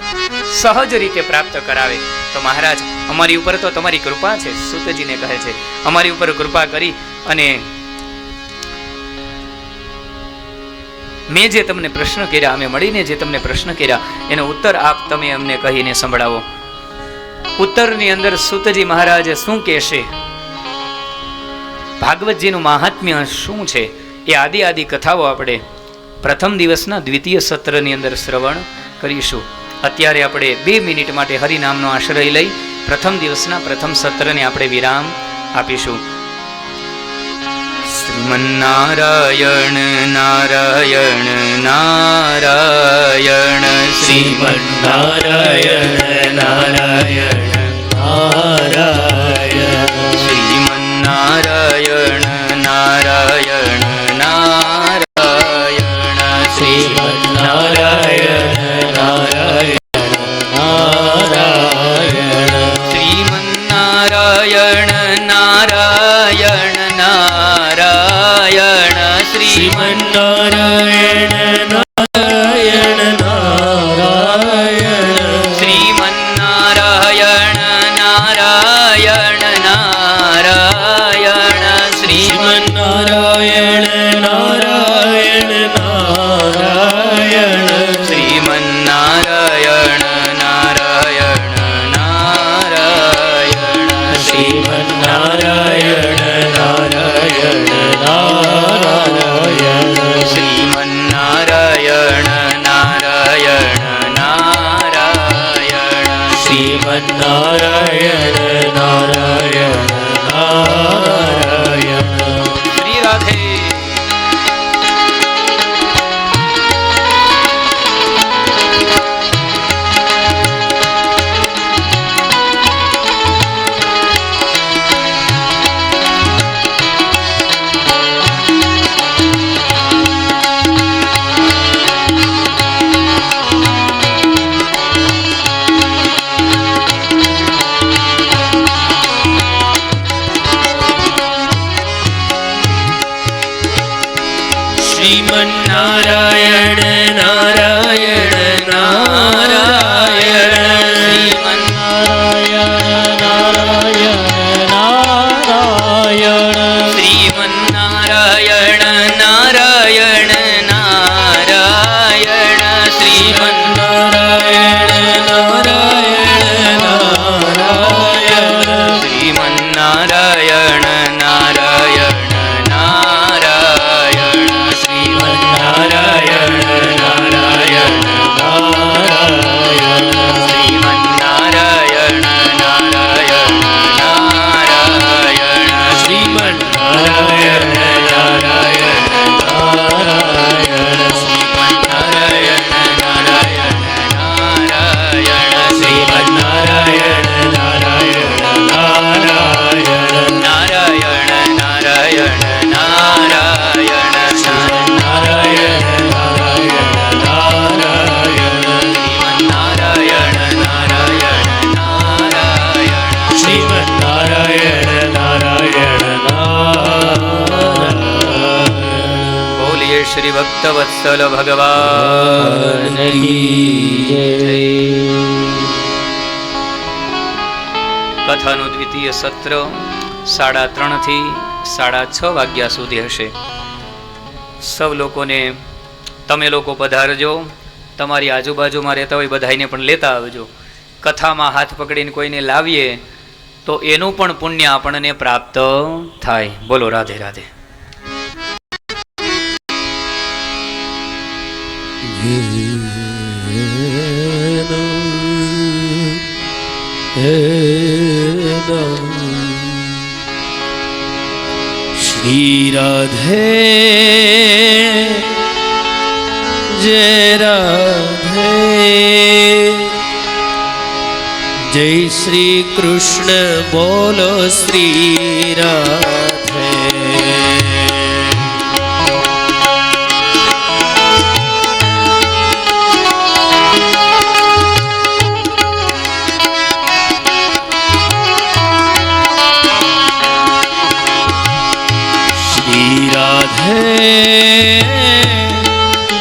સહજ રીતે પ્રાપ્ત કરાવે. તો મહારાજ, અમારી ઉપર તો તમારી કૃપા છે. સૂતજીને કહે છે, અમારી ઉપર કૃપા કરી અને મેં જે તમને પ્રશ્ન કર્યા, અમે મળીને જે તમને પ્રશ્ન કર્યા એનો ઉત્તર આપ તમે અમને કહીને સંભળાવો. ઉત્તરની અંદર સૂતજી મહારાજ શું કહેશે ભાગવતજીનું મહાત્મ્ય શું છે એ આદિ કથાઓ આપણે પ્રથમ દિવસના દ્વિતીય સત્રની અંદર શ્રવણ કરીશું. અત્યારે આપણે 2 મિનિટ માટે હરિનામનો આશ્રય લઈ પ્રથમ દિવસના પ્રથમ સત્રને આપણે વિરામ આપીશું. શ્રીમન્નારાયણ નારાયણ નારાયણ શ્રીમન્નારાયણ નારાયણ નારાયણ શ્રીમન્નારાયણ નારાયણ નારાયણ શ્રીમન્નારાયણ નારાયણ નારાયણ શ્રીમન્નારાયણ નારાયણ નારાયણ શ્રીમન્નારાયણ નારાયણ નારાયણ શ્રીમન્નારાયણ નારાયણ નારાયણ શ્રીમન્નારાયણ નારાયણ નારાયણ શ્રીમન્નારાયણ નારાયણ નારાયણ શ્રીમન્નારાયણ નારાયણ નારાયણ શ્રીમન્નારાયણ નારાયણ નારાયણ શ્રીમન્નારાયણ નારાયણ નારાયણ શ્રી રાધે. શ્રીમન્નારાયણ નારાયણ નારાયણ શ્રીમન્નારાયણ નારાયણ નારાયણ શ્રીમન્નારાયણ નારાયણ નારાયણ શ્રીમન્નારાયણ નારાયણ નારાયણ શ્રીમન્નારાયણ નારાયણ નારાયણ શ્રીમન્નારાયણ નારાયણ નારાયણ શ્રીમન્નારાયણ નારાયણ નારાયણ શ્રીમન્નારાયણ નારાયણ નારાયણ શ્રીમન્નારાયણ નારાયણ નારાયણ નારાયણ નારાયણ નારાયણ નારાયણ નારાયણ નારાયણ શ્રીમન્નારાયણ નારાયણ શ્રીમન્નારાયણ નારાયણ બોલીએ શ્રી ભક્તવત્સલ ભગવાન કથાનું દ્વિતીય સત્ર 3:30 થી 6:30 વાગ્યા સુધી હશે. સૌ લોકોને તમે લોકો પધારજો. તમારી આજુબાજુમાં રહેતા હોય બધાને પણ લેતા આવજો. કથામાં હાથ પકડીને કોઈને લાવીએ તો એનું પણ પુણ્ય આપણને પ્રાપ્ત થાય. બોલો રાધે રાધે. શ્રી રાધે જય રાધે જય શ્રી કૃષ્ણ બોલો શ્રી રાધે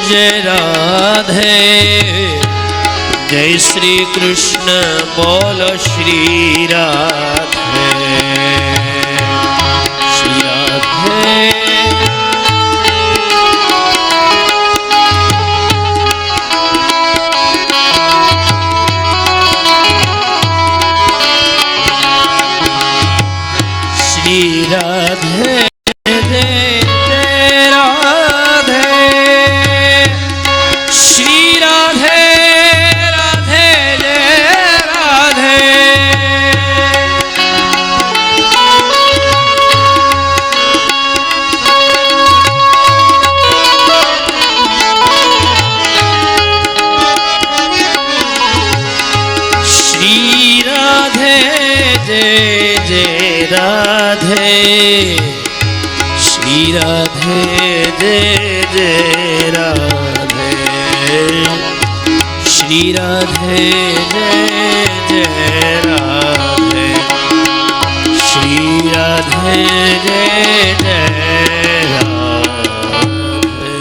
જય રાધે જય શ્રી કૃષ્ણ બોલો શ્રી રાધે શ્રી રાધે શ્રી રાધે राधे श्री राधे जय जय राधे श्री राधे जय जय राधे श्री राधे जय जय राधे।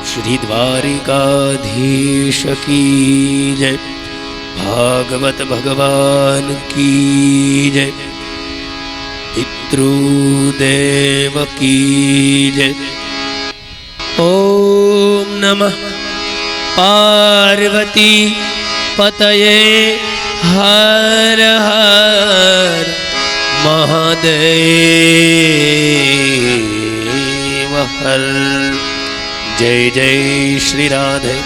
श्री द्वारिकाधीश की जय, भागवत भगवान की जय, पितृदेव की जय। ओम नमः पार्वती पतये हर हर महादेव हर। जय जय श्री राधे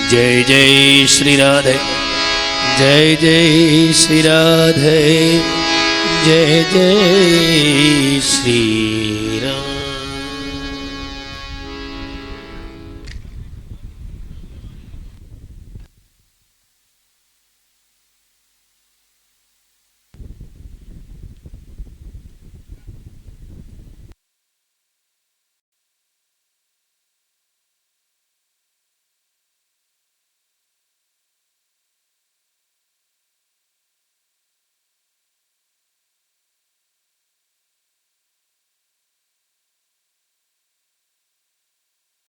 जय जय श्री राधे जय जय श्री राधे जय जय श्री राम।